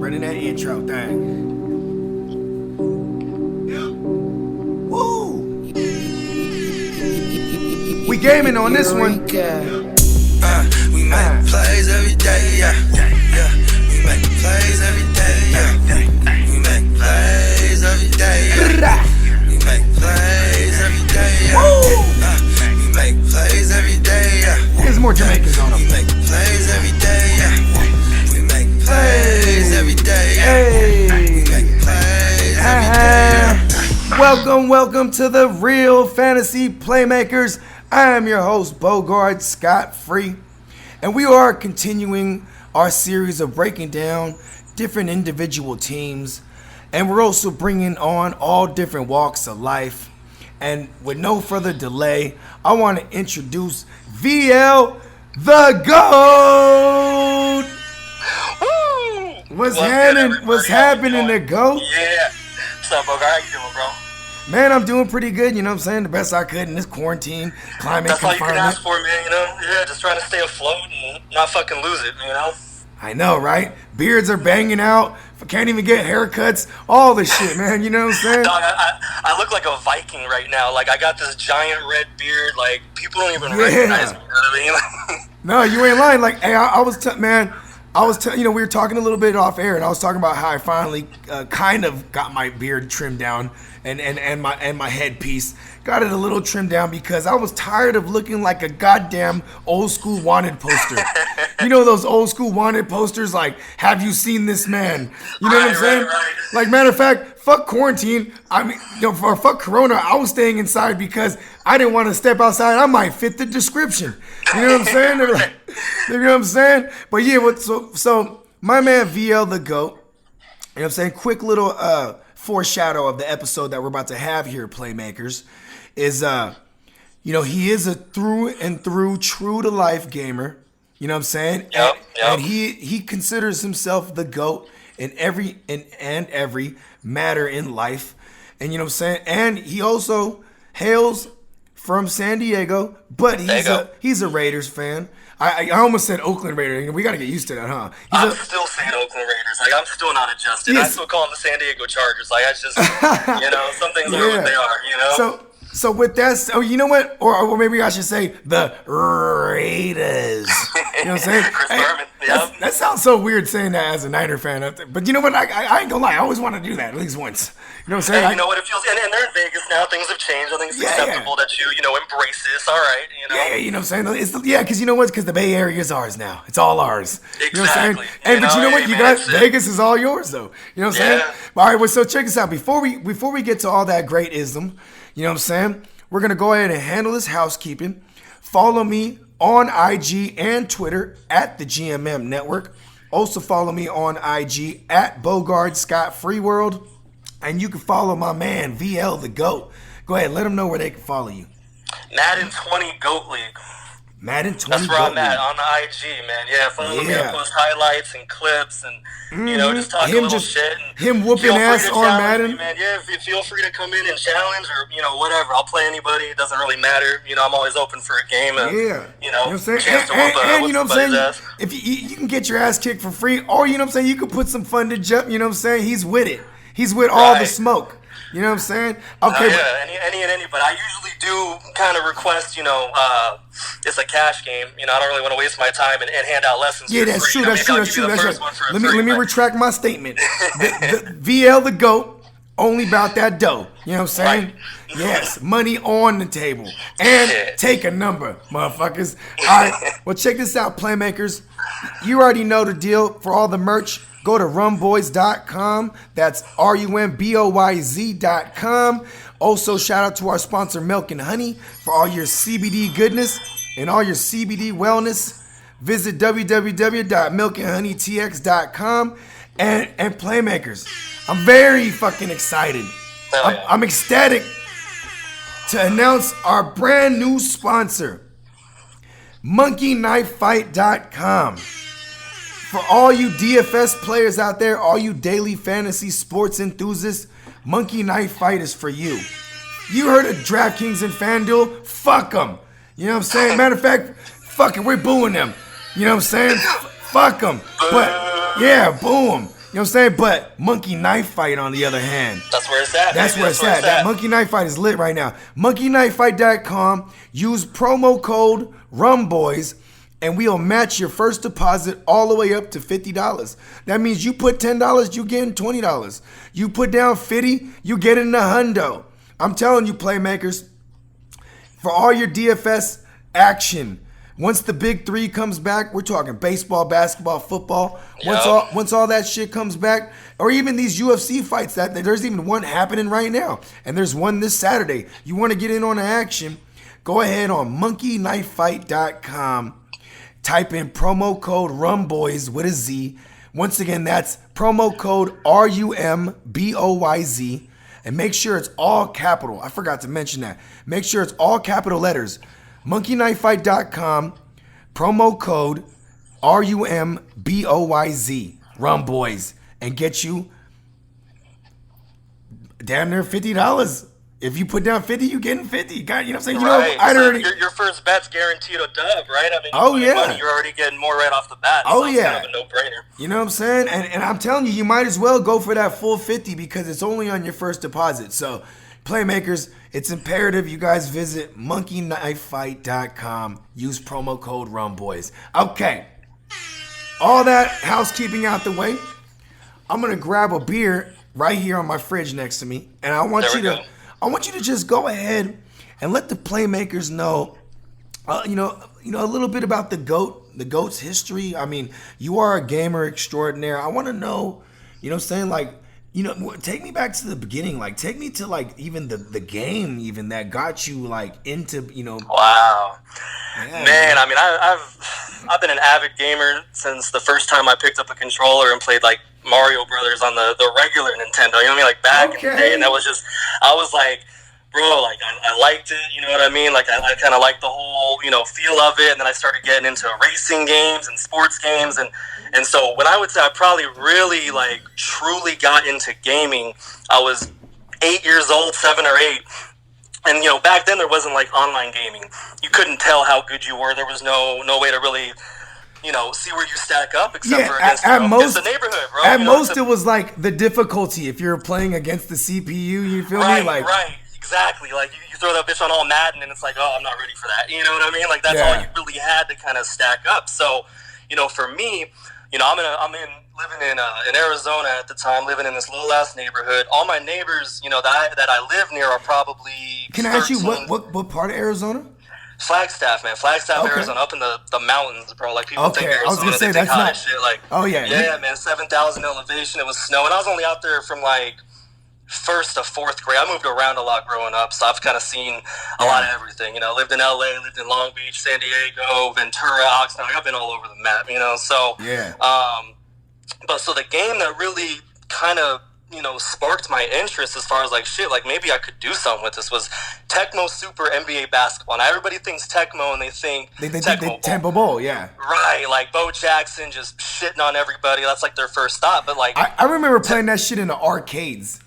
Running that intro thing. Woo! We gaming on this one. We make plays every day, yeah. We make plays every day, yeah. We make plays every day, yeah. We make plays every day, yeah. We make plays every day, yeah. There's more Jamaicans on them. We make plays every day, yeah. We make plays every day, yeah. We make plays every day, yeah. Welcome to the Real Fantasy Playmakers. I am your host, Bogard Scott-Free, and we are continuing our series of breaking down different individual teams, and we're also bringing on all different walks of life. And with no further delay, I want to introduce VL the GOAT. What's happening, the GOAT? Yeah. What's up, Bogard? How you doing, bro? Man, I'm doing pretty good, you know what I'm saying? The best I could in this quarantine, climate That's all you confinement. can ask for, man, you know? Yeah, just trying to stay afloat and not fucking lose it, you know? I know, right? Beards are banging out. Can't even get haircuts. All this shit, man. You know what I'm saying? Dog, I look like a Viking right now. Like, I got this giant red beard. Like, people don't even recognize me, you know what I mean? No, you ain't lying. Like, hey, I was you know, we were talking a little bit off air, and I was talking about how I finally kind of got my beard trimmed down and my headpiece. Got it a little trimmed down because I was tired of looking like a goddamn old school wanted poster. You know those old school wanted posters like, have you seen this man? You know what I'm saying? Right. Like, matter of fact, fuck quarantine. I mean, you know, or fuck Corona. I was staying inside because I didn't want to step outside. I might fit the description. You know what I'm saying? They're like, you know what I'm saying? But yeah, so my man VL the GOAT, you know what I'm saying? Quick little foreshadow of the episode that we're about to have here, Playmakers, is you know, he is a through and through true to life gamer. You know what I'm saying? Yep. And he considers himself the GOAT in every matter in life. And you know what I'm saying? And he also hails from San Diego, but he's a Raiders fan. I almost said Oakland Raiders. We got to get used to that, huh? I'm still saying Oakland Raiders. Like, I'm still not adjusted. Yes. I still call them the San Diego Chargers. Like, I just, you know, some things are what they are, you know? So with that, you know what? Or maybe I should say the Raiders. You know what I'm saying? Chris Berman, yep. That sounds so weird saying that as a Niner fan. But you know what? I ain't gonna lie. I always want to do that at least once. You know what I'm saying? Hey, you know what it feels, and they're in Vegas now. Things have changed. I think it's acceptable that you know, embrace this. All right, you know. Yeah, you know what I'm saying? Because you know what? Because the Bay Area is ours now. It's all ours. Exactly. You know what I'm saying? Hey, but you know what? You got Vegas is all yours though. You know what I'm saying? All right. Well, so check this out. Before we get to all that great ism, you know what I'm saying? We're gonna go ahead and handle this housekeeping. Follow me on IG and Twitter at the GMM Network. Also follow me on IG at Bogard Scott Free World. And you can follow my man, VL the GOAT. Go ahead, let them know where they can follow you. Madden 20 GOAT League. Madden 20 That's where I'm at, GOAT on the IG, man. Yeah, follow me. I post highlights and clips and, you know, just talk a little shit. And him whooping ass on Madden. Me, man. Yeah, feel free to come in and challenge or, you know, whatever. I'll play anybody. It doesn't really matter. You know, I'm always open for a game. And, you know what I'm saying? Chance to and you know what I'm saying? Ass. If you can get your ass kicked for free, or, you know what I'm saying, you can put some fun to jump. You know what I'm saying? He's with it. He's with all the smoke. You know what I'm saying? Okay. Any, but I usually do kind of request, you know, it's a cash game. You know, I don't really want to waste my time and hand out lessons. Yeah, that's true. That's true. Let me retract my statement. The VL the GOAT, only about that dough. You know what I'm saying? Right. Yes, money on the table. And take a number, motherfuckers. All right, well, check this out, Playmakers. You already know the deal. For all the merch, go to rumboys.com. That's RUMBOYZ.com. Also, shout out to our sponsor, Milk and Honey, for all your CBD goodness and all your CBD wellness. Visit www.milkandhoneytx.com. And Playmakers, I'm very fucking excited. I'm ecstatic to announce our brand new sponsor, monkeyknifefight.com. For all you DFS players out there, all you daily fantasy sports enthusiasts, Monkey Knife Fight is for you. You heard of DraftKings and FanDuel? Fuck them. You know what I'm saying? Matter of fact, fuck it, we're booing them. You know what I'm saying? Fuck them. But, yeah, boo them. what I'm saying? But Monkey Knife Fight, on the other hand, That's where it's at. that's baby. where it's at. That Monkey Knife Fight is lit right now. MonkeyKnifeFight.com. Use promo code RUMBOYS, and we'll match your first deposit all the way up to $50. That means you put $10, you getting $20. You put down $50, you getting a hundo. I'm telling you, Playmakers, for all your DFS action, once the big three comes back, we're talking baseball, basketball, football. Once all that shit comes back, or even these UFC fights, that there's even one happening right now, and there's one this Saturday. You want to get in on the action? Go ahead on monkeyknifefight.com. Type in promo code RUMBOYS with a Z. Once again, that's promo code RUMBOYZ. And make sure it's all capital. I forgot to mention that. Make sure it's all capital letters. monkeyknifefight.com. Promo code RUMBOYZ. RUMBOYS. And get you damn near $50. If you put down 50, you getting 50. God, you know what I'm saying? Right. I'd So already. your first bet's guaranteed a dub, right? I mean, Oh, you put yeah. money, you're already getting more right off the bat. Oh, so it's yeah. kind of a no-brainer. You know what I'm saying? And I'm telling you, you might as well go for that full 50 because it's only on your first deposit. So, Playmakers, it's imperative you guys visit monkeyknifefight.com. Use promo code RUMBOYS. Okay. All that housekeeping out the way. I'm going to grab a beer right here on my fridge next to me. And I want There we go. I want you to just go ahead and let the Playmakers know, a little bit about the GOAT's history. I mean, you are a gamer extraordinaire. I want to know, you know what I'm saying, like, take me back to the beginning. Like, take me to, like, even the game even that got you, like, into, Wow. Yeah, Man, I mean, I've been an avid gamer since the first time I picked up a controller and played, like, Mario Brothers on the regular Nintendo. You know what I mean? Like, back in the day, and that was just, I was like, bro, like, I liked it, you know what I mean? Like, I kind of liked the whole, feel of it, and then I started getting into racing games and sports games, and so when I would say I probably really, like, truly got into gaming, I was 8 years old, 7 or 8, and, back then there wasn't, like, online gaming. You couldn't tell how good you were. There was no way to really, see where you stack up except for against the neighborhood, bro. At most, it was, like, the difficulty. If you're playing against the CPU, you feel me? Like, right. Exactly. Like, you throw that bitch on all Madden, and it's like, oh, I'm not ready for that. You know what I mean? Like, that's all you really had to kind of stack up. So, for me, I'm living in Arizona at the time, living in this little ass neighborhood. All my neighbors, that I live near are probably. Can I ask you what part of Arizona? Flagstaff, man. Flagstaff, Arizona, up in the mountains, bro. Like, people think Arizona, I was gonna say, they think that's hot not. as shit. Like, Oh yeah. yeah, man. 7,000 elevation. It was snow, and I was only out there from like first to fourth grade. I moved around a lot growing up, so I've kind of seen a lot of everything. Lived in LA, lived in Long Beach, San Diego, Ventura, Oxnard. Like, I've been all over the map, So Yeah. But so the game that really kind of sparked my interest as far as like shit, like maybe I could do something with this was Tecmo Super NBA Basketball. Now everybody thinks Tecmo and they think Tempo Bowl, yeah. Right, like Bo Jackson just shitting on everybody. That's like their first thought. But like I remember playing that shit in the arcades.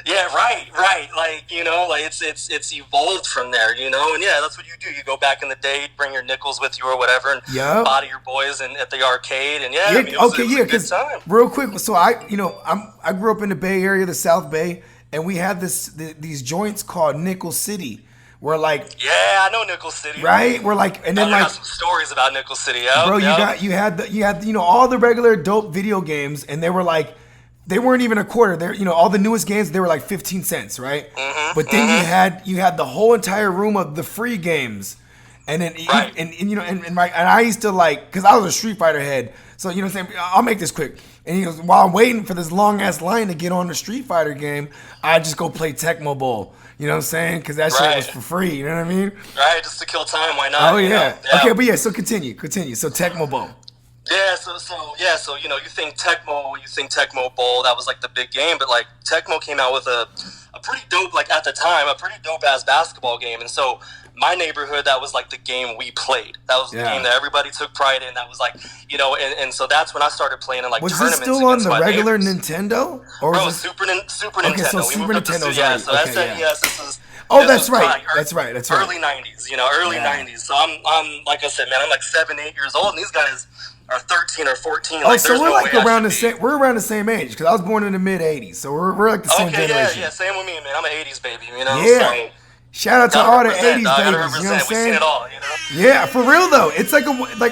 Yeah, right. Like, like it's evolved from there, and yeah, that's what you do. You go back in the day, bring your nickels with you or whatever, and body your boys at the arcade, and yeah, it was a good time. Real quick, so I grew up in the Bay Area, the South Bay, and we had these joints called Nickel City. Where like I know Nickel City, right? We're like, and then I like got some stories about Nickel City, bro. You had all the regular dope video games, and they were like. They weren't even a quarter. They're all the newest games. They were like 15 cents, right? Mm-hmm, but then you had the whole entire room of the free games, and then and I used to like because I was a Street Fighter head. So what I'm saying, I'll make this quick. And he goes, while I'm waiting for this long ass line to get on the Street Fighter game, I just go play Tecmo Bowl. You know what I'm saying? Because that shit was for free. You know what I mean? Right, just to kill time. Why not? Oh yeah. Okay, but yeah. So continue. So Tecmo Bowl. Yeah, so you think Tecmo Bowl, that was like the big game, but like Tecmo came out with a pretty dope, like at the time, a pretty dope ass basketball game, and so my neighborhood, that was like the game we played. That was the game that everybody took pride in. That was like, and so that's when I started playing in like tournaments. Was this still on the regular neighbors. Nintendo? Or Bro, was it... Super Nintendo. Okay, so Super Nintendo's right. So SNES, this is... Oh, that's right. That's right. Early 90s, early 90s. So I'm like I said, man, I'm like 7, 8 years old, and these guys... or 13 or 14. Oh, like, so there's we're no like way around the same. We're around the same age because I was born in the mid '80s, so we're like the same generation. Yeah, same with me, man. I'm an '80s baby, you know. Yeah. So, shout out to all the '80s dog, babies. You know what I'm We've saying? seen it all, you know. Yeah, for real though. It's like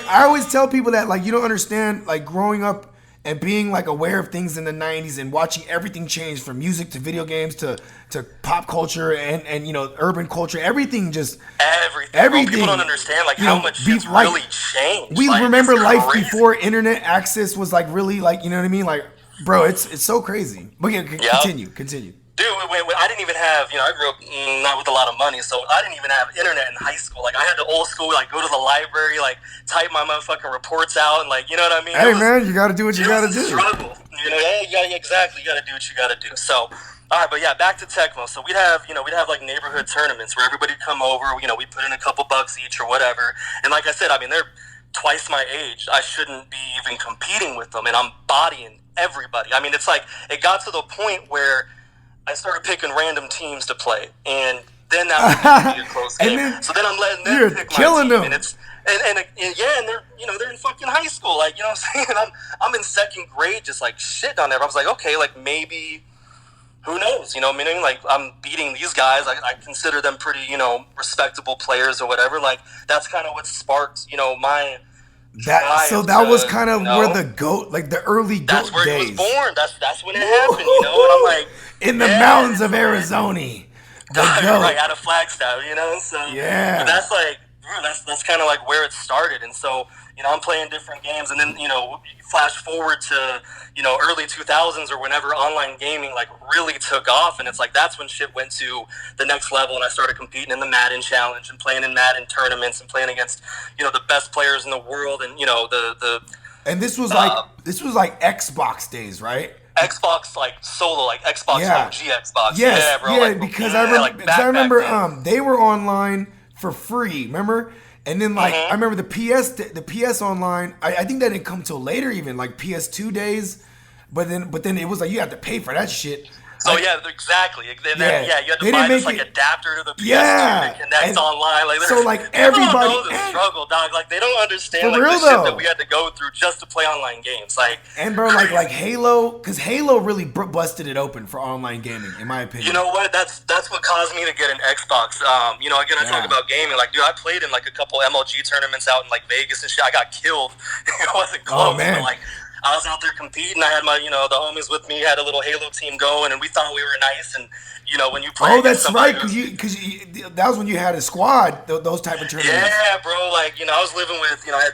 I always tell people that like you don't understand like growing up and being like aware of things in the '90s and watching everything change from music to video games to pop culture and you know urban culture. Everything just everything. Bro, people don't understand like how much shit's really changed. We like, remember life crazy. before internet access was like really like you know what I mean. Like, bro, it's so crazy. But yeah, continue. Dude, when I didn't even have, you know, I grew up not with a lot of money, so I didn't even have internet in high school. Like, I had to old school, like, go to the library, like, type my motherfucking reports out, and, like, you know what I mean? Hey, man, you got to do what you got to do. Struggle. You know, exactly. You got to do what you got to do. So, all right, but yeah, back to Tecmo. So we'd have like neighborhood tournaments where everybody'd come over. You know, we put in a couple bucks each or whatever. And like I said, I mean, they're twice my age. I shouldn't be even competing with them, and I'm bodying everybody. I mean, it's like it got to the point where I started picking random teams to play, and then that would be a close game. So then I'm letting them pick my team, and it's and they're in fucking high school, like, you know what I'm saying? I'm in second grade, just like shitting on them. I was like, okay, like maybe, who knows? You know, meaning like I'm beating these guys. I consider them pretty, you know, respectable players or whatever. Like that's kind of what sparked, you know, my. That was kind of where the goat, like the early goat days. That's where he was born. That's when it happened, you know. And I'm like, in the mountains of Arizona, right out of Flagstaff, you know. So yeah, but that's like, that's kind of like where it started. And so, you know, I'm playing different games, and then, you know, flash forward to, you know, early 2000s or whenever online gaming like really took off, and it's like that's when shit went to the next level, and I started competing in the Madden challenge and playing in Madden tournaments and playing against, you know, the best players in the world, and, you know, and this was like Xbox days, right? Xbox like solo, like Xbox OG Xbox. Yes. Yeah, bro. Yeah, like, because I remember they were online for free, remember? And then like I remember the PS online. I think that didn't come till later, even like PS2 days. But then it was like you had to pay for that shit. So like, yeah, exactly. Then, you had to buy this like adapter to the PS2 that connects online. Like, so like everybody don't know the struggle, dog. Like they don't understand like real, the shit that we had to go through just to play online games. Like and bro, like Halo, because Halo really busted it open for online gaming, in my opinion. You know what? That's what caused me to get an Xbox. You know, again, I talk about gaming. Like, dude, I played in like a couple MLG tournaments out in like Vegas and shit. I got killed. It wasn't close. Oh man. But, like, I was out there competing. I had my, you know, the homies with me, had a little Halo team going, and we thought we were nice. And, you know, when you play, that's right, because that was when you had a squad, those type of tournaments. Yeah, bro. Like, you know, I was living with, you know, I had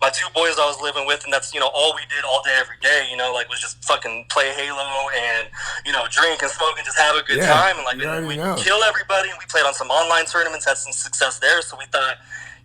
my two boys I was living with, and that's, you know, all we did all day, every day. You know, like was just fucking play Halo and, you know, drink and smoke and just have a good time. And like we kill everybody. And we played on some online tournaments, had some success there. So we thought,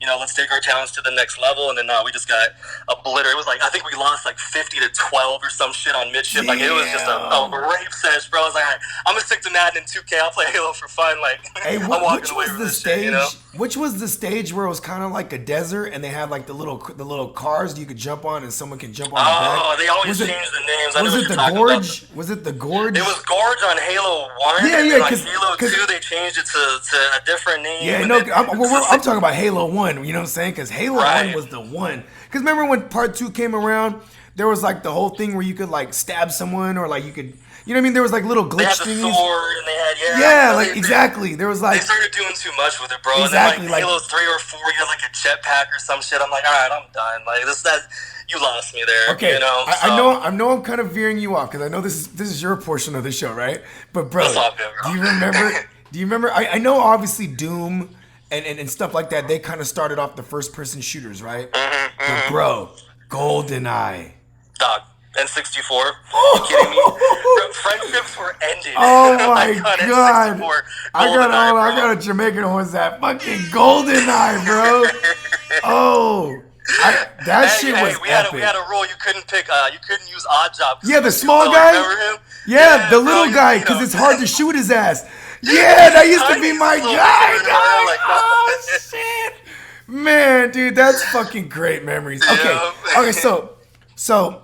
you know, let's take our talents to the next level. And then we just got obliterated. It was like, I think we lost like 50-12 or some shit on midship. Like, it was just a rape sesh, bro. I was like, I'm going to stick to Madden and 2K. I'll play Halo for fun. Like, hey, which was the stage? Shit, you know? Which was the stage where it was kind of like a desert and they had like the little cars you could jump on and someone can jump on the back? Oh, they always change the names. Was it the Gorge? Was it the Gorge? It was Gorge on Halo 1. Yeah, and yeah. Like Halo 2, they changed it to a different name. Yeah, no, I'm talking about Halo 1, you know what I'm saying? Because Halo 1 was the one. Because remember when Part 2 came around, there was like the whole thing where you could like stab someone or like you could, you know what I mean? There was like little glitch things. They had the thingies. sword and they had, exactly. There was like. They started doing too much with it, bro. Exactly. And then like Halo 3 or 4, you had like a jetpack or some shit. I'm like, all right, I'm done. Like you lost me there. Okay. You know? I know I'm kind of veering you off because I know this is your portion of the show, right? But bro, good, bro. do you remember, I know obviously Doom and stuff like that, they kind of started off the first person shooters, right? But bro, GoldenEye. Dog. N64. Are you kidding me? Bro, friendships were ended. Oh my god. I got a Jamaican horse that fucking GoldenEye, bro. Oh. That shit was epic. We had a rule. You couldn't use odd job. Yeah, the small guy. Remember him? Yeah, the little guy, because it's hard to shoot his ass. Yeah, that used to be my guy. Oh shit, man, dude, that's fucking great memories. Okay, so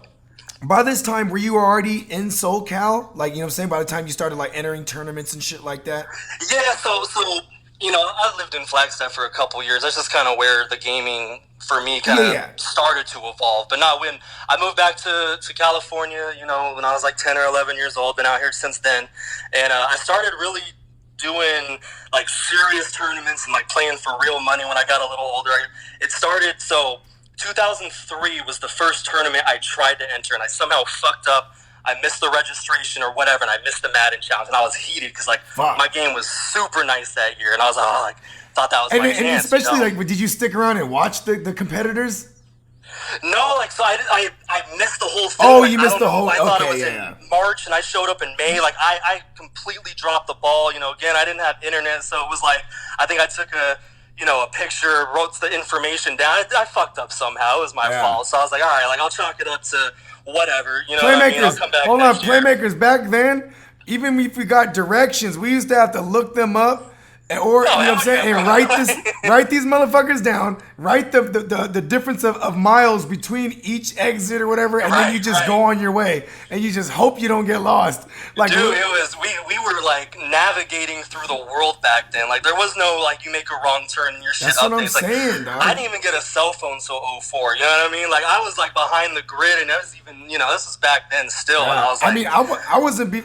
by this time, were you already in SoCal? Like, you know what I'm saying? By the time you started like entering tournaments and shit like that. Yeah, so you know, I lived in Flagstaff for a couple years. That's just kind of where the gaming for me kind of started to evolve. But not when I moved back to California, you know, when I was like 10 or 11 years old. Been out here since then. And I started really doing like serious tournaments and like playing for real money when I got a little older. It started, so 2003 was the first tournament I tried to enter, and I somehow fucked up. I missed the registration or whatever, and I missed the Madden challenge, and I was heated because like my game was super nice that year, and I was like, oh, like thought that was my chance. And especially, you know? like, did you stick around and watch the competitors? No, like, so I missed the whole thing. Oh, like, you missed the whole. I thought it was in March, and I showed up in May. Like, I completely dropped the ball. You know, again, I didn't have internet, so it was like I think I took a picture, wrote the information down. I fucked up somehow. It was my fault. So I was like, all right, like I'll chalk it up to whatever. You know, Playmakers. what I mean? I'll come back Hold on, next year. Playmakers. Back then, even if we got directions, we used to have to look them up. Or, you know what I'm saying, and write these motherfuckers down, write the difference of miles between each exit or whatever, and then you just go on your way, and you just hope you don't get lost. Like, dude, it was, we were like navigating through the world back then. Like, there was no, like, you make a wrong turn and your shit updates. That's what I'm saying, dog. I didn't even get a cell phone till 04, you know what I mean? Like, I was like behind the grid, and that was even, you know, this was back then still, and I was like...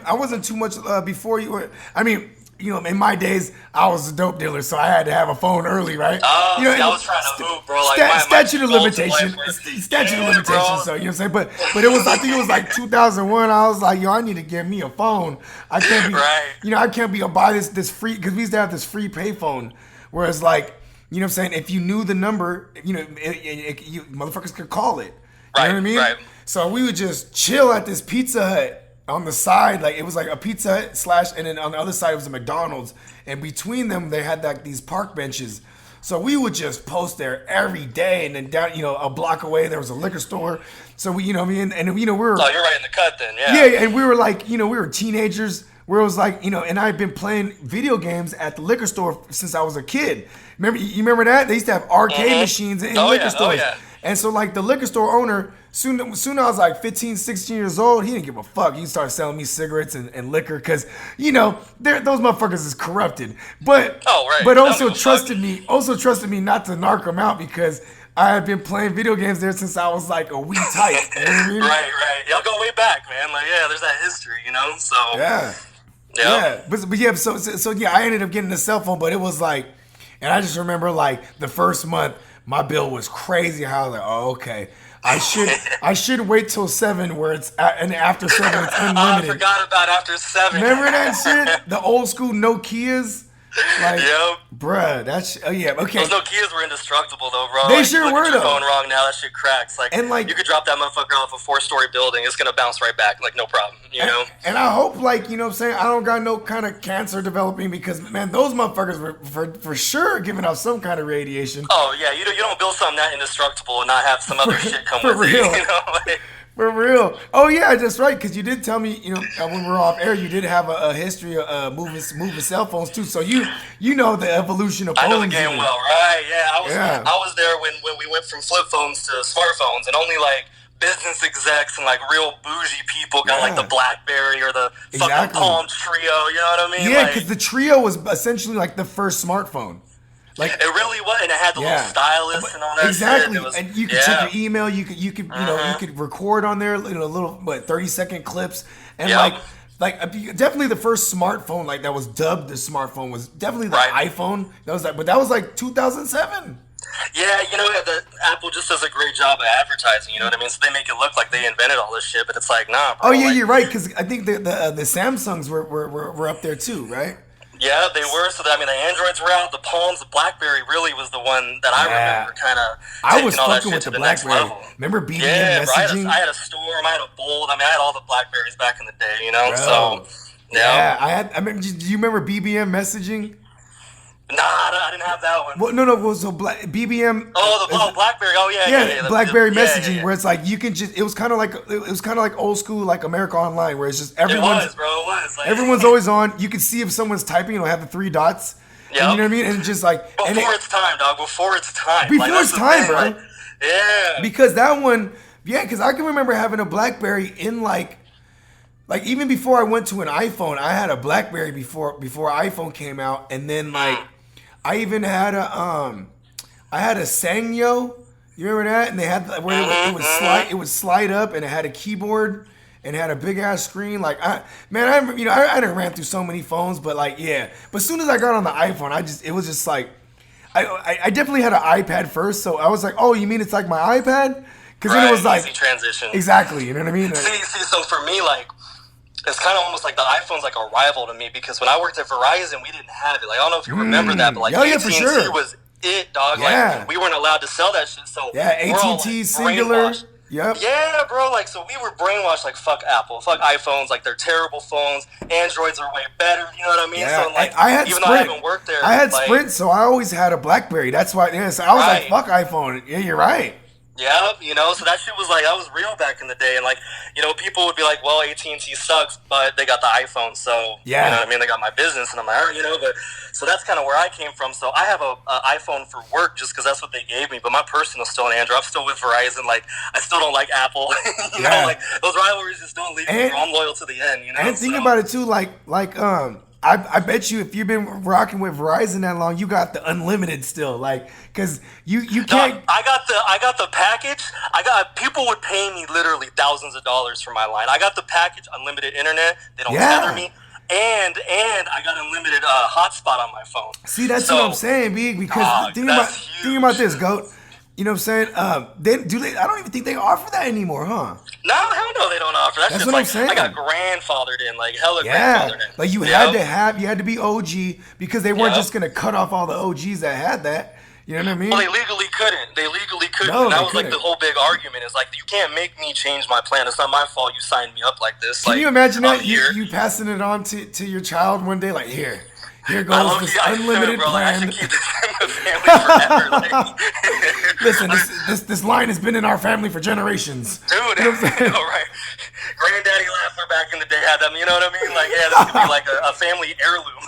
I wasn't too much before you were, I mean... You know, in my days, I was a dope dealer, so I had to have a phone early, right? Oh, you know, I was trying to hoop, bro. Like statute of limitation, so you know what I'm saying. But it was, I think it was like 2001. I was like, yo, I need to get me a phone. I can't be, you know, I can't be buy this free, because we used to have this free pay phone, whereas like, you know what I'm saying, if you knew the number, you know, you motherfuckers could call it. You know what I mean? Right. So we would just chill at this Pizza Hut. On the side, like it was like a Pizza Hut / and then on the other side it was a McDonald's, and between them they had like these park benches. So we would just post there every day, and then down, you know, a block away there was a liquor store. So we, you know, what I mean, and you know, we were. Oh, you're right in the cut then, yeah. Yeah, and we were like, you know, we were teenagers. Where it was like, you know, and I had been playing video games at the liquor store since I was a kid. You remember that? They used to have arcade machines in liquor stores. Oh, yeah. And so, like, the liquor store owner, soon I was like 15, 16 years old, he didn't give a fuck. He started selling me cigarettes and liquor because, you know, those motherfuckers is corrupted. But also trusted me not to narc them out because I had been playing video games there since I was like a wee type. You know what I mean? Right. Y'all go way back, man. Like, yeah, there's that history, you know? So. Yeah. Yeah. But yeah, so yeah, I ended up getting a cell phone, but it was like, and I just remember like the first month, my bill was crazy. How I was like, oh, okay. I should wait till 7 where it's and after 7 it's unlimited. I forgot about after 7. Remember that shit? The old school Nokias? Like, bruh, that's okay. Those Nokias were indestructible though, bro. They like, sure you were look at though. your phone wrong now, that shit cracks. Like, and like, you could drop that motherfucker off a 4-story building, it's gonna bounce right back, like no problem. You know. And I hope, like, you know what I'm saying, I don't got no kind of cancer developing because man, those motherfuckers were for sure giving off some kind of radiation. Oh yeah, you don't build something that indestructible and not have some other shit come with real. it. You know, like, for real. Oh yeah, that's right. Because you did tell me, you know, when we were off air, you did have a history of moving cell phones too. So you know the evolution of phones. I know the game well, right? Yeah, I was there when we went from flip phones to smartphones, and only like business execs and like real bougie people got like the BlackBerry or the fucking Palm Trio. You know what I mean? Yeah, because the Trio was essentially like the first smartphone. Like, it really was, and it had the little stylus and all that. Exactly, shit. And you could check your email. You could you know, you could record on there, you know, little 30-second clips, and like definitely the first smartphone like that was dubbed the smartphone was definitely the iPhone. That was like, but that was like 2007. Yeah, you know, the Apple just does a great job of advertising. You know what I mean? So they make it look like they invented all this shit, but it's like, nah, bro. Oh yeah, like, you're right. Because I think the Samsungs were up there too, right? Yeah, they were. So, I mean, the Androids were out. The Palms, the BlackBerry really was the one that I remember kind of taking all that shit to the next level. Remember BBM messaging? Bro, I had a Storm. I had a Bold. I mean, I had all the BlackBerries back in the day, you know? Bro. So, I remember, do you remember BBM messaging? Nah, I didn't have that one. Well, no. So BBM. BlackBerry. Oh yeah. BlackBerry messaging, where it's like you can just. It was kind of like old school, like America Online, where it's just everyone's. It was. Like, everyone's always on. You can see if someone's typing. It'll have the 3 dots. Yep. And you know what I mean? And just like before it's time, dog. Before it's time. Before it's time, bro. Like, yeah. Because that one, because I can remember having a BlackBerry in like even before I went to an iPhone, I had a BlackBerry before iPhone came out, and then like. I even had a Sanyo, You remember that? And they had where it would slide up, and it had a keyboard and it had a big ass screen. Like I done ran through so many phones, but like yeah. But as soon as I got on the iPhone, it was just like I definitely had an iPad first, so I was like, oh, you mean it's like my iPad? Because then it was like easy transition. Exactly, you know what I mean? See, so for me, like, it's kind of almost like the iPhone's like a rival to me because when I worked at Verizon, we didn't have it. Like, I don't know if you remember that, but like AT&T for sure. was it, dog. Yeah. Like, we weren't allowed to sell that shit. So yeah, AT&T, like, Singular. Yep. Yeah, bro. Like, so we were brainwashed. Like, fuck Apple, fuck iPhones. Like, they're terrible phones. Androids are way better. You know what I mean? Yeah. So like, I had even Sprint. though I haven't worked there, I had like, Sprint, so I always had a BlackBerry. That's why. Yeah, so I was like, fuck iPhone. Yeah, you're right. Yeah, you know, so that shit was like, that was real back in the day. And like, you know, people would be like, well, AT&T sucks, but they got the iPhone. So, yeah. You know what I mean? They got my business. And I'm like, all right, you know, but so that's kind of where I came from. So I have a iPhone for work just because that's what they gave me. But my personal still an Android. I'm still with Verizon. Like, I still don't like Apple. you know, like those rivalries just don't leave me. I'm loyal to the end, you know? And think about it too, I bet you if you've been rocking with Verizon that long, you got the unlimited still, like, cause you can't. No, I got the package. People would pay me literally thousands of dollars for my line. I got the package, unlimited internet. They don't tether me, and I got unlimited hotspot on my phone. See, that's what I'm saying, B. Because think about this, Goat. You know what I'm saying? I don't even think they offer that anymore, huh? No, hell no, they don't offer that. That's what I'm saying. I got grandfathered in, like hella grandfathered in. Like you had to be OG because they weren't just gonna cut off all the OGs that had that. You know what I mean? Well, they legally couldn't. No, and that was like the whole big argument. Is like, you can't make me change my plan. It's not my fault you signed me up like this. Can you imagine that? You passing it on to your child one day, like here goes this unlimited plan. I should keep this in the family forever. Listen, this line has been in our family for generations. Dude, you know what I'm saying? Right. Granddaddy Lafler back in the day had them, you know what I mean? Like, yeah, this could be like a family heirloom.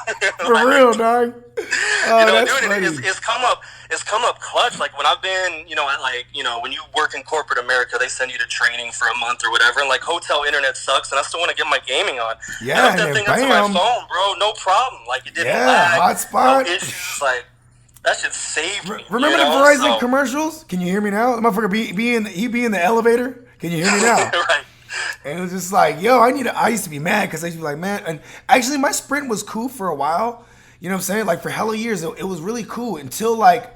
For real, dog. Oh, you know, that's dude, funny. It's come up clutch. Like when I've been, you know, when you work in corporate America, they send you to training for a month or whatever, and like hotel internet sucks, and I still want to get my gaming on. Yeah, and that thing up to my phone, bro, no problem. Like it didn't lag, hotspot, no issues. Like that shit saved me. Remember the Verizon commercials? Can you hear me now? The motherfucker be in the elevator. Can you hear me now? Right. And it was just like, yo, I used to be mad because I used to be like, man. And actually, my Sprint was cool for a while. You know what I'm saying? Like for hella years, it was really cool until like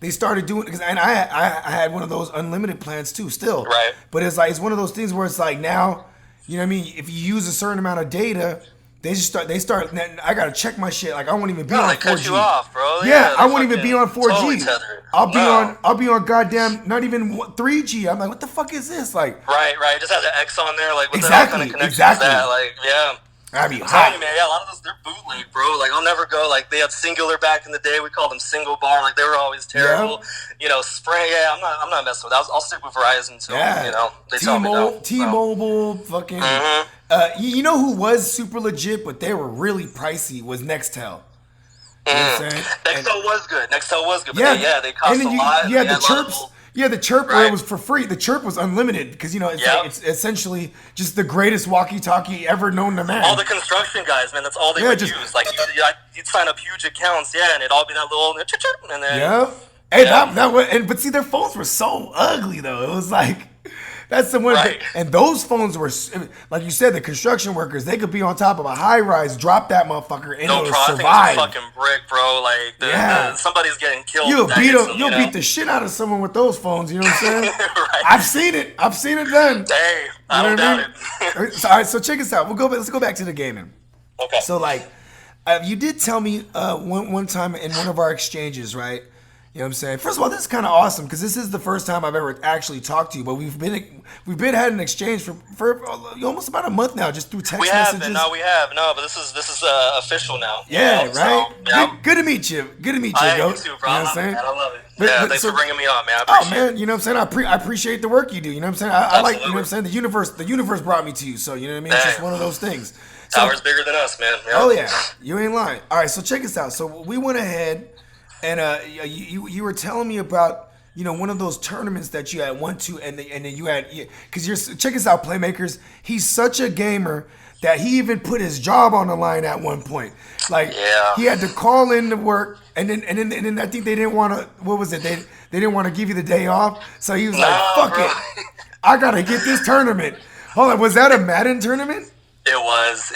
they started doing. And I had one of those unlimited plans too, still. Right. But it's one of those things where it's like now, you know what I mean? If you use a certain amount of data, they start. I gotta check my shit. Like I won't even be on 4G. Cut you off, bro. Yeah, I won't even be on 4G. Totally I'll be on goddamn not even 3G. I'm like, what the fuck is this? Like, right. Just has an X on there. Like, what exactly, kind of connection exactly. is that? Like, yeah. That'd be I'm hot. telling you, man. Yeah, a lot of those they're bootleg, bro. Like, I'll never go. Like, they had Singular back in the day. We called them Single Bar. Like, they were always terrible. Yeah. You know, Sprint. Yeah, I'm not messing with that. I'll stick with Verizon until you know they tell me no. T-Mobile, fucking. Mm-hmm. You know who was super legit, but they were really pricey? Was Nextel. You know what I'm saying? Nextel was good. But they cost a lot. Yeah, the chirps. Yeah, the chirp where it was for free. The chirp was unlimited because you know it's essentially just the greatest walkie-talkie ever known to man. All the construction guys, man, that's all they would use. Like you'd sign up huge accounts, and it'd all be that little and then that was. But see, their phones were so ugly though. It was like. That's the one. Right. And those phones were, like you said, the construction workers, they could be on top of a high rise, drop that motherfucker, and it'll survive. Fucking brick, bro. Like, somebody's getting killed. You'll beat the shit out of someone with those phones, you know what I'm saying? Right. I've seen it done. Hey, I don't doubt it. All right, so check us out. Let's go back to the gaming. Okay. So, like, you did tell me one time in one of our exchanges, right? You know what I'm saying? First of all, this is kind of awesome because this is the first time I've ever actually talked to you. But we've been had an exchange for almost about a month now, just through text messages. We have. But this is official now. Yeah, right. So, yeah. Good to meet you. Good to meet you, I Goat. you too, bro. You know what I'm saying? I love it. Thanks for bringing me on, man. Man, you know what I'm saying? I appreciate the work you do. You know what I'm saying? I like, you know what I'm saying? The universe brought me to you, so you know what I mean? It's just one of those things. Tower's bigger than us, man. Yeah. Oh yeah, you ain't lying. All right, so check us out. So we went ahead. And you were telling me about one of those tournaments that you had went to, and then you had, because check us out, Playmakers. He's such a gamer that he even put his job on the line at one point. Like, he had to call in to work, and then I think they didn't want to. What was it? They didn't want to give you the day off, so he was like, "Fuck it, I gotta get this tournament." Hold on, was that a Madden tournament? It was.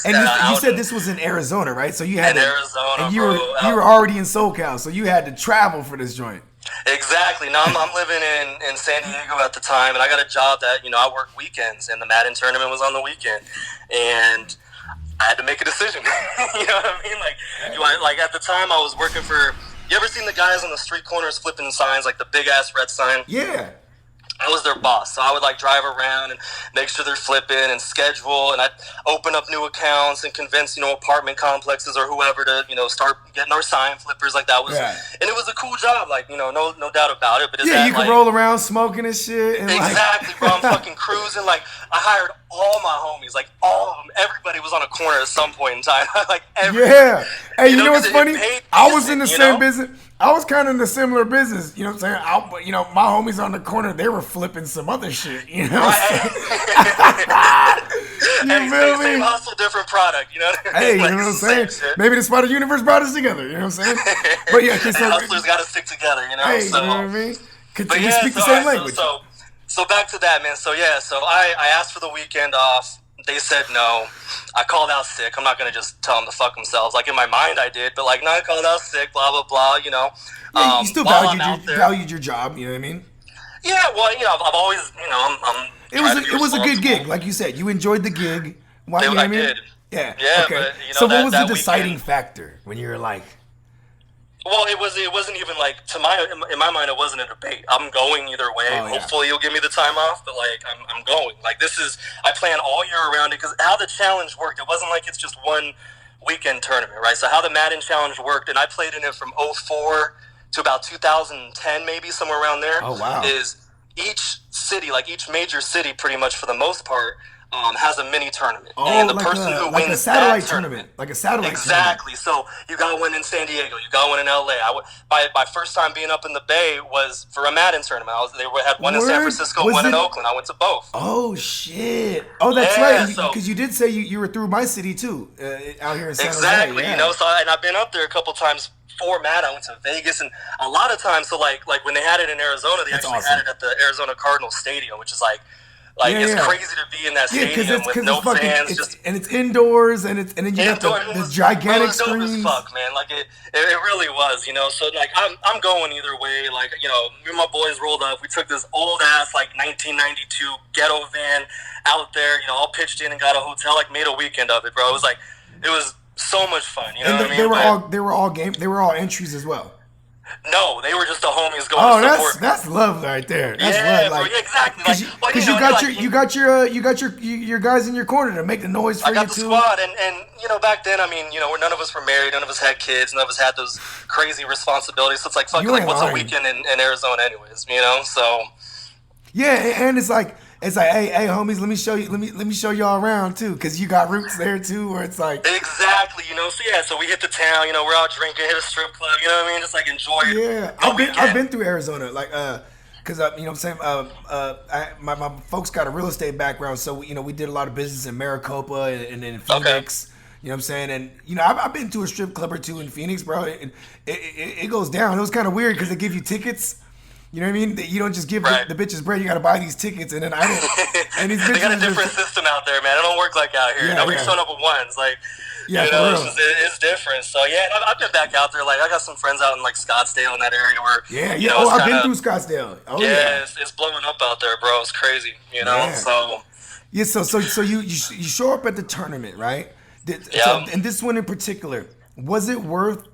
And you said this was in Arizona, right? So you had Arizona, and you were already in SoCal, so you had to travel for this joint. Exactly. Now I'm living in San Diego at the time, and I got a job that I work weekends, and the Madden tournament was on the weekend, and I had to make a decision. You know what I mean? Like at the time, I was working for. You ever seen the guys on the street corners flipping signs, like the big ass red sign? Yeah. I was their boss, so I would drive around and make sure they're flipping and schedule, and I'd open up new accounts and convince apartment complexes or whoever to start getting our sign flippers. Like that was, and it was a cool job, no doubt about it. But you can roll around smoking and shit. And exactly, bro. I'm fucking cruising. I hired all my homies, all of them. Everybody was on a corner at some point in time. Yeah. Hey, you know what's funny? I was in the same business. I was kind of in a similar business, you know what I'm saying? My homies on the corner, they were flipping some other shit, you know what I'm saying? You feel me? Same hustle, different product, you know what I mean? Hey, you know what I'm saying? Maybe the Spider Universe brought us together, you know what I'm saying? But yeah, hustlers got to stick together, you know? Hey, you know what I mean? We speak the same language. So back to that, man. So yeah, I asked for the weekend off. They said no. I called out sick. I'm not going to just tell them to fuck themselves. In my mind I did, but no, I called out sick, blah, blah, blah, Yeah, you still valued your job, you know what I mean? Yeah, well, I've always, It was a good gig, like you said. You enjoyed the gig. Why, you know what I mean? did. Yeah. But, so what was the deciding factor when you were Well, it wasn't even in my mind, it wasn't a debate. I'm going either way. Hopefully you'll give me the time off, but I'm going. I plan all year around it, because how the challenge worked, it wasn't it's just one weekend tournament, right? So how the Madden challenge worked, and I played in it from 2004 to about 2010, maybe somewhere around there. Oh, wow. Is each city, each major city, pretty much for the most part, has a mini tournament. Oh, and the person who wins a satellite that tournament. Like a satellite exactly. tournament. So you got one in San Diego. You got one in LA. My first time being up in the Bay was for a Madden tournament. They had one in San Francisco, one in Oakland. I went to both. Oh, shit. Oh, that's right. Because you did say you were through my city, too, out here in San Jose. Exactly. And I've been up there a couple times for Madden. I went to Vegas, and a lot of times, when they had it in Arizona, they actually had it at the Arizona Cardinals Stadium, which is it's crazy to be in that stadium with no fans. And it's indoors, and then you got the gigantic screens. It was dope as fuck, man. It really was, So I'm going either way. Me and my boys rolled up. We took this old ass 1992 ghetto van out there. All pitched in and got a hotel. Made a weekend of it, bro. It was so much fun. You know what I mean? They were all entries as your No, they were just the homies going to support. That's love right there. That's love. Bro, exactly. You got your guys in your corner to make the noise for you too. I got the squad, and back then, none of us were married, none of us had kids, none of us had those crazy responsibilities. So it's fuck, what's a weekend in Arizona, anyways? So yeah, and it's hey homies, let me show y'all around too, because you got roots there too, where it's exactly, so we hit the town, we're out drinking, hit a strip club, you know what I mean, just enjoy it. Yeah, I've been through Arizona, because you know what I'm saying, my folks got a real estate background, so we did a lot of business in Maricopa and in Phoenix. Okay. You know what I'm saying? And, I've been to a strip club or two in Phoenix, bro. It goes down. It was kind of weird because they give you tickets. You know what I mean? You don't just give the bitches bread. You got to buy these tickets, and then I don't. And these bitches they got a different system out there, man. It don't work like out here. Yeah, Nobody's showing up with ones. It's different. So yeah, I've been back out there. I got some friends out in Scottsdale in that area where I've been through Scottsdale. It's blowing up out there, bro. It's crazy. So yeah. So you show up at the tournament, right? So, and this one in particular, was it worth?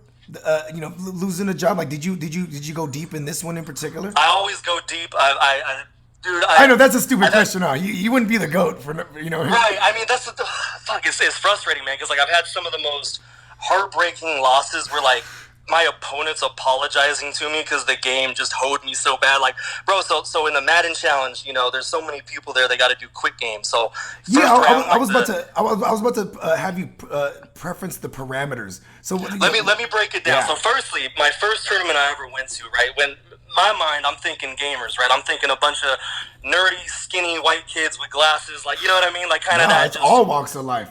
Losing a job? Did you go deep in this one in particular? I always go deep. I know that's a stupid question. You wouldn't be the GOAT for Right. I mean, that's fuck. It's frustrating, man. Because I've had some of the most heartbreaking losses where my opponents apologizing to me because the game just hoed me so bad. Bro, so in the Madden challenge, there's so many people there. They got to do quick games. So I was about to have you preference the parameters. So let me break it down. Yeah. So firstly, my first tournament I ever went to, right, when my mind, I'm thinking gamers, right? I'm thinking a bunch of nerdy, skinny white kids with glasses, like, you know what I mean? Like, kind of that. It's all walks of life.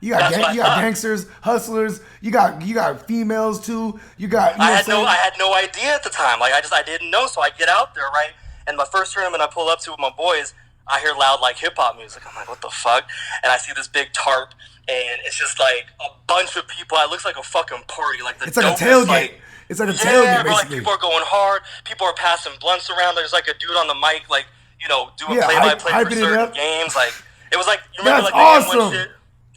You got gangsters, hustlers. You got females too. I had no idea at the time. Like, I didn't know. So I get out there, right? And my first tournament I pull up to with my boys, I hear loud, like, hip-hop music. I'm like, what the fuck? And I see this big tarp, and it's just, like, a bunch of people. It looks like a fucking party. Like, it's like a tailgate. It's like a tailgate, bro, basically. Like, people are going hard. People are passing blunts around. There's, like, a dude on the mic, like, doing play-by-play for certain games. Like, it was like, you remember, that's like, the awesome. N1 shit?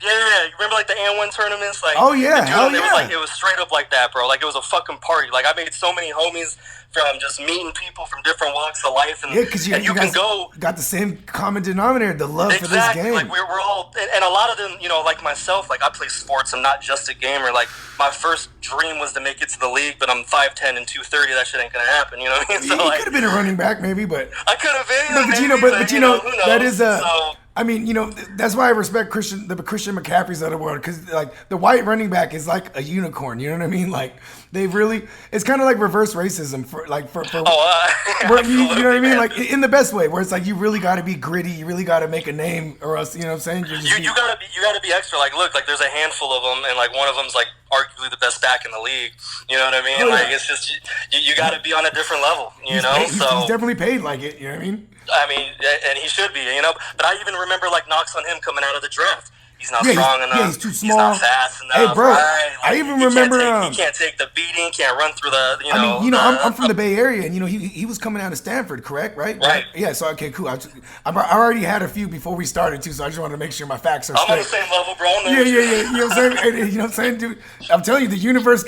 Yeah, you remember, like, the N1 tournaments? Like, oh, yeah, hell yeah. It was straight up like that, bro. Like, it was a fucking party. Like, I made so many homies from just meeting people from different walks of life. And, because you can go. Got the same common denominator, the love for this game. Like, we're all, and a lot of them, like myself, like, I play sports. I'm not just a gamer. Like, my first dream was to make it to the league, but I'm 5'10" and 230. That shit ain't gonna happen, you know what I mean? So, you could have been a running back, maybe, but I could have been. That is a. So, I mean, that's why I respect the Christian McCaffreys of the world, because like the white running back is like a unicorn. You know what I mean? Like it's kind of like reverse racism for you know what I mean? Like in the best way, where it's like you really got to be gritty, you really got to make a name, or else you know what I'm saying. You gotta be extra. Like look, like there's a handful of them, and like one of them's like arguably the best back in the league. You know what I mean? Oh, yeah. Like it's just you got to be on a different level. He's definitely paid like it. You know what I mean? And he should be, But I even remember, like, knocks on him coming out of the draft. He's not strong enough. Yeah, he's too small. He's not fast enough. Hey, bro, right? Like, I even remember... he can't take the beating, can't run through the, I'm from the Bay Area, and, he was coming out of Stanford, correct? Right? Yeah, so, okay, cool. I already had a few before we started, too, so I just wanted to make sure my facts are straight. I'm on the same level, bro. Yeah. You know what I'm saying? You know what I'm saying, dude? I'm telling you, the universe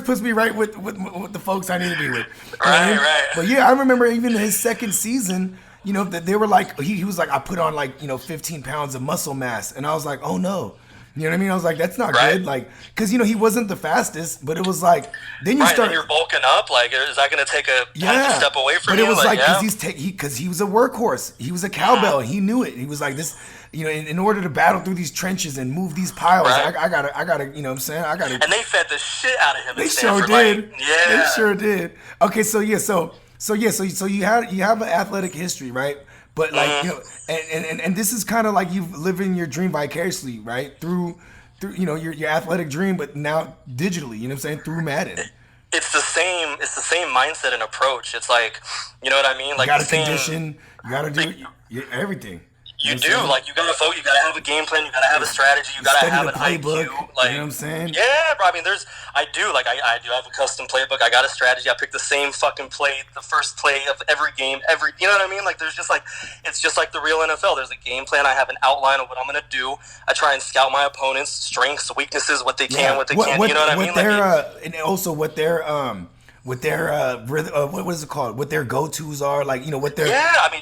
puts me right with the folks I need to be with. Right. But, yeah, I remember even his second season... that they were like, he was like, I put on like, 15 pounds of muscle mass. And I was like, oh no. You know what I mean? I was like, that's not good. Like, cause he wasn't the fastest, but it was like, then you start. Then you're bulking up. Like, is that going to take a step away from you? But it was cause he was a workhorse. He was a cowbell. He knew it. He was like this, in order to battle through these trenches and move these piles, I gotta, you know what I'm saying? I gotta. And they fed the shit out of him. They sure did. They sure did. Okay. So you have an athletic history, right? But like and this is kind of like you living your dream vicariously, right? Through your athletic dream, but now digitally. You know what I'm saying? Through Madden. It's the same mindset and approach. It's like, you know what I mean? Like you gotta condition. You gotta do everything. You do. Like, you gotta focus. You gotta have a game plan. You gotta have a strategy. You gotta have an playbook, IQ. Like, you know what I'm saying? Yeah, bro. I mean, I do have a custom playbook. I got a strategy. I pick the same fucking play, the first play of every game. You know what I mean? Like, it's just like the real NFL. There's a game plan. I have an outline of what I'm gonna do. I try and scout my opponents' strengths, weaknesses, what they can, what they can't. You know what I mean? And also what their what is it called? What their go-tos are, like what their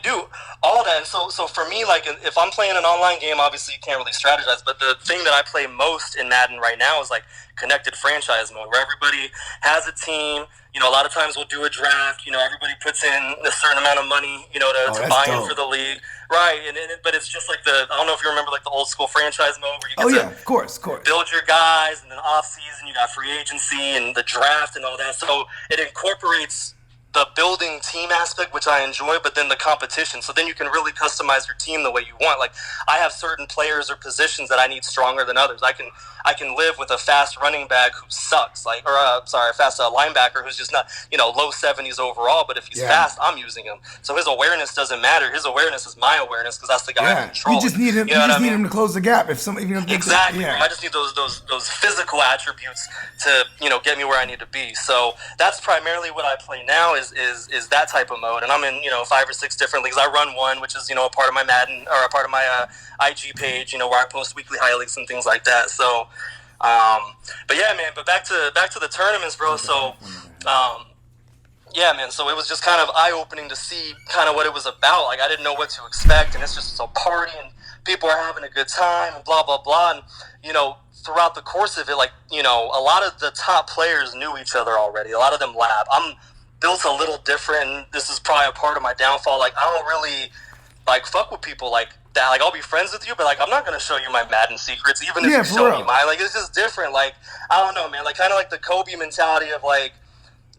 dude, all that. So for me, like if I'm playing an online game, obviously you can't really strategize. But the thing that I play most in Madden right now is like connected franchise mode, where everybody has a team. A lot of times we'll do a draft. Everybody puts in a certain amount of money, to buy in for the league, right? But it's just like I don't know if you remember like the old school franchise mode where you get of course, build your guys, and then off season you got free agency and the draft and all that. So it incorporates the building team aspect, which I enjoy, but then the competition. So then you can really customize your team the way you want. Like, I have certain players or positions that I need stronger than others. I can live with a fast running back who sucks, a fast linebacker who's just not, low 70s overall. But if he's fast, I'm using him. So his awareness doesn't matter. His awareness is my awareness, because that's the guy I control. You just need him. Need him to close the gap. Exactly. I just need those physical attributes to get me where I need to be. So that's primarily what I play now. Is that type of mode, and I'm in 5 or 6 different leagues. I run one, which is a part of my Madden, or a part of my IG page, where I post weekly highlights and things like that. So, but yeah, man. But back to the tournaments, bro. So, yeah, man. So it was just kind of eye opening to see kind of what it was about. Like, I didn't know what to expect, and it's just a party, and people are having a good time, and blah blah blah, and throughout the course of it, like a lot of the top players knew each other already. A lot of them lab. I'm built a little different, and this is probably a part of my downfall. Like, I don't really fuck with people like that. Like, I'll be friends with you, but like, I'm not gonna show you my Madden secrets, even if you show me mine. Like, it's just different. Like, I don't know, man. Like, kind of like the Kobe mentality of like,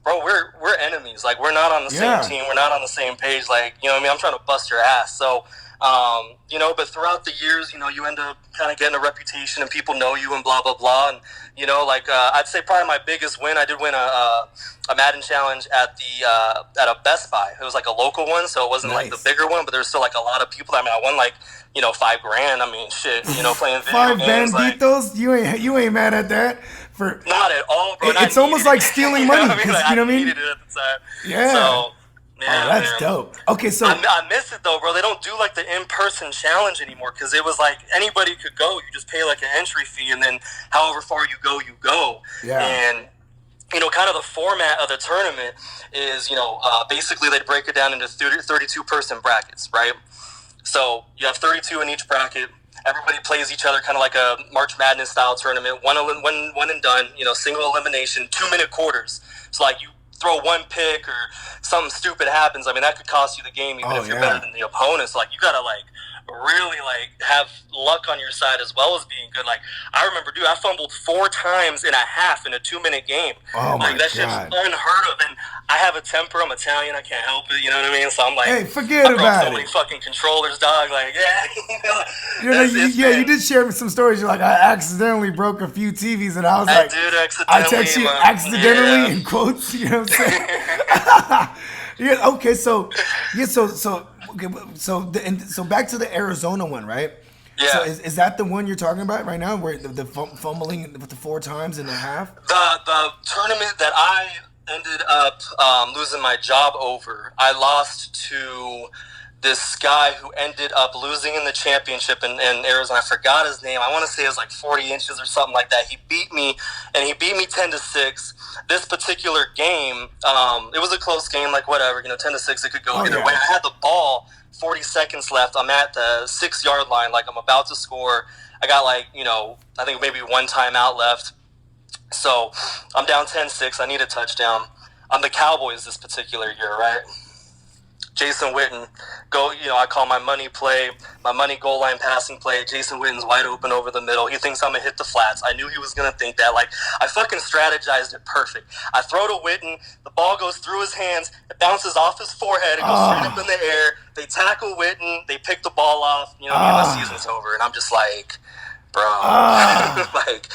bro, we're enemies. Like, we're not on the same team. We're not on the same page. Like, you know what I mean? I'm trying to bust your ass. So, you know, but throughout the years, you know, you end up kind of getting a reputation and people know you and blah, blah, blah. And, you know, like, I'd say probably my biggest win, I did win a Madden challenge at a Best Buy. It was like a local one, so it wasn't like the bigger one, but there was still like a lot of people. I mean, I won like, you know, $5,000. I mean, shit, you know, playing video games. Banditos? Like, you ain't mad at that? Not at all, bro. It's almost like stealing money. Like, you know what I mean? Needed it at the time. Yeah. So, yeah, that's dope. Okay, so I miss it though, bro. They don't do like the in-person challenge anymore because it was like anybody could go. You just pay like an entry fee, and then however far you go, you go. Yeah. And you know, kind of the format of the tournament is, you know, basically they'd break it down into 32-person brackets, right? So you have 32 in each bracket. Everybody plays each other kind of like a March Madness style tournament. One and done, you know, single elimination, 2-minute quarters. So like you throw one pick or something stupid happens. I mean, that could cost you the game even if you're better than the opponent. So like you gotta like really like have luck on your side as well as being good. Like I remember, dude, I fumbled 4 times in a half in a 2-minute game. Oh my like that shit's unheard of. And I have a temper. I'm Italian. I can't help it. You know what I mean? So I'm like, hey, forget about so many fucking controllers, dog. Like, you did share some stories. You're like, I accidentally broke a few TVs, and I was like, I text you accidentally in quotes. You know what I'm saying? Okay, so so back to the Arizona one, right? Yeah. So is that the one you're talking about right now, where the fumbling with the 4 times in a half? The tournament that I ended up losing my job over, I lost to this guy who ended up losing in the championship in Arizona. I forgot his name. I want to say it was like 40 inches or something like that. He beat me 10-6. This particular game, it was a close game, like whatever, you know, 10-6, it could go either way. I had the ball, 40 seconds left. I'm at the 6-yard line, like I'm about to score. I got like, you know, I think maybe 1 timeout left. So I'm down 10-6. I need a touchdown. I'm the Cowboys this particular year, right? Jason Witten, I call my money play, my money goal line passing play. Jason Witten's wide open over the middle. He thinks I'm going to hit the flats. I knew he was going to think that. Like, I fucking strategized it perfect. I throw to Witten. The ball goes through his hands. It bounces off his forehead. It goes straight up in the air. They tackle Witten. They pick the ball off. You know, the season's over. And I'm just like, bro. Like,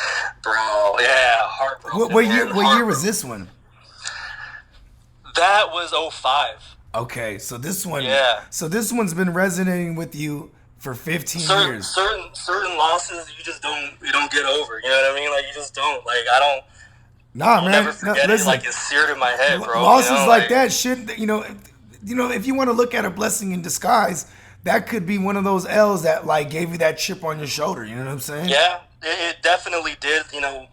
bro. Yeah, heartbroken. What year was this one? That was 2005. Okay, so this one's been resonating with you for 15 years. Certain losses you don't get over. You know what I mean? Like you just don't. Like I don't. Nah, man. Never forget it. Like it's seared in my head, bro. Losses like that should, you know, if you want to look at a blessing in disguise, that could be one of those L's that like gave you that chip on your shoulder. You know what I'm saying? Yeah, it definitely did. You know.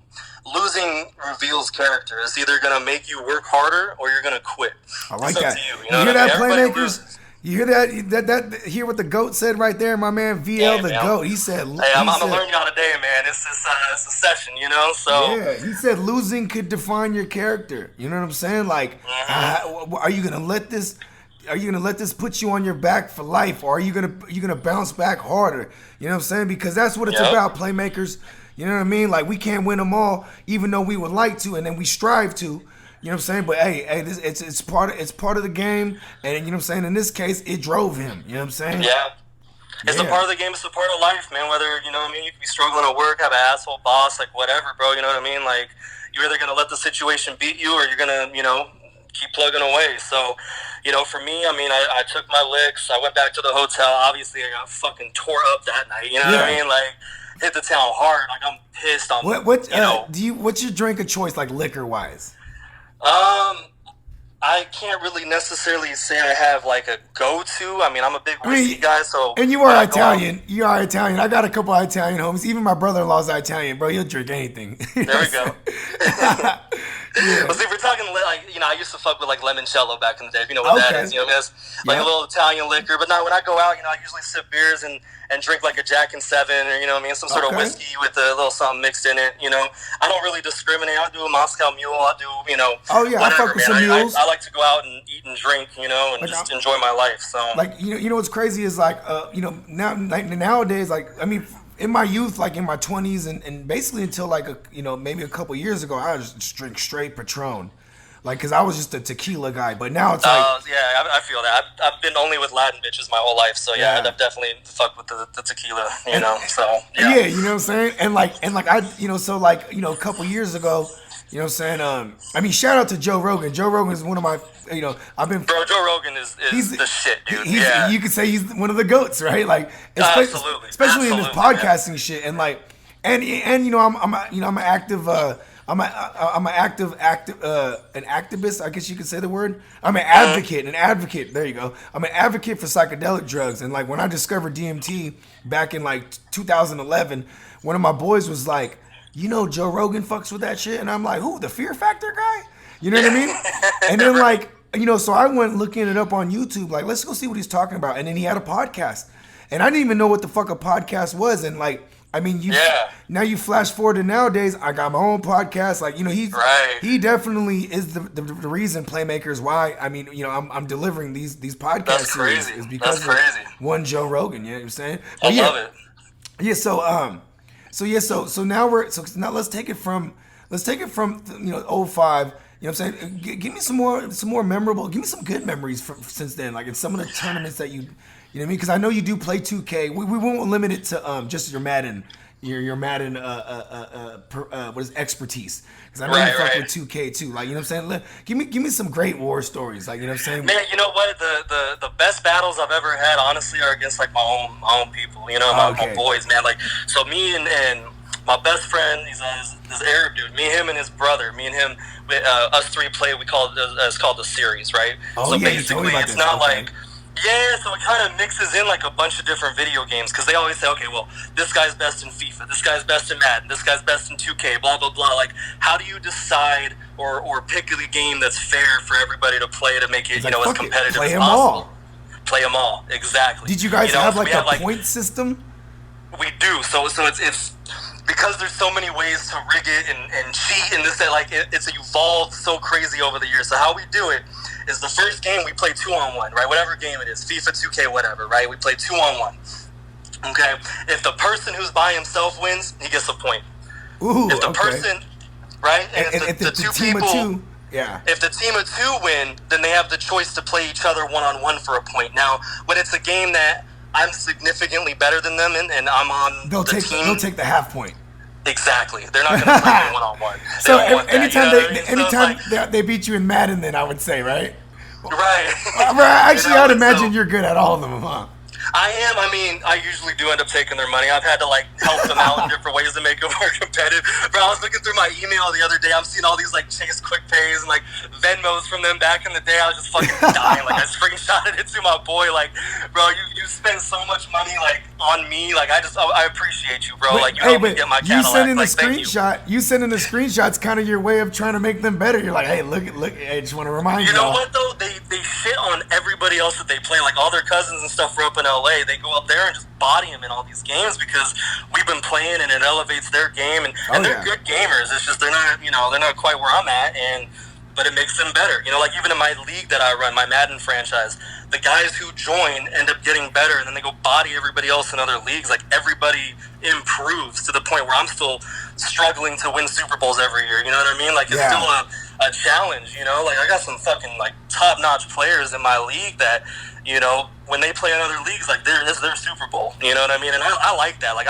Losing reveals character. It's either going to make you work harder or you're going to quit. I like it's that. You hear that, Playmakers? You hear that? Hear what the GOAT said right there? My man VL, GOAT. He said... Hey, I'm going to learn y'all today, man. It's a session, you know? So yeah, he said losing could define your character. You know what I'm saying? Like, are you going to let this... Are you gonna let this put you on your back for life, or are you gonna bounce back harder? You know what I'm saying? Because that's what it's about, Playmakers. You know what I mean? Like we can't win them all, even though we would like to, and then we strive to. You know what I'm saying? But hey, it's part of the game, and you know what I'm saying. In this case, it drove him. You know what I'm saying? Yeah. It's a part of the game. It's a part of life, man. Whether you know what I mean, you could be struggling at work, have an asshole boss, like whatever, bro. You know what I mean? Like you're either gonna let the situation beat you, or you're gonna, you know, keep plugging away. So, you know, for me, I mean, I took my licks. I went back to the hotel. Obviously, I got fucking tore up that night. You know what I mean? Like, hit the town hard. Like, I'm pissed on. What's your drink of choice, like liquor wise? I can't really necessarily say I have like a go-to. I mean, I'm a big whiskey guy, so. And you are Italian. You are Italian. I got a couple of Italian homies. Even my brother-in-law's Italian, bro. He'll drink anything. There we go. Yeah. Well, see, if we're talking like, you know, I used to fuck with like limoncello back in the day. If you know what that is, you know, that's like a little Italian liquor. But now when I go out, you know, I usually sip beers and drink like a Jack and Seven, or you know what I mean, some sort of whiskey with a little something mixed in it. You know, I don't really discriminate. I'll do a Moscow Mule. I'll do, you know, whatever, I fuck with some mules. I like to go out and eat and drink, you know, and like, just enjoy my life. So like, you know what's crazy is like, you know, nowadays, like, I mean, in my youth, like in my 20s and basically until like, maybe a couple years ago, I would just drink straight Patron. Like, cause I was just a tequila guy, but now it's like, yeah, I feel that. I've been only with Latin bitches my whole life, so yeah, I've definitely fucked with the tequila, you know. So yeah. You know what I'm saying? And like I, so like, a couple years ago, you know what I'm saying? I mean, shout out to Joe Rogan. Joe Rogan is one of my, I've been. Bro, Joe Rogan is the shit, dude. You could say he's one of the goats, right? Like, absolutely, especially in his podcasting shit, and like, and I'm an active. I'm an activist. I guess you could say the word. I'm an advocate. There you go. I'm an advocate for psychedelic drugs. And like when I discovered DMT back in like 2011, one of my boys was like, Joe Rogan fucks with that shit, and I'm like, who? The Fear Factor guy? You know what I mean? And then like, so I went looking it up on YouTube. Like, let's go see what he's talking about. And then he had a podcast, and I didn't even know what the fuck a podcast was. And like, I mean, now you flash forward to nowadays, I got my own podcast. Like, he definitely is the reason Playmakers why. I mean, I'm delivering these podcasts. That's crazy. Is because of one Joe Rogan. You know what I'm saying? But I love it. Yeah. So now let's take it from 05. You know what I'm saying? Give me some more memorable. Give me some good memories since then. Like in some of the tournaments that you know what I mean? Because I know you do play 2K. We won't limit it to just your Madden, your Madden what is expertise? Because I know you fuck with 2K too. Like, you know what I'm saying? Give me some great war stories. Like, you know what I'm saying? Man, you know what? The best battles I've ever had, honestly, are against like my own people. You know, my boys, man. Like, so me and my best friend, he's this Arab dude. Me, him, and his brother. Me and him, us three play. We call it's called the series, right? Oh, so yeah, basically, it's not like. Yeah, so it kind of mixes in like a bunch of different video games because they always say, okay, well, this guy's best in FIFA, this guy's best in Madden, this guy's best in 2K, blah, blah, blah. Like, how do you decide or pick a game that's fair for everybody to play to make it, as competitive as possible? Play them all, exactly. Did you guys have like a point system? We do. So it's because there's so many ways to rig it and cheat and this, that, like, it's evolved so crazy over the years. So how we do it is the first game we play 2-on-1, right? Whatever game it is, FIFA, 2K, whatever, right? We play 2-on-1. Okay? If the person who's by himself wins, he gets a point. Ooh, if the person, right? And if the two team people, of two, yeah. If the team of two win, then they have the choice to play each other one-on-one for a point. Now, when it's a game that I'm significantly better than them and I'm on the team, they'll take the half point. Exactly. They're not going to play me one-on-one. So anytime they beat you in Madden, then I would say, right? Right. Actually, I'd imagine you're good at all of them, huh? I am. I mean, I usually do end up taking their money. I've had to like help them out in different ways to make it more competitive. But I was looking through my email the other day. I'm seeing all these like Chase Quick Pays and like Venmos from them back in the day. I was just fucking dying. Like I screenshotted it to my boy. Like, bro, you spend so much money like on me. Like I appreciate you, bro. Like you helped me get my Cadillac. You sending the screenshots kind of your way of trying to make them better. You're like, hey, look. I just want to remind you. You know what though? They shit on everybody else that they play. Like all their cousins and stuff were up in LA. They go up there and just body them in all these games because we've been playing and it elevates their game and they're good gamers. It's just they're not quite where I'm at, but it makes them better. You know, like even in my league that I run, my Madden franchise, the guys who join end up getting better and then they go body everybody else in other leagues. Like everybody improves to the point where I'm still struggling to win Super Bowls every year. You know what I mean? Like it's still a challenge, you know? Like I got some fucking like top-notch players in my league that, you know, when they play in other leagues, like it's their Super Bowl. You know what I mean? And I like that. Like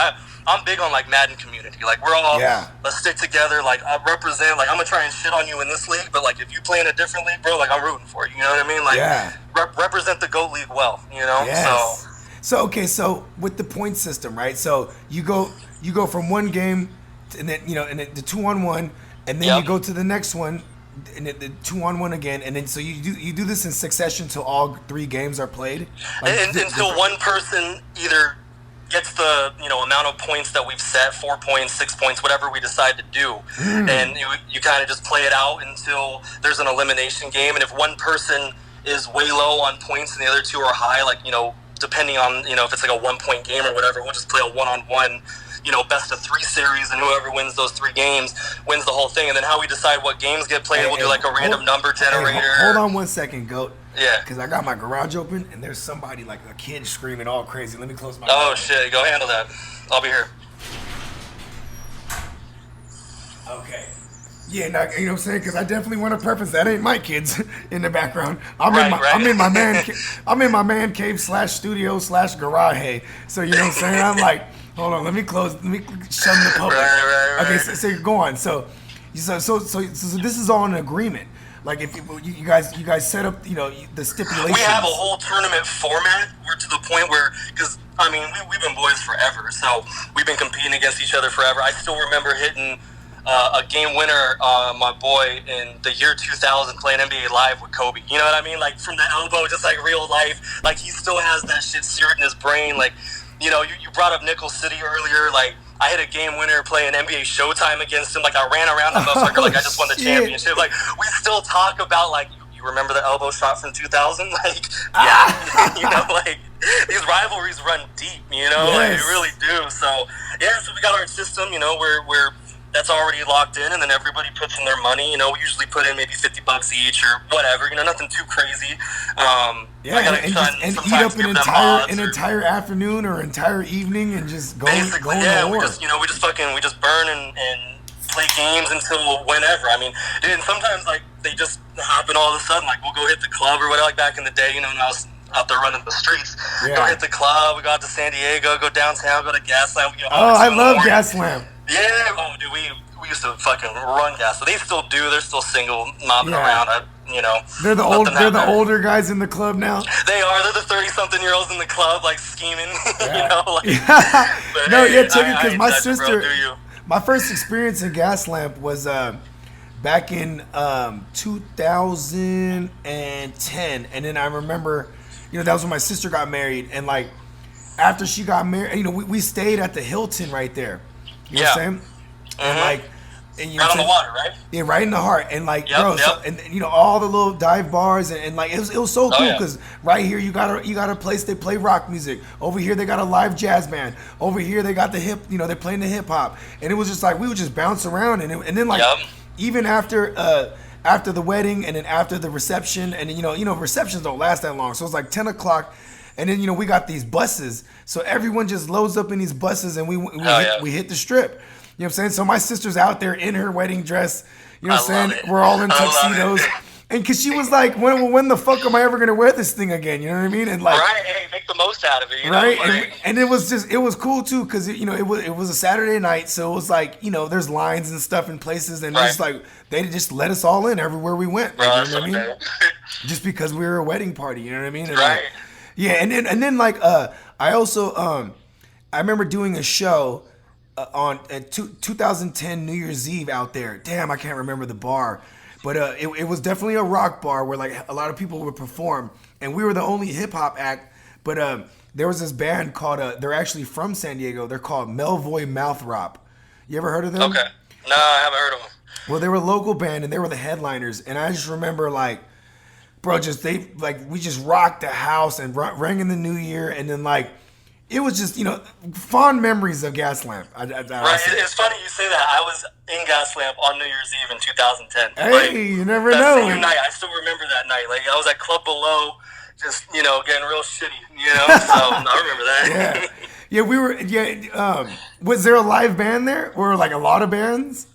I'm big on like Madden community. Like we're all let's stick together. Like I represent. Like I'm gonna try and shit on you in this league, but like if you play in a different league, bro, like I'm rooting for you. You know what I mean? Like represent the GOAT league well. You know? Yes. So with the point system, right? So you go from one game, and then the 2-on-1, and then you go to the next one. And the 2-on-1 again, and then so you do this in succession till all 3 games are played, until one person either gets the amount of points that we've set, 4 points, 6 points, whatever we decide to do, and you kind of just play it out until there's an elimination game. And if one person is way low on points and the other 2 are high, like depending on if it's like a 1-point game or whatever, we'll just play a 1-on-1. Best of 3 series, and whoever wins those 3 games wins the whole thing. And then how we decide what games get played, we'll do like a random number generator. Hold on 1 second, Goat. Yeah. Because I got my garage open, and there's somebody, like a kid, screaming all crazy. Let me close my door. Shit. Go handle that. I'll be here. Okay. Yeah, you know what I'm saying? Because I definitely want to preference that ain't my kids in the background. I'm in my man cave /studio /garage. So you know what I'm saying? I'm like, hold on, let me shun the public. Right. Okay, so go on. So this is all an agreement. Like if you guys set up, the stipulations. We have a whole tournament format. We're to the point where, because I mean, we've been boys forever, so we've been competing against each other forever. I still remember hitting a game winner, my boy, in the year 2000 playing NBA Live with Kobe. You know what I mean? Like from the elbow, just like real life. Like he still has that shit seared in his brain. Like, you brought up Nickel City earlier. Like I hit a game winner playing NBA Showtime against him. Like I ran around the motherfucker like I just won the championship. Like we still talk about like, you remember the elbow shot from 2000? Like, yeah, like these rivalries run deep. Yes. Like they really do. So yeah, so we got our system. We're that's already locked in, and then everybody puts in their money. We usually put in maybe $50 each or whatever. Nothing too crazy. And eat up an entire afternoon or entire evening and just go. Basically, we just burn and play games until whenever. I mean, and sometimes like they just happen all of a sudden. Like we'll go hit the club or whatever. Like back in the day, when I was out there running the streets, go hit the club. We go out to San Diego, go downtown, go to Gaslamp. I love Gaslamp. Yeah, dude, we used to fucking run gas. So they still do. They're still single, mobbing around. They're the older guys in the club now. They are. They're the 30-something-year-olds in the club, like scheming. Because my first experience in Gaslamp was back in 2010, and then I remember, that was when my sister got married, and like after she got married, we stayed at the Hilton right there. You know what I'm saying? Mm-hmm. And right on the water, right? Yeah, right in the heart. And like, all the little dive bars and like it was so cool because right here you got a place they play rock music. Over here they got a live jazz band. Over here they got the they're playing the hip hop. And it was just like we would just bounce around and then like even after the wedding and then after the reception and then receptions don't last that long. So it's like 10 o'clock. And then, we got these buses. So everyone just loads up in these buses and we hit the strip. You know what I'm saying? So my sister's out there in her wedding dress. You know what I'm saying? We're all in tuxedos. And because she was like, when the fuck am I ever going to wear this thing again? You know what I mean? And like, right, hey, make the most out of it. Right? And it was cool too because, it was a Saturday night. So it was like, there's lines and stuff in places. And it's like, they just let us all in everywhere we went. Like, you know what I mean? Just because we were a wedding party. You know what I mean? And right. And then like I also I remember doing a show on 2010 New Year's Eve out there. Damn, I can't remember the bar, but it was definitely a rock bar where like a lot of people would perform, and we were the only hip hop act. But there was this band called they're actually from San Diego. They're called Melvoy Mouthrop. You ever heard of them? Okay, no, I haven't heard of them. Well, they were a local band and they were the headliners, and I just remember like. Bro, we just rocked the house and rang in the new year, and then like, it was just fond memories of Gaslamp. Right, it's funny you say that. I was in Gaslamp on New Year's Eve in 2010. Hey, you never know. Same night, I still remember that night. Like I was at Club Below, just getting real shitty. So I remember that. Yeah, we were. Yeah, was there a live band there, or like a lot of bands?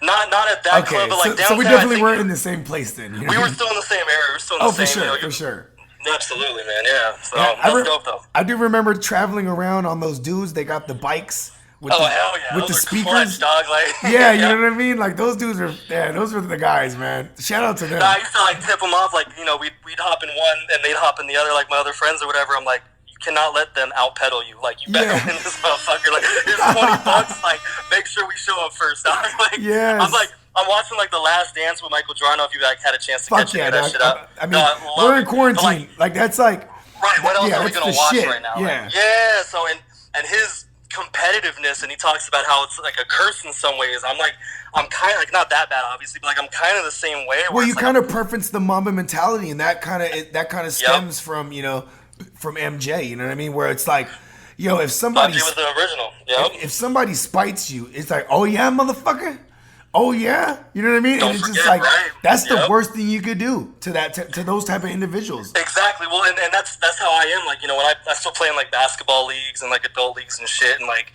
Not at that club, but like downtown. So we definitely weren't in the same place then. We were still in the same area. We were still in the same for sure. Absolutely, man. Yeah. So that's dope, though. I do remember traveling around on those dudes. They got the bikes with hell yeah. With those the speakers. Clutch, dog. Like, yeah, you know what I mean? Like those dudes are. Yeah, those were the guys, man. Shout out to them. I used to like tip them off. Like we'd hop in one and they'd hop in the other. Like my other friends or whatever. I'm like. Cannot let them out pedal you. Like you better win this motherfucker. Like here's $20. Like make sure we show up first. I'm watching like The Last Dance with Michael Jordan. If you like had a chance to catch that shit up. I mean, we're in quarantine. Like that's like right. What else are we gonna watch right now? Yeah. Like, yeah. So and his competitiveness, and he talks about how it's like a curse in some ways. I'm kind of like not that bad, obviously, but like I'm kind of the same way. Well, you kind of preference the Mamba mentality, and that kind of stems from from MJ, you know what I mean? Where it's like, if somebody was the original, if somebody spites you, it's like, oh yeah, motherfucker, oh yeah, you know what I mean? Don't and it's forget, just like right? that's the worst thing you could do to to those type of individuals. Exactly. Well, and that's how I am. Like when I still play in like basketball leagues and like adult leagues and shit, and like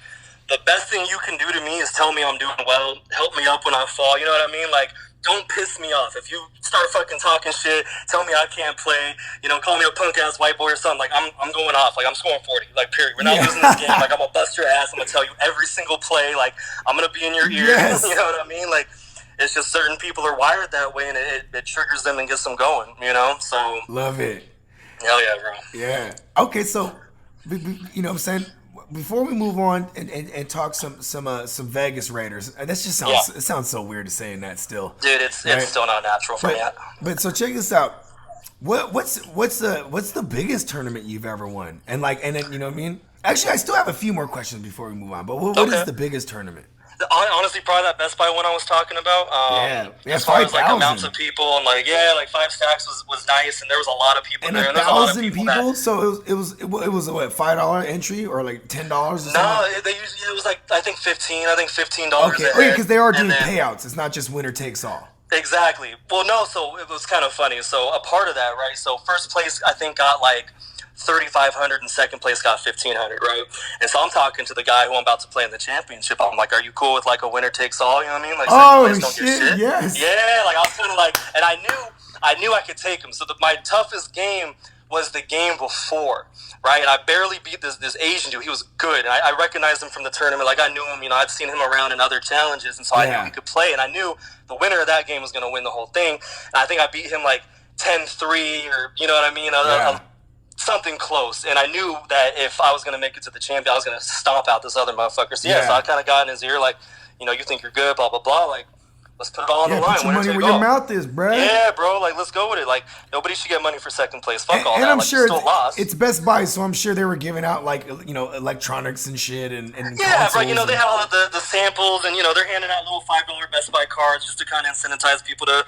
the best thing you can do to me is tell me I'm doing well, help me up when I fall. You know what I mean? Like, don't piss me off. If you start fucking talking shit, tell me I can't play, call me a punk ass white boy or something, like I'm going off. Like, I'm scoring 40. Like, period. We're not losing this game. Like, I'm gonna bust your ass. I'm gonna tell you every single play. Like, I'm gonna be in your ear. Yes. You know what I mean? Like, it's just certain people are wired that way, and it triggers them and gets them going, So love it. Hell yeah, bro. Yeah. Okay, so you know what I'm saying? Before we move on and talk some Vegas Raiders, and that just sounds it sounds so weird to saying that still. Dude, it's still not natural for me. But so check this out. What's the biggest tournament you've ever won? And then, you know what I mean? Actually, I still have a few more questions before we move on. But what is the biggest tournament? Honestly, probably that Best Buy one I was talking about. As far as like amounts of people and like 5 stacks was nice, and there was a lot of people there. And 1,000 people. So it was what, $5 entry or like $10 or something? No, they usually it was like I think $15. Okay, because they are doing payouts. It's not just winner takes all. Exactly. Well, no. So it was kind of funny. So a part of that, right? So first place I think got like 3,500 and second place got 1,500, right? And so I'm talking to the guy who I'm about to play in the championship. I'm like, are you cool with like a winner takes all? You know what I mean? Like, oh shit, yes. Yeah, like I was kind of like, and I knew I could take him. So my toughest game was the game before, right? And I barely beat this Asian dude. He was good, and I recognized him from the tournament. Like I knew him, I'd seen him around in other challenges, and so I knew he could play. And I knew the winner of that game was going to win the whole thing. And I think I beat him like 10-3, or you know what I mean? Something close, and I knew that if I was going to make it to the champion, I was going to stomp out this other motherfucker. So so I kind of got in his ear, like, you think you're good, blah blah blah. Like, let's put it all on the line. Put your money where your mouth is, bro. Yeah, bro. Like, let's go with it. Like, nobody should get money for second place. Fuck all that. And I'm like, sure still lost. It's Best Buy, so I'm sure they were giving out like electronics and shit and yeah, right. They had all of the samples, and they're handing out little $5 Best Buy cards just to kind of incentivize people to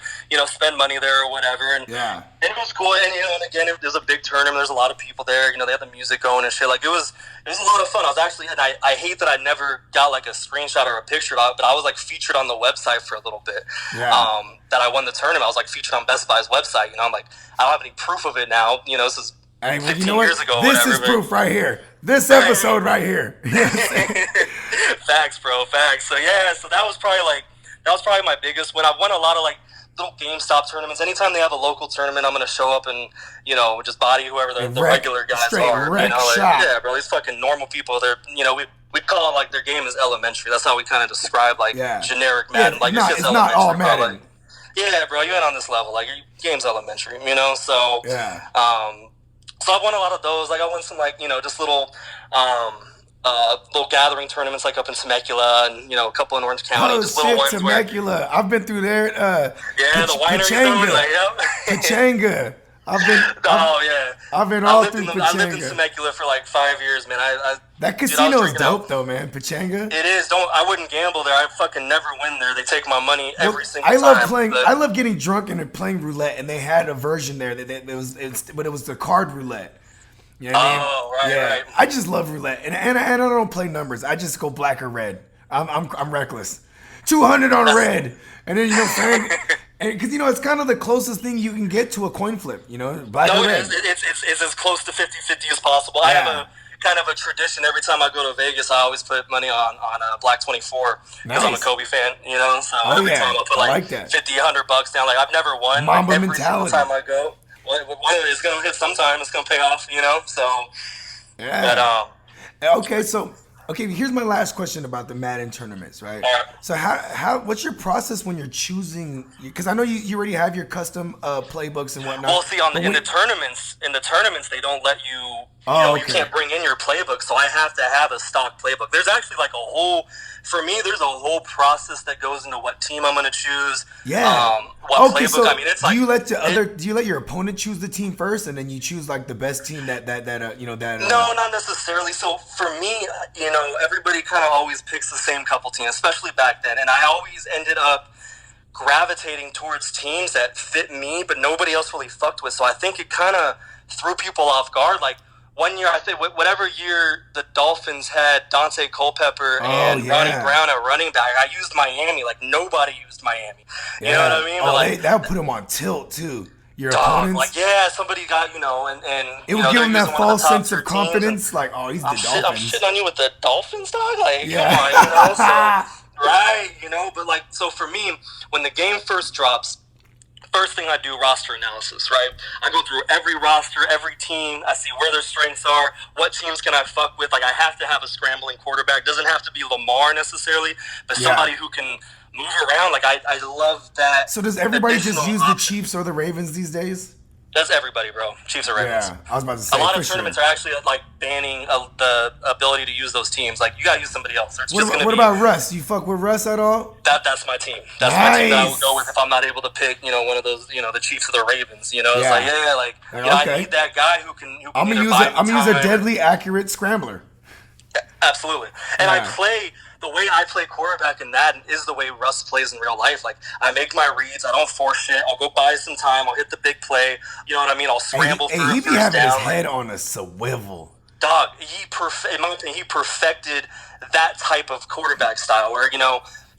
spend money there or whatever. And it was cool. And and again, it was a big tournament. There's a lot of people there. They had the music going and shit. Like it was a lot of fun. I was actually, and I hate that I never got like a screenshot or a picture of it, but I was like featured on the website for a little bit. That I won the tournament. I was like featured on Best Buy's website. I'm like, I don't have any proof of it now. This is 15 years ago. This is proof right here. This episode right here. Facts, bro. Facts. So so that was probably my biggest win. I've won a lot of like little GameStop tournaments. Anytime they have a local tournament, I'm gonna show up and just body whoever the regular guys are. Yeah, bro. These fucking normal people. They're we call it like their game is elementary. That's how we kind of describe like generic Madden. Like it's just not all Madden. Madden. Yeah, bro, you ain't on this level. Like your game's elementary, So so I've won a lot of those. Like I won some like just little gathering tournaments like up in Temecula and a couple in Orange County. Oh just little ones Temecula! I've been through there. The winery. Pachanga. I've been all through Pachanga. I lived in Temecula for like 5 years, man. That casino is dope though, man. Pachanga. It is. I wouldn't gamble there. I fucking never win there. They take my money every single time. I love getting drunk and playing roulette, and they had a version there that it was the card roulette. You know what I mean? Right. I just love roulette, and I don't play numbers. I just go black or red. I'm reckless. 200 on red, and then because it's kind of the closest thing you can get to a coin flip. Black or red. It's as close to 50-50 as possible. I have a kind of a tradition. Every time I go to Vegas, I always put money on Black 24 because I'm a Kobe fan. So every time I put like $50, $100 down. Like I've never won. Mamba every mentality. single time I go. It's gonna hit sometime. It's gonna pay off. So. Yeah. But, here's my last question about the Madden tournaments, right? So what's your process when you're choosing? Because I know you already have your custom playbooks and whatnot. Well, see, in the tournaments, they don't let you. You can't bring in your playbook, so I have to have a stock playbook. There's actually like there's a whole process that goes into what team I'm going to choose. Yeah. What playbook? So it's like. Do you let your opponent choose the team first, and then you choose like the best team that. No, not necessarily. So for me, everybody kind of always picks the same couple teams, especially back then, and I always ended up gravitating towards teams that fit me, but nobody else really fucked with. So I think it kind of threw people off guard. Like. One year, I think, whatever year the Dolphins had Dante Culpepper and Ronnie Brown at running back, I used Miami. Like, nobody used Miami. You know what I mean? That would put them on tilt, too. your Dog, opponents. like, yeah, somebody got, and It would give them that false sense of confidence, like, oh, he's the Dolphins. I'm shitting on you with the Dolphins, dog? Like, yeah. come on, so, right, but like, so for me, when the game first drops, first thing I do, roster analysis, right? I go through every roster, every team. I see where their strengths are. What teams can I fuck with? Like, I have to have a scrambling quarterback. Doesn't have to be Lamar necessarily, but somebody who can move around. Like, I love that. So does everybody just use the Chiefs or the Ravens these days? That's everybody, bro. Chiefs or Ravens. Yeah, I was about to say. A lot of tournaments are actually like banning the ability to use those teams. Like, you gotta use somebody else. What about Russ? You fuck with Russ at all? That's my team. That's my team that I would go with if I'm not able to pick, one of those, the Chiefs or the Ravens. It's I need that guy who can. I'm gonna use a deadly accurate scrambler. Yeah, absolutely, and the way I play quarterback in Madden is the way Russ plays in real life. Like, I make my reads. I don't force shit. I'll go buy some time. I'll hit the big play. You know what I mean? I'll scramble for a first down. He be having his head on a swivel. Dog, in my opinion, he perfected that type of quarterback style where,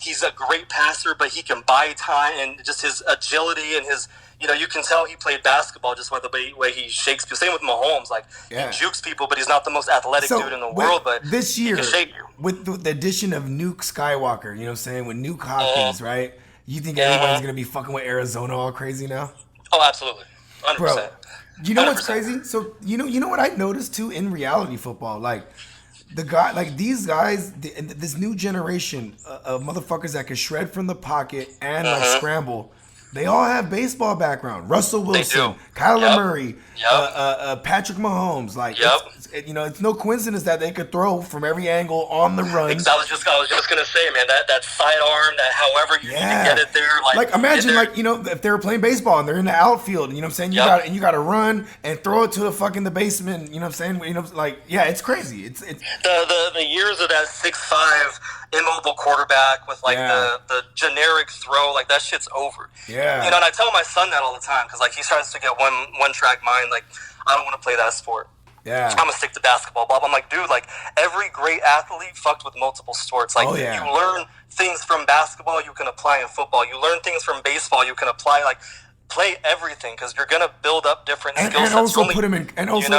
he's a great passer, but he can buy time, and just his agility and his, you can tell he played basketball just by the way he shakes people. Same with Mahomes. Like, he jukes people, but he's not the most athletic dude in the world, but this year, he can shake you. With the addition of Nuke Skywalker, you know what I'm saying, with Nuke Hopkins, right? You think everyone's going to be fucking with Arizona all crazy now? Oh, absolutely. 100%. Bro, you know 100%. what's crazy? So, you know what I noticed, too, in reality football? Like, these guys, this new generation of motherfuckers that can shred from the pocket and scramble, they all have baseball background. Russell Wilson, Kyler Murray, Patrick Mahomes. Like, it's no coincidence that they could throw from every angle on the run. I was just gonna say, man, that sidearm, that however you need to get it there. Like imagine, if they were playing baseball and they're in the outfield, you know what I'm saying? You got to run and throw it to the basement. You know what I'm saying? It's crazy. It's the years of that 6'5" immobile quarterback with the generic throw, like, that shit's over. Yeah. And I tell my son that all the time because, like, he starts to get one track mind. Like, I don't want to play that sport. Yeah. I'm gonna stick to basketball. Blah. I'm like, dude, like, every great athlete fucked with multiple sports. Like, you learn things from basketball you can apply in football. You learn things from baseball you can apply. Like, play everything because you're gonna build up different skill sets. And also put him in, and also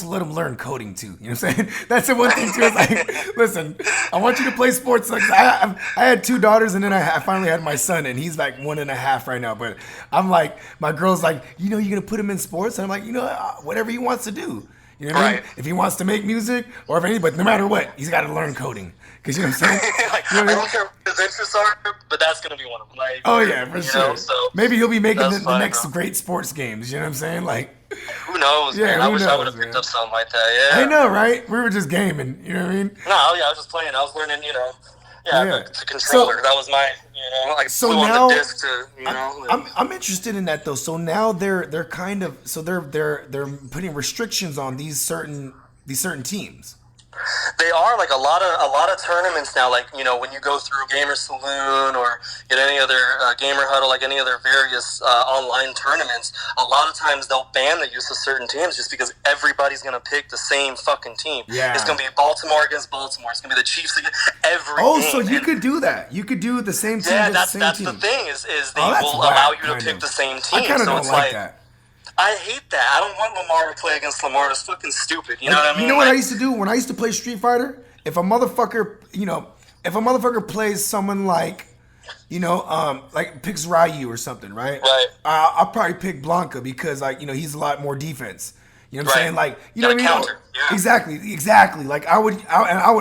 let him learn coding too. You know what I'm saying? That's the one thing too. It's like, listen, I want you to play sports. Like, I had 2 daughters, and then I finally had my son, and he's like 1.5 right now. But I'm like, my girl's like, you're gonna put him in sports, and I'm like, whatever he wants to do. You know what I mean? If he wants to make music or but no matter what, he's got to learn coding. Because, you know what I'm saying? I don't care what his interests are, but that's going to be one of them. Like, for sure. So maybe he'll be making the next great sports games. You know what I'm saying? Like, who knows, man? I wish I would have picked up something like that. Yeah. I know, right? We were just gaming. You know what I mean? No, I was just playing. I was learning, the controller. That was my, flew on the disc to, I'm interested in that, though. So now they're kind of, they're putting restrictions on these certain teams. They are, like, a lot of tournaments now. Like, when you go through Gamer Saloon or get any other Gamer Huddle, like any other various online tournaments, a lot of times they'll ban the use of certain teams just because everybody's gonna pick the same fucking team. Yeah. It's gonna be Baltimore against Baltimore. It's gonna be the Chiefs against every game. So you could do that. You could do the same team. Yeah, that's the thing is they will allow you to pick the same team. I kind of don't like that. I hate that. I don't want Lamar to play against Lamar. It's fucking stupid. You know what I mean? You know what I used to do when I used to play Street Fighter? If a motherfucker, plays someone like, like picks Ryu or something, right? Right. I'll probably pick Blanca because, like, he's a lot more defense. You know what I'm saying? Like, you know what I mean? Counter. Yeah. Exactly. Like, I would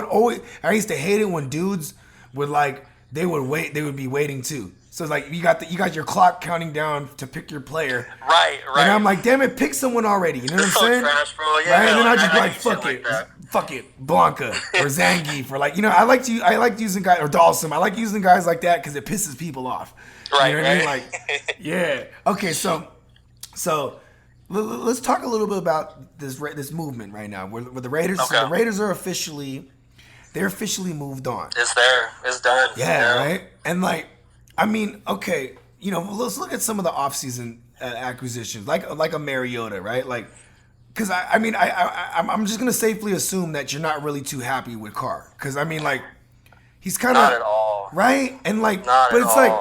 always. I used to hate it when dudes would, like, they would be waiting too. So it's like you got your clock counting down to pick your player. Right. And I'm like, damn it, pick someone already. You know what I'm saying? Trash, bro. Yeah, right? And then I just fuck it, Blanca or Zangief or, like, I like using guys or Dawson. I like using guys like that because it pisses people off. Right. You know what I mean? Like, yeah. Okay, so let's talk a little bit about this movement right now. Where the Raiders, okay. The Raiders are officially moved on. It's there. It's done. Yeah. Right. And, like, I mean, okay, let's look at some of the offseason acquisitions, like a Mariota, right? Like, because I'm just gonna safely assume that you're not really too happy with Carr, because I mean, like, he's kind of not at all, right, and like, not but at it's all. like,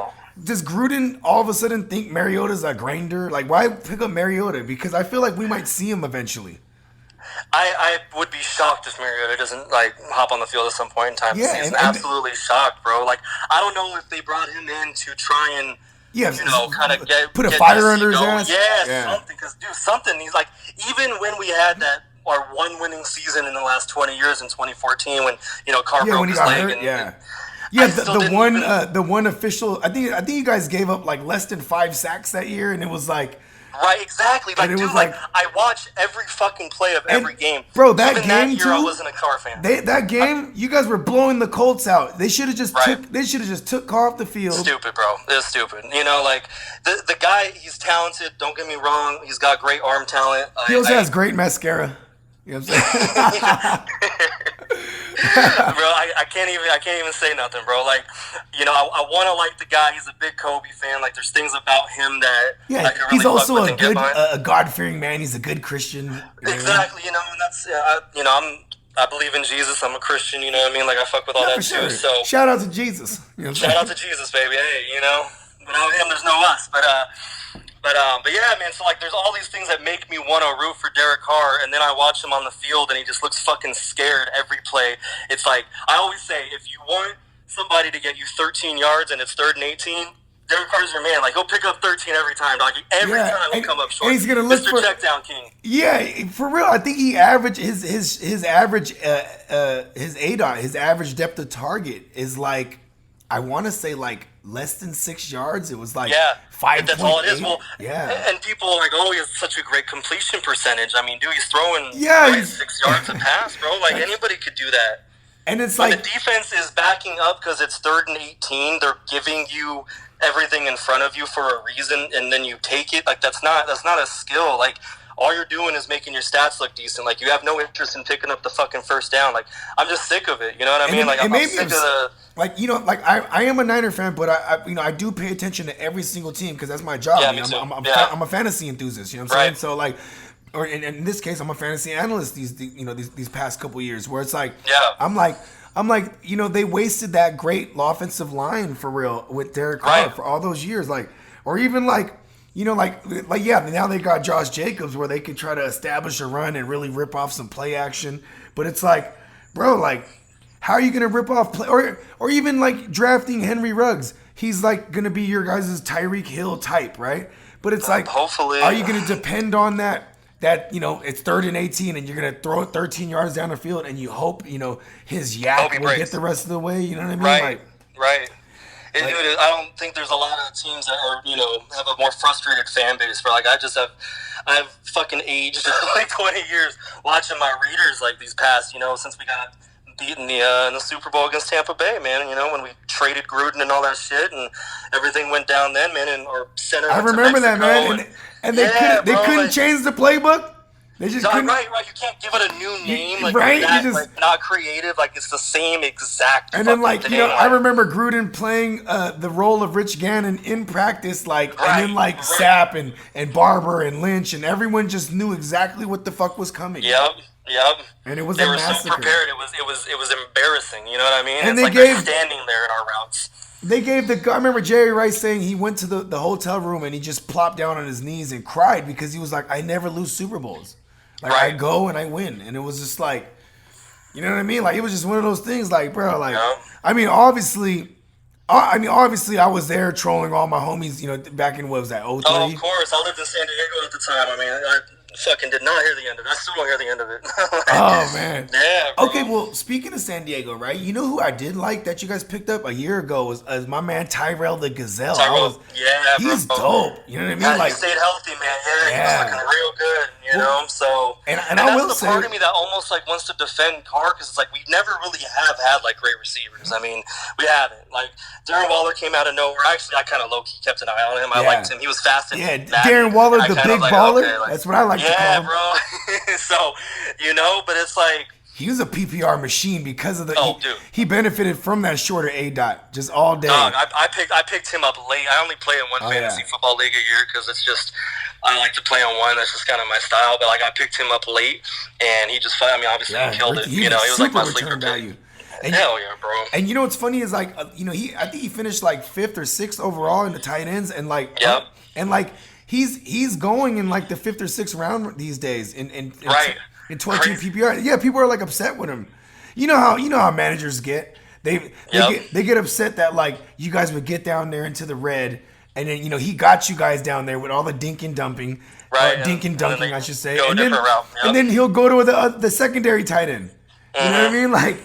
does Gruden all of a sudden think Mariota's a grinder? Like, why pick up Mariota? Because I feel like we might see him eventually. I would be shocked if Mariota doesn't like hop on the field at some point in time. Yeah, He's absolutely shocked, bro. Like, I don't know if they brought him in to try and kind of put a fire under his going. ass. Yeah, something. Because something. He's like, even when we had our one winning season in the last 20 years in 2014, when Carr broke his leg. The one official. I think you guys gave up like less than 5 sacks that year, and it was like. Right, exactly. Like, dude, I watch every fucking play of every game. Bro, that Even game that year, I wasn't a Carr fan. That game, you guys were blowing the Colts out. They should have just took Carr off the field. Stupid, bro. It's stupid. Like the guy, he's talented. Don't get me wrong. He's got great arm talent. He also has great mascara. You know what I'm saying? Bro, I can't even say nothing, bro. Like, I want to like the guy. He's a big Kobe fan. Like, there's things about him that I can really he's also fuck with and get behind. a God-fearing man. He's a good Christian. Exactly, and that's I believe in Jesus. I'm a Christian. You know what I mean? Like, I fuck with all that too. So shout out to Jesus. Shout out to Jesus, baby. Hey, without him, there's no us. But yeah, man. So like, there's all these things that make me want to root for Derek Carr, and then I watch him on the field, and he just looks fucking scared every play. It's like, I always say, if you want somebody to get you 13 yards and it's 3rd and 18, Derek Carr's your man. Like, he'll pick up 13 every time. Like, every time he'll come up short. And he's gonna look Mr. for Checkdown King. Yeah, for real. I think he averaged his average his ADOT, his average depth of target is like, I want to say like less than 6 yards. It was like 5. That's all it is. Well, yeah. And people are like, oh, he has such a great completion percentage. I mean, dude, he's throwing 6 yards a pass, bro. Like, anybody could do that. And it's like the defense is backing up because it's 3rd and 18. They're giving you everything in front of you for a reason, and then you take it. Like, that's not a skill. Like, all you're doing is making your stats look decent. Like, you have no interest in picking up the fucking first down. Like, I'm just sick of it. You know what I mean? Like, I'm sick of the... Like, I am a Niner fan, but I do pay attention to every single team because that's my job. Yeah, I'm a fantasy enthusiast. You know what I'm saying? So like, or in this case, I'm a fantasy analyst. These past couple years, where it's like, I'm like, they wasted that great offensive line for real with Derek Carr for all those years. Like, or even like. Now they got Josh Jacobs where they could try to establish a run and really rip off some play action. But it's like, bro, like, how are you going to rip off play? Or even like drafting Henry Ruggs. He's like going to be your guys' Tyreek Hill type, right? But it's like, hopefully, are you going to depend on that it's 3rd and 18 and you're going to throw it 13 yards down the field and you hope, his yak will get the rest of the way? You know what I mean? Right. Dude, I don't think there's a lot of teams that are, have a more frustrated fan base. But like, I've fucking aged like 20 years watching my Raiders like these past, since we got beaten in the Super Bowl against Tampa Bay, man. When we traded Gruden and all that shit, and everything went down then, man. And our center. I remember that, man. And they couldn't change the playbook. They just couldn't. Right. You can't give it a new name, like right? that, like not creative. Like, it's the same exact. And then I remember Gruden playing the role of Rich Gannon in practice, and then Sapp and Barber and Lynch and everyone just knew exactly what the fuck was coming. Yep. And it was they a were massacre. so prepared. It was embarrassing. You know what I mean? And it's they're standing there in our routes. I remember Jerry Rice saying he went to the hotel room and he just plopped down on his knees and cried because he was like, I never lose Super Bowls. I go and I win. And it was just like, you know what I mean? Like, it was just one of those things like, bro, like, I mean, obviously I was there trolling all my homies, back in, what was that, 03? Oh, of course. I lived in San Diego at the time. I mean, I fucking did not hear the end of it. I still don't hear the end of it. Oh, man. Yeah, bro. Okay, well, speaking of San Diego, right? You know who I did like that you guys picked up a year ago was my man Tyrell the Gazelle. He's dope. You know what I mean? Yeah, like, he stayed healthy, man. Yeah, he was looking real good, So, and that's I will the say, part of me that almost like wants to defend Carr because it's like we never really have had like great receivers. I mean, we haven't. Like, Darren Waller came out of nowhere. Actually, I kind of low-key kept an eye on him. I liked him. He was fast and Darren Waller, the big baller. That's what I like to call him. Yeah, bro. So, but it's like, he was a PPR machine because of dude. He benefited from that shorter ADOT just all day. I picked him up late. I only play in one fantasy football league a year because it's just, I like to play on one. That's just kind of my style. But like, I picked him up late, and he just, obviously he killed it. He was like my sleeper pick. Hell yeah, bro. And you know what's funny is like, I think he finished like 5th or 6th overall in the tight ends, and like, he's going in like the 5th or 6th round these days in 22 PPR. Yeah, people are like upset with him. You know how managers get. They get upset that like you guys would get down there into the red, and then he got you guys down there with all the dink and dumping, dink and dunking, I should say, and then he'll go to the secondary tight end. You know what I mean? Like,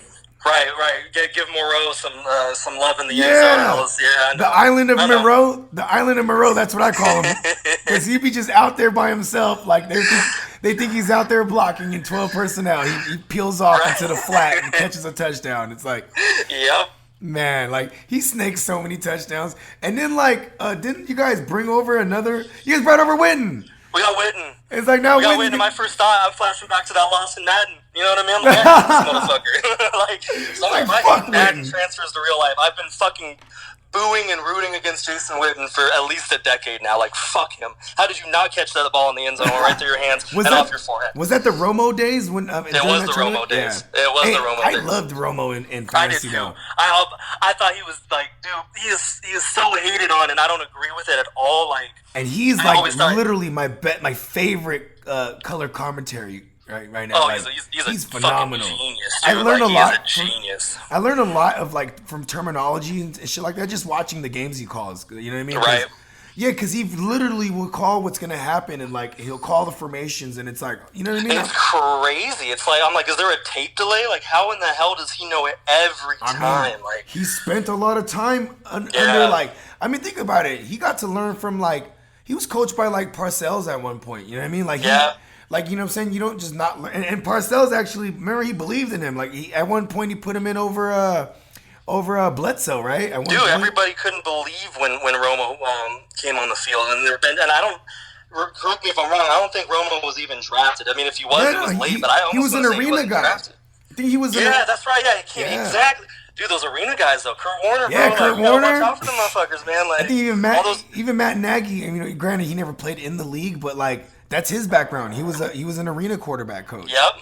right. Give Moreau some love in the end zone. The island of Moreau. The island of Moreau. That's what I call him, because he'd be just out there by himself. Like they think he's out there blocking in 12 personnel. He peels off into the flat and catches a touchdown. It's like, man, like he snakes so many touchdowns. And then like, didn't you guys bring over another? You guys brought over Witten. We got Witten. It's like now Witten. My first thought, I'm flashing back to that loss in Madden. You know what I mean? I'm like, this motherfucker. My Madden transfers to real life. I've been fucking booing and rooting against Jason Witten for at least a decade now. Like, fuck him. How did you not catch that ball in the end zone right through your hands off your forehead? Was that the Romo days? It was the Romo days. Yeah. It was the Romo days. I loved Romo in fantasy. I did too. I thought he was like, dude, he is so hated on, and I don't agree with it at all. Like, and he's like literally my favorite color commentary. Right now, like, he's phenomenal. Genius, I learned a lot. Genius. I learned a lot of like from terminology and shit like that just watching the games he calls. You know what I mean? Right. Yeah, because he literally will call what's gonna happen, and like he'll call the formations, and it's like, you know what I mean? And it's crazy. It's like, I'm like, is there a tape delay? Like, how in the hell does he know it every time? Like, he spent a lot of time under like. I mean, think about it. He got to learn from like he was coached by like Parcells at one point. You know what I mean? Like Like, you know what I'm saying? You don't just not learn. And Parcells actually, remember, he believed in him. Like, at one point, he put him in over Bledsoe, right? Everybody couldn't believe when Romo came on the field. And I don't, correct me if I'm wrong, I don't think Romo was even drafted. I mean, if he was, it was late, but I almost he was an arena guy. Drafted. I think he was that's right. Yeah, exactly. Dude, those arena guys, though. Kurt Warner, bro. Kurt Warner. Watch out for them motherfuckers, man. Like, I think even Matt Nagy, granted, he never played in the league, but, like, that's his background. He was an arena quarterback coach. Yep.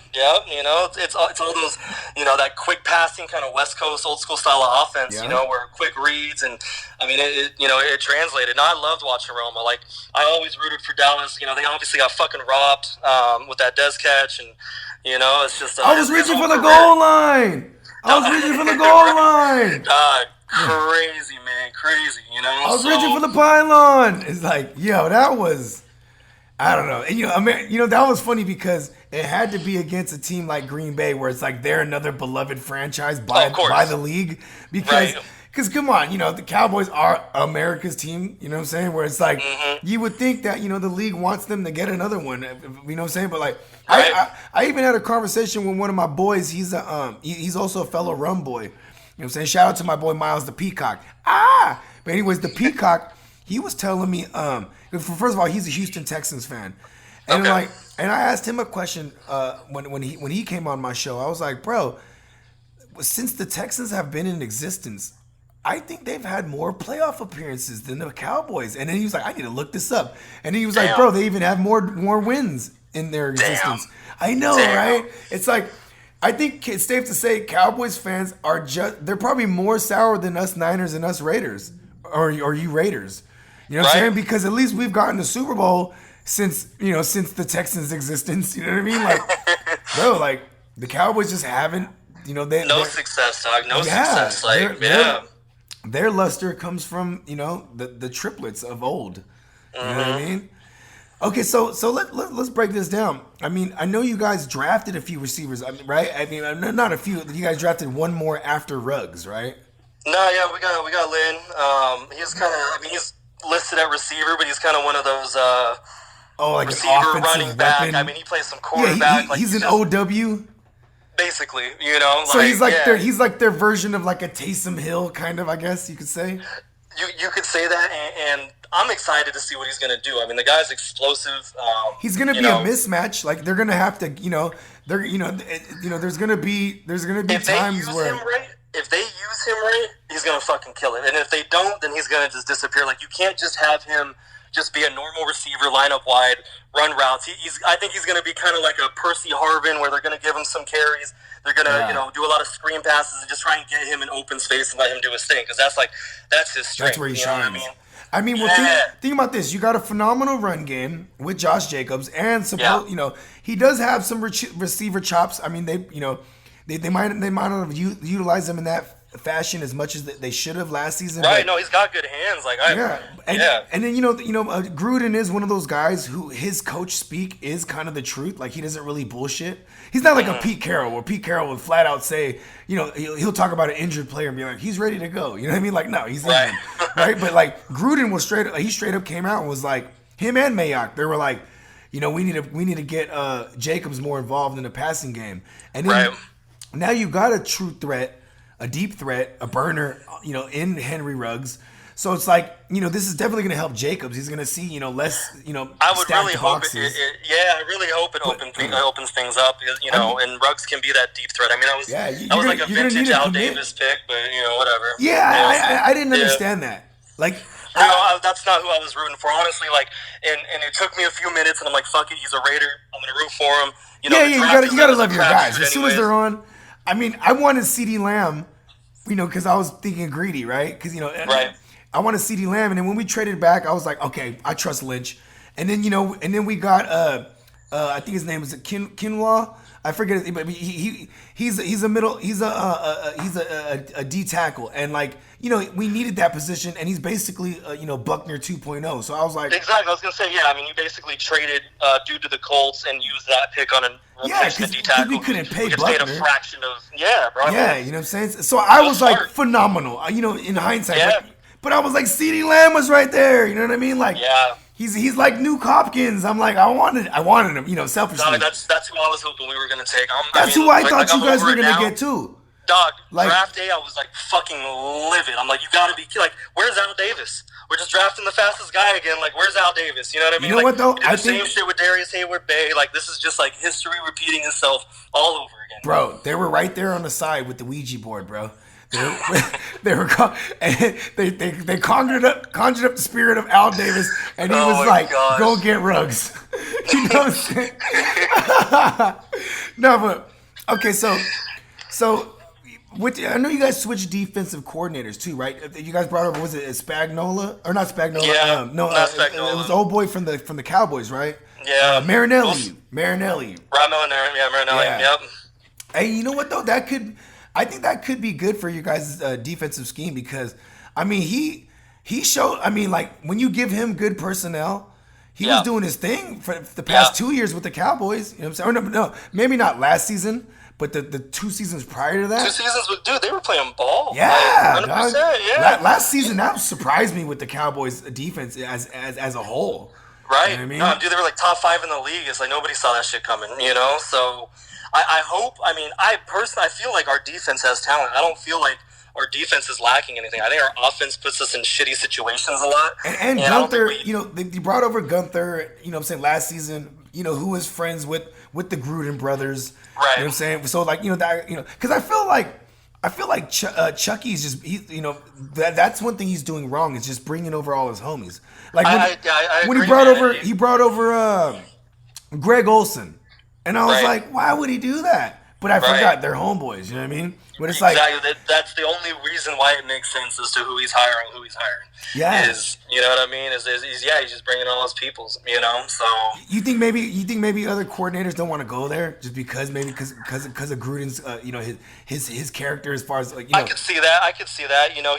It's all those, that quick passing kind of West Coast old school style of offense. Where quick reads and I mean it translated. And I loved watching Romo. Like I always rooted for Dallas. They obviously got fucking robbed with that Dez catch, and it's just. I was reaching for the goal line. Crazy, man, crazy. I was reaching for the pylon. It's like, yo, that was. I don't know. And, that was funny because it had to be against a team like Green Bay where it's like they're another beloved franchise by the league. Because come on, the Cowboys are America's team, you know what I'm saying? Where it's like you would think that, the league wants them to get another one, you know what I'm saying? But like I even had a conversation with one of my boys. He's also a fellow Rum boy. You know what I'm saying? Shout out to my boy Miles the Peacock. But anyways, the Peacock, he was telling me first of all, he's a Houston Texans fan, and and I asked him a question when he came on my show. I was like, bro, since the Texans have been in existence, I think they've had more playoff appearances than the Cowboys. And then he was like, I need to look this up. And he was like, bro, they even have more wins in their existence. I know, right? It's like, I think it's safe to say Cowboys fans they're probably more sour than us Niners and us Raiders, or you Raiders. You know what I'm saying? Because at least we've gotten the Super Bowl since the Texans' existence. You know what I mean? Like, bro, like the Cowboys just haven't. No success, dog. No success. Like, their luster comes from the triplets of old. You know what I mean? Okay, so let's break this down. I mean, I know you guys drafted a few receivers, right? I mean, not a few. You guys drafted one more after Ruggs, right? No, yeah, we got Lynn. He's kind of. I mean, he's listed at receiver, but he's kind of one of those like receiver, running back. Weapon. I mean, he plays some quarterback. Yeah, he's an OW. Basically, So he's like their version of like a Taysom Hill, kind of, I guess you could say. You could say that, and I'm excited to see what he's gonna do. I mean, the guy's explosive. He's gonna be a mismatch. Like they're gonna have to, there's gonna be times where. If they use him right, he's gonna fucking kill it. And if they don't, then he's gonna just disappear. Like you can't just have him just be a normal receiver, line up wide, run routes. I think he's going to be kind of like a Percy Harvin, where they're going to give him some carries. They're going to do a lot of screen passes and just try and get him in open space and let him do his thing, because that's his strength. That's where he shines. Think about this. You got a phenomenal run game with Josh Jacobs, and he does have some receiver chops. I mean, they might not have utilized him in that fashion as much as they should have last season. Right? No, he's got good hands. And then Gruden is one of those guys who his coach speak is kind of the truth. Like, he doesn't really bullshit. He's not like a Pete Carroll, where Pete Carroll would flat out say, he'll talk about an injured player and be like, he's ready to go. You know what I mean? Like, no, he's not. Right? But like, Gruden was straight up came out and was like, him and Mayock, they were like, we need to get Jacobs more involved in the passing game. And then now you got a true threat, a deep threat, a burner, in Henry Ruggs. So it's like, this is definitely going to help Jacobs. He's going to see, less, I would really hope I really hope it opens things up, because, and Ruggs can be that deep threat. I mean, I was like a vintage Al Davis pick, but, whatever. Yeah, I didn't understand that. Like, that's not who I was rooting for, honestly. Like, and it took me a few minutes, and I'm like, fuck it, he's a Raider. I'm going to root for him. You got to love your guys. As soon as they're on, I mean, I wanted CeeDee Lamb, because I was thinking greedy, right? Because, I wanted CeeDee Lamb, and then when we traded back, I was like, okay, I trust Lynch. And then we got I think his name is Kinlaw. I forget, but he's a D tackle, and we needed that position, and he's basically Buckner 2.0. So I was like, exactly. I was gonna say, I mean, you basically traded due to the Colts and used that pick on a replacement D tackle. We couldn't pay Buckner. Paid a fraction of bro. Yeah, you know what I'm saying. So I was like, phenomenal. In hindsight. Yeah. But I was like, CeeDee Lamb was right there. You know what I mean? Like, he's like Nuke Hopkins. I'm like, I wanted him, selfishly. No, that's who I was hoping we were gonna take. That's who I thought you guys were gonna get too. Dog, draft day, I was like fucking livid. I'm like, you gotta be like, where's Al Davis? We're just drafting the fastest guy again. Like, where's Al Davis? You know what I mean? You know what though? I think the same shit with Darius Hayward-Bay. Like, this is just like history repeating itself all over again. Bro, they were right there on the side with the Ouija board, bro. They conjured up the spirit of Al Davis, and he was like, gosh, go get Ruggs. You know what I'm saying? No, but okay, so I know you guys switched defensive coordinators too, right? You guys brought over, was it Spagnuolo or not Spagnuolo? Yeah, not Spagnuolo. It was the old boy from the Cowboys, right? Yeah, Marinelli. Marinelli. Yeah. Yep. Hey, you know what though? I think that could be good for you guys' defensive scheme, because, I mean, he showed, I mean, like, when you give him good personnel, he was doing his thing for the past 2 years with the Cowboys. You know what I'm saying? Or no, maybe not last season, but the 2 seasons prior to that. 2 seasons with, dude, they were playing ball. Yeah, like, 100%, yeah. Last season, that surprised me with the Cowboys' defense as a whole. Right. You know what I mean? No, dude, they were like top 5 in the league. It's like nobody saw that shit coming, So I hope, I personally feel like our defense has talent. I don't feel like our defense is lacking anything. I think our offense puts us in shitty situations a lot. And Gunther, they brought over Gunther, last season, who was friends with the Gruden brothers. Right. You know what I'm saying? So, like, because I feel like Chucky's just, that's one thing he's doing wrong, is just bringing over all his homies. Like, when he brought over Greg Olson. And I was like, why would he do that? But I forgot they're homeboys, you know what I mean? But it's exactly. That's the only reason why it makes sense as to who he's hiring. Yeah. You know what I mean? He's just bringing all his peoples, So you think maybe other coordinators don't want to go there just because of Gruden's his character, as far as like, I could see that.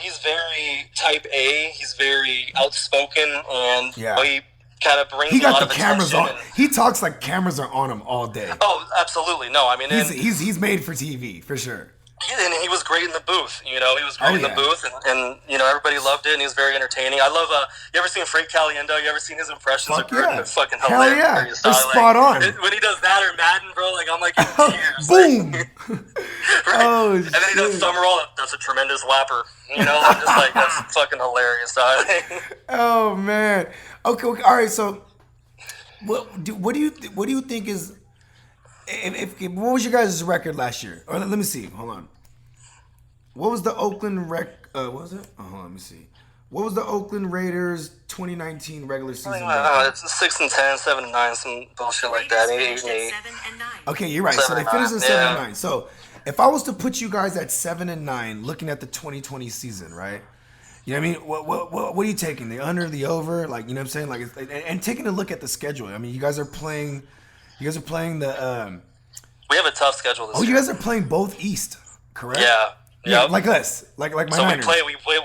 He's very type A. He's very outspoken, and he kind of brings he got a lot the of cameras on. attention. He talks like cameras are on him all day. Oh, absolutely. No, he's made for TV for sure. And he was great in the booth. He was great in the booth, and everybody loved it, and he was very entertaining. I love. You ever seen Frank Caliendo? You ever seen his impressions of Gruden? It's fucking hilarious. Hell yeah, they're spot on. When he does that or Madden, bro, like I'm like in tears. Boom. Right? Oh, and then he does Summerall. That's a tremendous whapper. I'm just like, that's fucking hilarious. Oh man. Okay. All right. So, what do you think is? What was your guys' record last year? Or let me see. Hold on. What was the Oakland what was it? Oh, hold on, let me see. What was the Oakland Raiders 2019 regular season? It's 6-10, 7-9, some bullshit like that. 8-8. Okay, you're right. So they finished at 7-9. So if I was to put you guys at 7-9, looking at the 2020 season, right? You know what I mean? What are you taking? The under, the over? Like, you know what I'm saying? Like, and taking a look at the schedule. I mean, you guys are playing the. We have a tough schedule this year. You guys are playing both East, correct? Yeah. Yeah, like us, like my so Niners.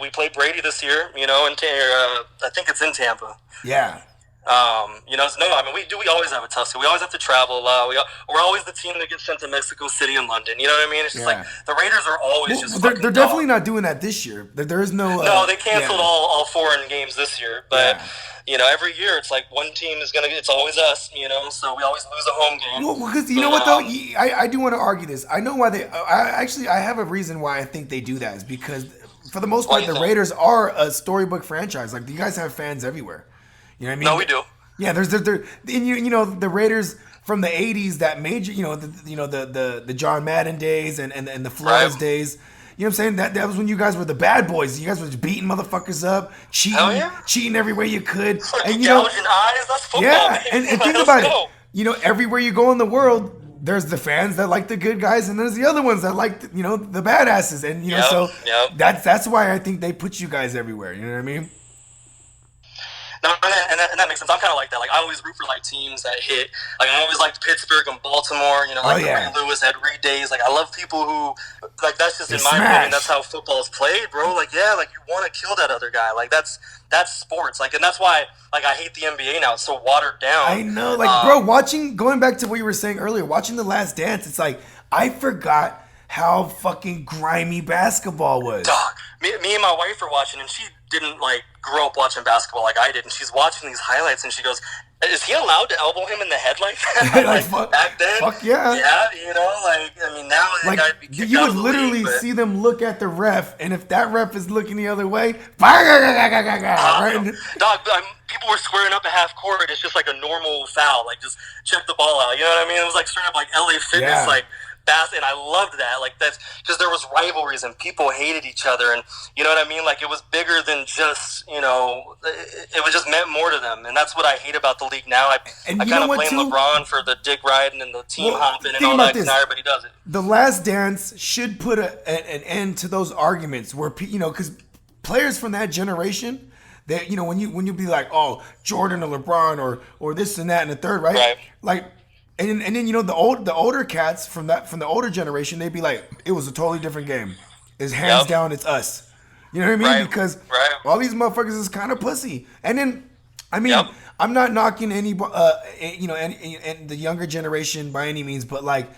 we play Brady this year, you know, and I think it's in Tampa. Yeah. You know, we always have a tough schedule. We always have to travel a lot. We're always the team that gets sent to Mexico City and London. You know what I mean? It's just like the Raiders are always just. They're definitely not doing that this year. There is no. No, they canceled all foreign games this year, but. Yeah. You know, every year it's like one team is it's always us, you know, so we always lose a home game. Well, because you know what though, I do want to argue this. I know why I have a reason why I think they do that is because for the most part the Raiders are a storybook franchise. Like you guys have fans everywhere. You know what I mean? No, we do. Yeah, you know the Raiders from the '80s that major, the John Madden days and the Flores days. You know what I'm saying? That was when you guys were the bad boys. You guys were just beating motherfuckers up, cheating every way you could. And you know, eyes, that's football. Yeah, and think about it. You know, everywhere you go in the world, there's the fans that like the good guys, and there's the other ones that like the badasses. And that's why I think they put you guys everywhere. You know what I mean? No, and that makes sense. I'm kind of like that. Like I always root for like teams that hit. Like I always liked Pittsburgh and Baltimore. You know, like Ray Lewis had Reed days. Like I love people who like that's just in my opinion. That's how football is played, bro. Like like you want to kill that other guy. Like that's sports. Like and that's why like I hate the NBA now. It's so watered down. I know, like bro. Going back to what you were saying earlier, watching The Last Dance. It's like I forgot how fucking grimy basketball was. Dog, me and my wife are watching, and she didn't like grow up watching basketball like I did, and she's watching these highlights, and she goes, "Is he allowed to elbow him in the head like that?" like back then, fuck yeah, yeah, you know, like I mean now, like you would literally see them look at the ref, and if that ref is looking the other way, right? Dog, people were squaring up at half court. It's just like a normal foul, like just check the ball out. You know what I mean? It was like straight up like LA Fitness, like. And I loved that. Like that's because there was rivalries and people hated each other, and you know what I mean. Like it was bigger than just it was just meant more to them, and that's what I hate about the league now. I kind of blame LeBron for the dick riding and the team hopping and all that. Now everybody does it. The Last Dance should put an end to those arguments where because players from that generation. That when you be like, oh, Jordan or LeBron or this and that and the third, right? Like. And then the older cats from the older generation, they'd be like, it was a totally different game. It's hands down, it's us. You know what I mean? Because all these motherfuckers is kind of pussy. And then, I mean, I'm not knocking any the younger generation by any means, but like,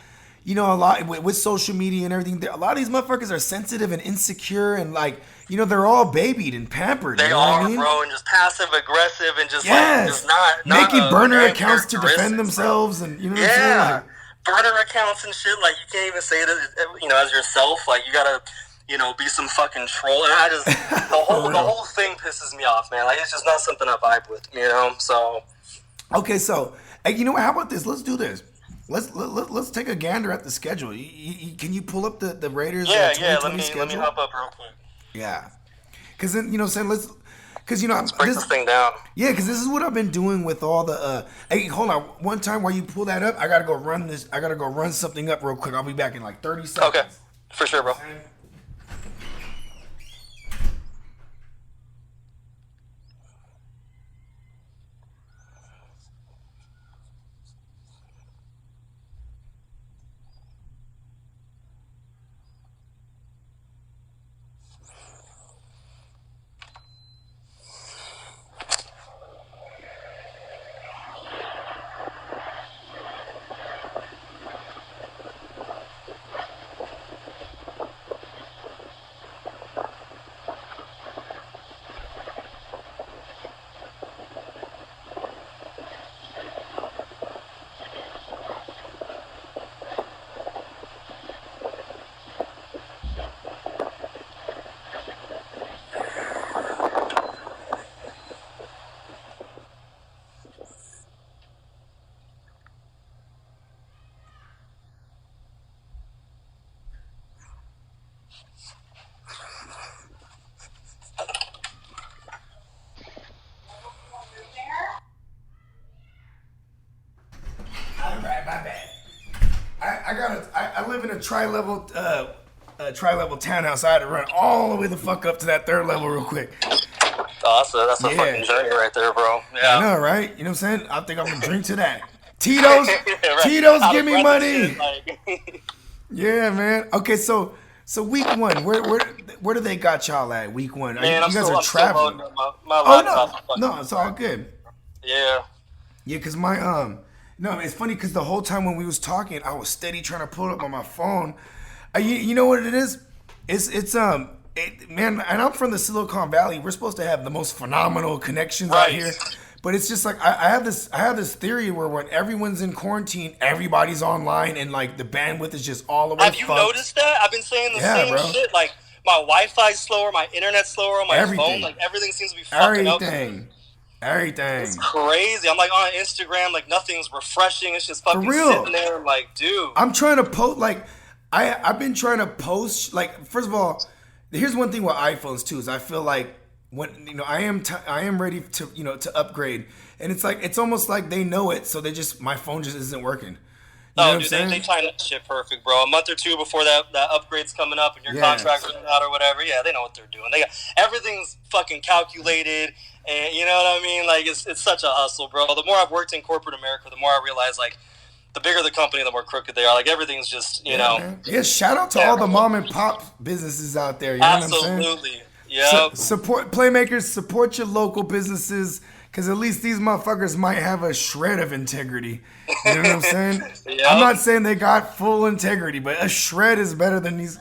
a lot with social media and everything, a lot of these motherfuckers are sensitive and insecure and like. They're all babied and pampered. They are, bro, and just passive aggressive and just like just not making burner accounts to defend themselves, and you know what I'm saying? Like, burner accounts and shit. Like you can't even say that, as yourself. Like you gotta, be some fucking troll. And I just the whole thing pisses me off, man. Like it's just not something I vibe with, So okay, so hey, how about this? Let's do this. Let's take a gander at the schedule. Can you pull up the Raiders? Let me hop up real quick. Yeah, because then let's break this thing down. Yeah, because this is what I've been doing with all the. Hey, hold on. One time while you pull that up, I gotta go run this. I gotta go run something up real quick. I'll be back in like 30 seconds. Okay, for sure, bro. a tri-level townhouse. I had to run all the way the fuck up to that third level real quick. Awesome. That's a fucking journey right there, bro. Yeah. I know, right? You know what I'm saying? I think I'm gonna drink to that. Tito's, Right. Tito's, Out give of me breath money. and shit, like- Yeah, man. Okay, so week one, where do they got y'all at? Week one, Man, you guys are traveling. My Oh laptop. no, it's all good. Yeah. Yeah, cause my no, it's funny because the whole time when we was talking, I was steady trying to pull it up on my phone. You know what it is? Man, and I'm from the Silicon Valley. We're supposed to have the most phenomenal connections out here, but it's just like I have this theory where when everyone's in quarantine, everybody's online and like the bandwidth is just all the way. Have you noticed that? I've been saying the same shit. Like my Wi-Fi's slower, my internet's slower on my phone. Like everything seems to be fucking up. Everything. It's crazy. I'm like on Instagram, like nothing's refreshing. It's just fucking sitting there. I'm like, dude. I'm trying to post like I've been trying to post like first of all, here's one thing with iPhones too is I feel like when I am ready to to upgrade and it's like it's almost like they know it so my phone just isn't working. Oh, dude, they time that shit perfect, bro. A month or two before that upgrade's coming up and your contract's running out or whatever. Yeah, they know what they're doing. Everything's fucking calculated, and you know what I mean. Like it's such a hustle, bro. The more I've worked in corporate America, the more I realize like the bigger the company, the more crooked they are. Like everything's just you know. Man. Yeah, shout out to all the mom and pop businesses out there. You know what I'm saying? Absolutely. Yeah. Support Playmakers. Support your local businesses. Because at least these motherfuckers might have a shred of integrity. You know what I'm saying? Yep. I'm not saying they got full integrity, but a shred is better than these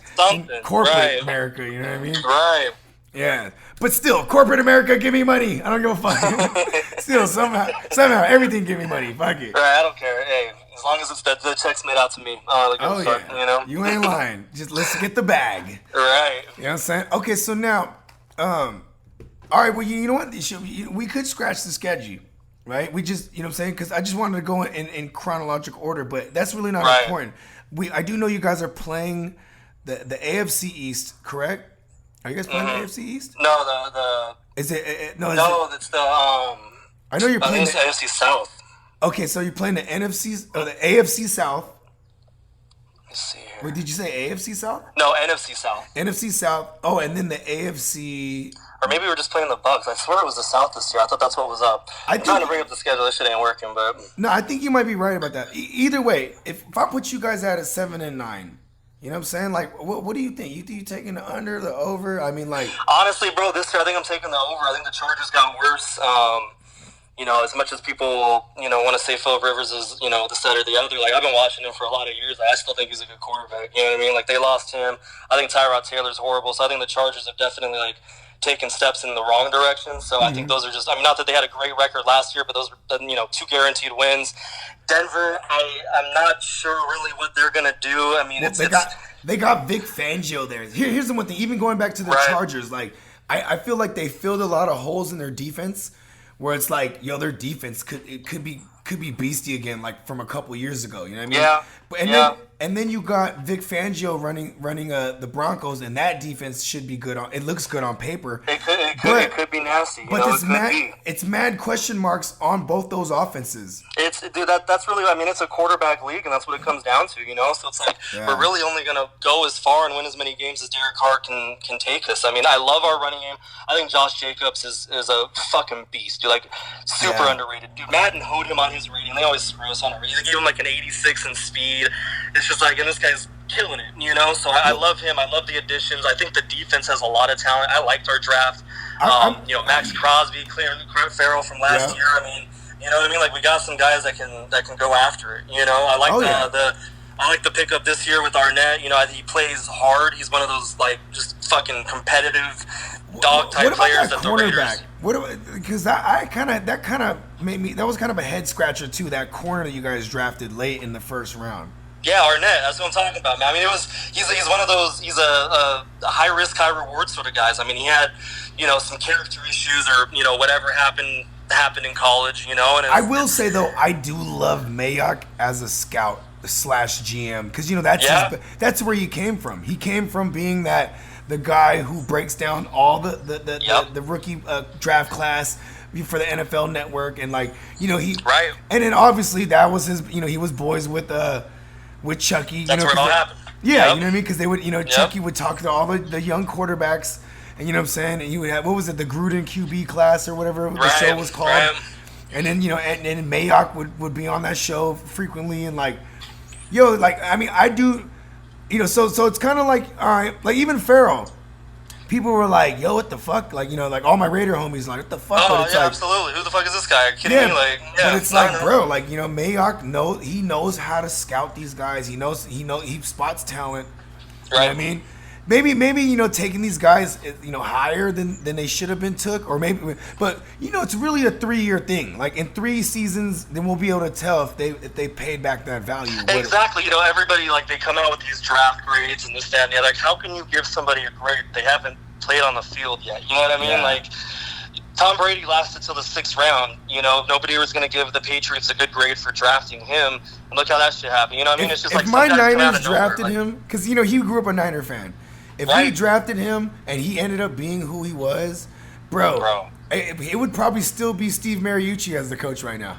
corporate America. You know what I mean? Right. Yeah. But still, corporate America, give me money. I don't give a fuck. Still, somehow, everything give me money. Fuck it. Right, I don't care. Hey, as long as it's the check's made out to me. You know? You ain't lying. Just let's get the bag. Right. You know what I'm saying? Okay, so now, all right, well, you know what? We could scratch the schedule, right? We just, you know what I'm saying? Because I just wanted to go in chronological order, but that's really not important. I do know you guys are playing the AFC East, correct? Are you guys playing the AFC East? No, Is it? No, it's the I know you're playing the AFC South. Okay, so you're playing the the AFC South. Let's see here. Wait, did you say AFC South? No, NFC South. NFC South. Oh, and then the AFC. Or maybe we were just playing the Bucks. I swear it was the South this year. I thought that's what was up. I'm trying to bring up the schedule. This shit ain't working, but no, I think you might be right about that. Either way, if I put you guys at 7-9, you know what I'm saying? Like, what do you think? You think you taking the under, the over? I mean, like honestly, bro, this year I think I'm taking the over. I think the Chargers got worse. You know, as much as people, want to say Phil Rivers is, the set or the other, like, I've been watching him for a lot of years. I still think he's a good quarterback. You know what I mean? Like, they lost him. I think Tyrod Taylor's horrible. So I think the Chargers have definitely, like, taken steps in the wrong direction. So I think those are just, not that they had a great record last year, but those were, 2 guaranteed wins. Denver, I'm not sure really what they're going to do. I mean, they got Vic Fangio there. Here's the one thing. Even going back to the Chargers, like, I feel like they filled a lot of holes in their defense. Where it's like, their defense could be beastie again, like from a couple years ago. You know what I mean? Yeah. And then you got Vic Fangio running the Broncos, and that defense should be good. It looks good on paper. It could be nasty. But it's mad question marks on both those offenses. That's really, it's a quarterback league, and that's what it comes down to. So it's like we're really only gonna go as far and win as many games as Derek Carr can take us. I love our running game. I think Josh Jacobs is a fucking beast. Dude, like super underrated. Dude, Madden hoed him on his rating. They always screw us on our rating. They gave him like an 86 in speed. It's just like, and this guy's killing it, So I love him. I love the additions. I think the defense has a lot of talent. I liked our draft. Max Crosby, Clint Farrell from last year. You know what I mean? Like, we got some guys that can go after it. I like the pickup this year with Arnett. He plays hard. He's one of those like just fucking competitive dog type players that the Raiders. Because that kind of made me. That was kind of a head scratcher too. That corner that you guys drafted late in the first round. Yeah, Arnett. That's what I'm talking about, man. He's one of those. He's a high risk, high reward sort of guys. He had some character issues or whatever happened in college. And I will say though, I do love Mayock as a scout / GM because that's where he came from. He came from being the guy who breaks down all the rookie draft class for the NFL Network, and and then obviously that was his. He was boys with Chucky. That's where it all happened. Yeah, you know what I mean? Because they would, Chucky would talk to all the young quarterbacks, and you know what I'm saying? And you would have, what was it, the Gruden QB class or whatever the show was called. Right. And then, and Mayock would be on that show frequently, and like, I do, so it's kind of like, all right, like even Farrell. People were like, yo, what the fuck? Like, all my Raider homies like, what the fuck? Oh, yeah, absolutely. Who the fuck is this guy? Are you kidding me? Like, yeah. But it's like, bro, like, Mayock knows how to scout these guys. He spots talent. You know what I mean? Maybe taking these guys, higher than they should have been took, or maybe, but it's really a 3-year thing. Like in 3 seasons, then we'll be able to tell if they paid back that value. Exactly. Everybody, like, they come out with these draft grades and this, that, and the other. Like, how can you give somebody a grade they haven't played on the field yet? You know what I mean? Yeah. Like, Tom Brady lasted till the 6th round. Nobody was going to give the Patriots a good grade for drafting him. And look how that shit happened. You know what I mean? It's just like, if my Niners drafted him, because he grew up a Niner fan. If we drafted him and he ended up being who he was, bro. It would probably still be Steve Mariucci as the coach right now.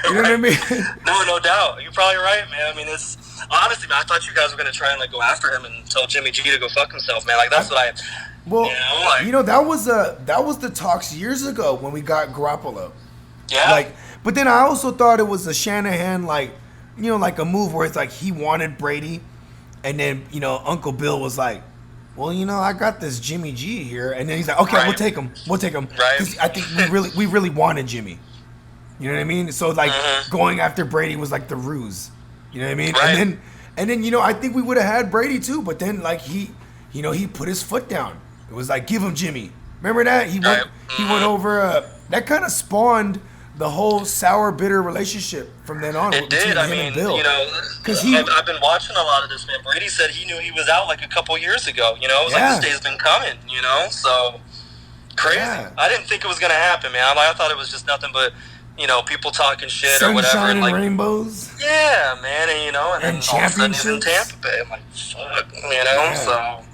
You know what I mean? No doubt. You're probably right, man. I mean, it's honestly, man, I thought you guys were gonna try and like go after him and tell Jimmy G to go fuck himself, man. Like that's what I. Well, that was the talks years ago when we got Garoppolo. Yeah. Like, but then I also thought it was a Shanahan like a move where it's like he wanted Brady, and then Uncle Bill was like, well, I got this Jimmy G here, and then he's like, okay, we'll take him. Right. Because I think we really wanted Jimmy. You know what I mean? So like going after Brady was like the ruse. You know what I mean? Right. And then I think we would have had Brady too, but then like he put his foot down. It was like, give him Jimmy. Remember that? He went over. That kind of spawned the whole sour, bitter relationship from then on. It did. I mean, because I've been watching a lot of this, man. Brady said he knew he was out like a couple years ago. It was like, this day's been coming, so crazy. Yeah. I didn't think it was going to happen, man. I thought it was just nothing but, people talking shit or whatever. Sunshine and like, rainbows. Yeah, man. And all of a sudden he's in Tampa Bay. I'm like, fuck, so...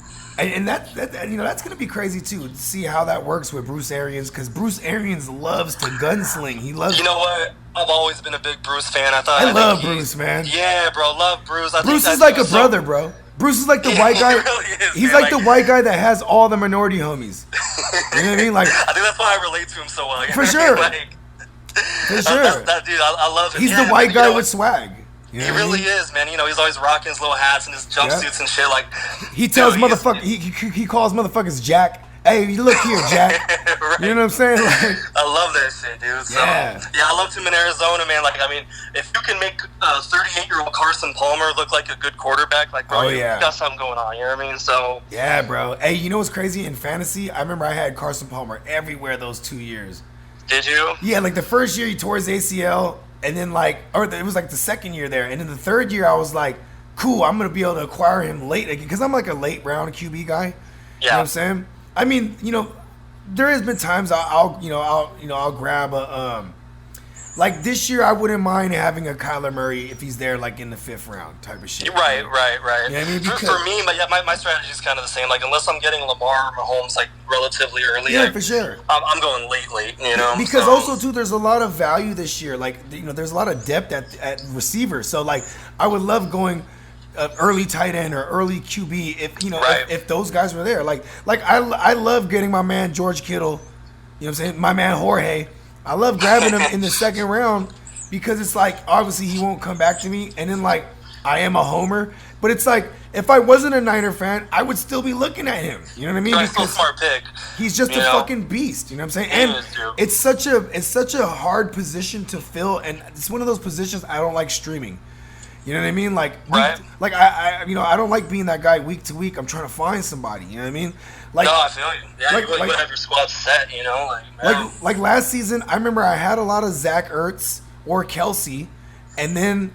And that's going to be crazy too to see how that works with Bruce Arians, because Bruce Arians loves to gunsling. He loves. You know what? I've always been a big Bruce fan. I love Bruce, man. Yeah, bro, love Bruce. Bruce is like a brother, bro. Bruce is like the white guy. He really is, he's like the white guy that has all the minority homies. You know what I mean? Like, I think that's why I relate to him so well. For sure. For sure. That dude, I love him. He's the white guy with swag. He really is, man. He's always rocking his little hats and his jumpsuits and shit. Like, he tells motherfuckers, he calls motherfuckers Jack. Hey, you look here, Jack. Right. You know what I'm saying? Like, I love that shit, dude. So, yeah, I loved him in Arizona, man. Like, I mean, if you can make 38-year-old Carson Palmer look like a good quarterback, like, bro, you got something going on. You know what I mean? So, yeah, bro. Hey, you know what's crazy in fantasy? I remember I had Carson Palmer everywhere those 2 years. Did you? Yeah, like the first year he tore his ACL. And then it was like the second year there. And then the third year I was like, cool, I'm going to be able to acquire him late again. Because I'm like a late round QB guy. Yeah. You know what I'm saying? I mean, there has been times I'll grab a, like this year I wouldn't mind having a Kyler Murray if he's there like in the 5th round type of shit. Right. You know what I mean? For me, my strategy is kind of the same. Like unless I'm getting Lamar or Mahomes like relatively early. Yeah, for sure. I'm going late. Because also too, there's a lot of value this year. Like there's a lot of depth at receiver. So like I would love going early tight end or early QB if those guys were there. Like I love getting my man George Kittle. You know what I'm saying? My man Jorge. I love grabbing him in the 2nd round because it's like obviously he won't come back to me, and then like I am a homer, but it's like if I wasn't a Niner fan, I would still be looking at him. You know what I mean? That's a smart pick. He's just a fucking beast. You know what I'm saying? And it's such a hard position to fill, and it's one of those positions I don't like streaming. You know what I mean? Like, I don't like being that guy week to week. I'm trying to find somebody. You know what I mean? Like, no, I feel you. Yeah, you would have your squad set. Like last season, I remember I had a lot of Zach Ertz or Kelsey, and then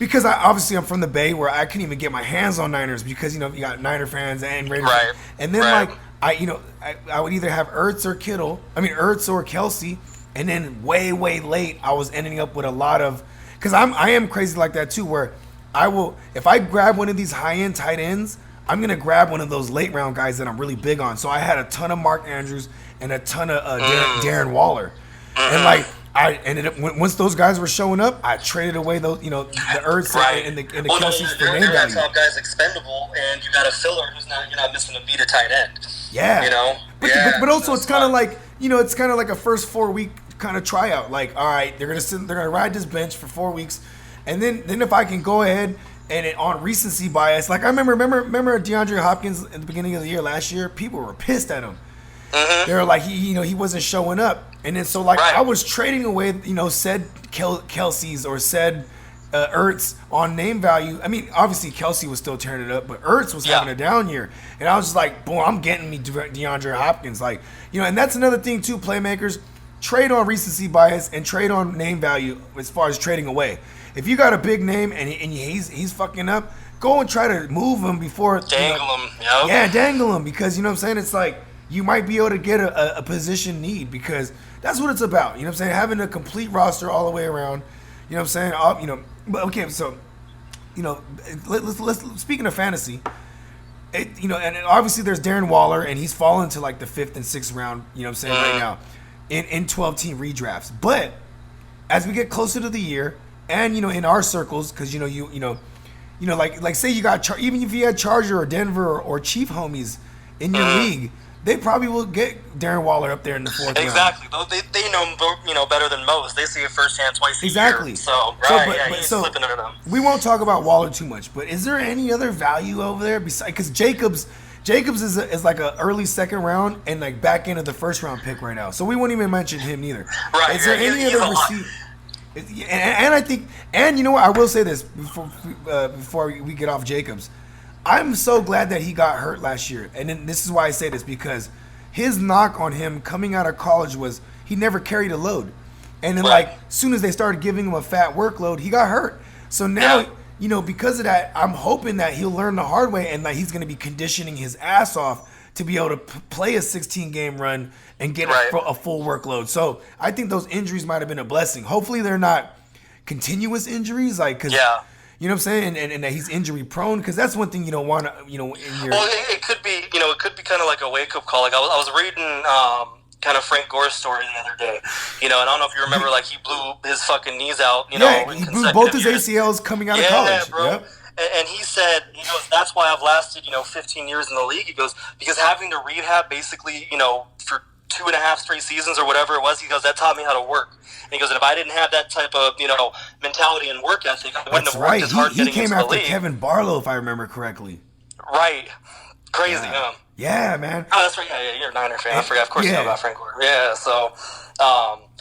because I'm from the Bay where I couldn't even get my hands on Niners because you got Niner fans and Raiders. Right. And then I would either have Ertz or Kelsey, and then way late I was ending up with a lot of. Because I am crazy like that too, where I will, if I grab one of these high-end tight ends, I'm going to grab one of those late-round guys that I'm really big on. So I had a ton of Mark Andrews and a ton of Darren Waller. And, like, I ended up once those guys were showing up, I traded away those, the Ertz and the Kelce's for name value. That top guy's expendable, and you got a filler who's you're not missing a beat a tight end. Yeah, but also it's kind of like it's kind of like a first 4-week kind of tryout. Like, all right, they're gonna ride this bench for 4 weeks, and then if I can go ahead and on recency bias, like I remember DeAndre Hopkins at the beginning of the year last year, people were pissed at him. They were like he wasn't showing up, and then so like I was trading away said Kelce's or said Ertz on name value. I mean, obviously Kelce was still tearing it up, but Ertz was having a down year, and I was just like, boy, I'm getting me DeAndre Hopkins, like and that's another thing too. Playmakers trade on recency bias and trade on name value as far as trading away. If you got a big name and he's fucking up, go and try to move him before dangle him. Yeah, dangle him, because what I'm saying, it's like you might be able to get a position need, because that's what it's about. What I'm saying, having a complete roster all the way around. What I'm saying, But okay, so let's speaking of fantasy, and obviously there's Darren Waller, and he's fallen to like the 5th and 6th round. What I'm saying right now in 12-team redrafts. But as we get closer to the year, and in our circles, because like say you got even if you had Charger or Denver or Chief homies in your league, they probably will get Darren Waller up there in the 4th round. Exactly. They know better than most. They see it firsthand twice a exactly. year. So he's slipping into them. We won't talk about Waller too much, but is there any other value over there besides, because Jacobs is like an early 2nd round and like back end of the 1st round pick right now, so we won't even mention him neither. Right. Is there any other receiver? And I think, and what, I will say this before we get off Jacobs. I'm so glad that he got hurt last year. And then this is why I say this, because his knock on him coming out of college was he never carried a load. And then like as soon as they started giving him a fat workload, he got hurt. So now, because of that, I'm hoping that he'll learn the hard way, and like he's going to be conditioning his ass off to be able to play a 16-game run and get a full workload. So I think those injuries might have been a blessing. Hopefully they're not continuous injuries, like, because you know what I'm saying, and that he's injury prone, because that's one thing you don't want to, in your. Well, it could be, kind of like a wake up call. Like I was reading kind of Frank Gore's story the other day, and I don't know if you remember, like he blew his fucking knees out, he blew both his ACLs coming out of college. Yeah, bro. Yep. And he said, that's why I've lasted, 15 years in the league. He goes, because having to rehab basically, for 2.5 straight seasons or whatever it was, he goes, that taught me how to work. And he goes, and if I didn't have that type of, mentality and work ethic, I wouldn't have worked as hard getting into the league. He came after Kevin Barlow, if I remember correctly. Right. Crazy, huh? Yeah, man. Oh, that's right. Yeah, you're a Niner fan. I forgot. Of course you know about Frank Gore. Yeah, so...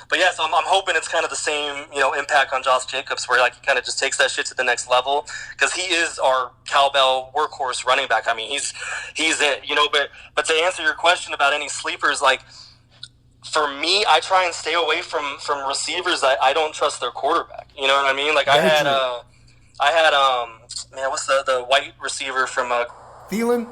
but yeah, so I'm hoping it's kind of the same, impact on Josh Jacobs, where like he kind of just takes that shit to the next level, because he is our cowbell workhorse running back. I mean, he's it, but to answer your question about any sleepers, like for me, I try and stay away from receivers. I don't trust their quarterback. You know what I mean? Like I had what's the white receiver from Thielen?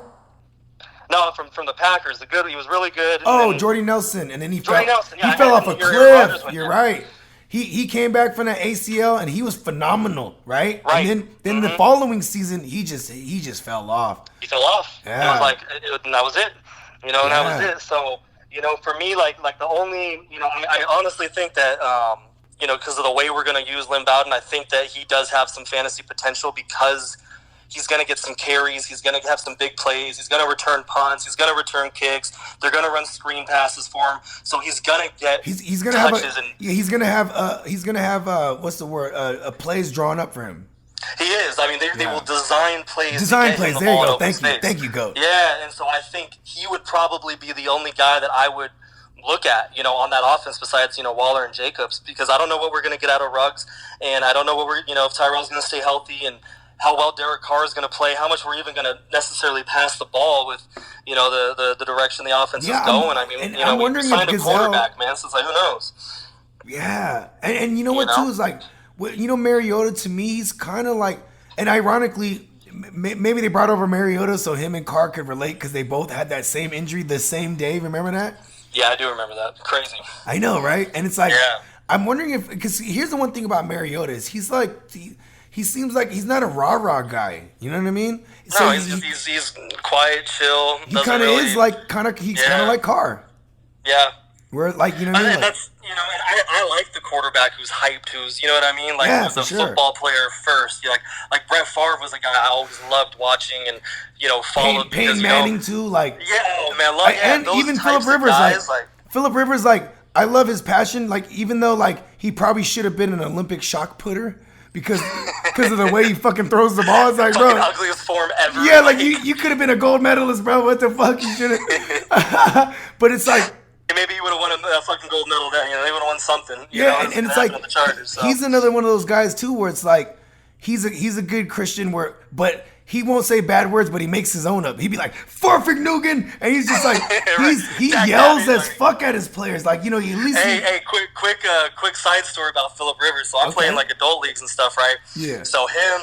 No, from the Packers. He was really good. Oh, Jordy Nelson, and then he fell off a cliff. You're right. He came back from the ACL and he was phenomenal, right? And then the following season he just fell off. He fell off. Yeah. And I was like, and that was it. And that was it. So for me, like the only, I honestly think that because of the way we're going to use Lynn Bowden, I think that he does have some fantasy potential, because he's going to get some carries. He's going to have some big plays. He's going to return punts. He's going to return kicks. They're going to run screen passes for him. So he's going to get he's going to have what's the word? Plays drawn up for him. He is. I mean, they will design plays. Design plays. There you go. Thank you, Goat. Yeah, and so I think he would probably be the only guy that I would look at, on that offense besides, Waller and Jacobs, because I don't know what we're going to get out of Ruggs, and I don't know what if Tyrell's going to stay healthy, and how well Derek Carr is going to play, how much we're even going to necessarily pass the ball with, the direction the offense is going. I'm wondering, we signed a quarterback, man, so it's like, who knows? Yeah, and you know what, too, is like, Mariota, to me, he's kind of like, and ironically, maybe they brought over Mariota so him and Carr could relate, because they both had that same injury the same day. Remember that? Yeah, I do remember that. Crazy. I know, right? And it's like, I'm wondering if, because here's the one thing about Mariota is he's like, he seems like he's not a rah-rah guy. You know what I mean? No, he's quiet, chill. He kind of is like, he's kind of like Carr. Yeah. Where like you know, what I mean? That's and I like the quarterback who's hyped, who's you know what I mean, like Yeah, who's a for sure. football player first. Like Brett Favre was a guy I always loved watching and followed. Peyton Manning too, like and those even types Phillip of Rivers, guys, Phillip Rivers, like I love his passion, like even though like he probably should have been an Olympic shot putter because of the way he fucking throws the ball. It's like, bro, ugliest form ever. Yeah, like you could have been a gold medalist, bro. What the fuck, you should have. But it's like. Maybe you would have won a fucking gold medal then. They would have won something. And it's like the Chargers, so. He's another one of those guys too, where it's like he's a good Christian, but he won't say bad words, but he makes his own up. He'd be like Farfig Nugan, and he's just like he yells as fuck at his players, like at least. Hey, quick side story about Phillip Rivers. So I'm playing like adult leagues and stuff, right? Yeah. So him.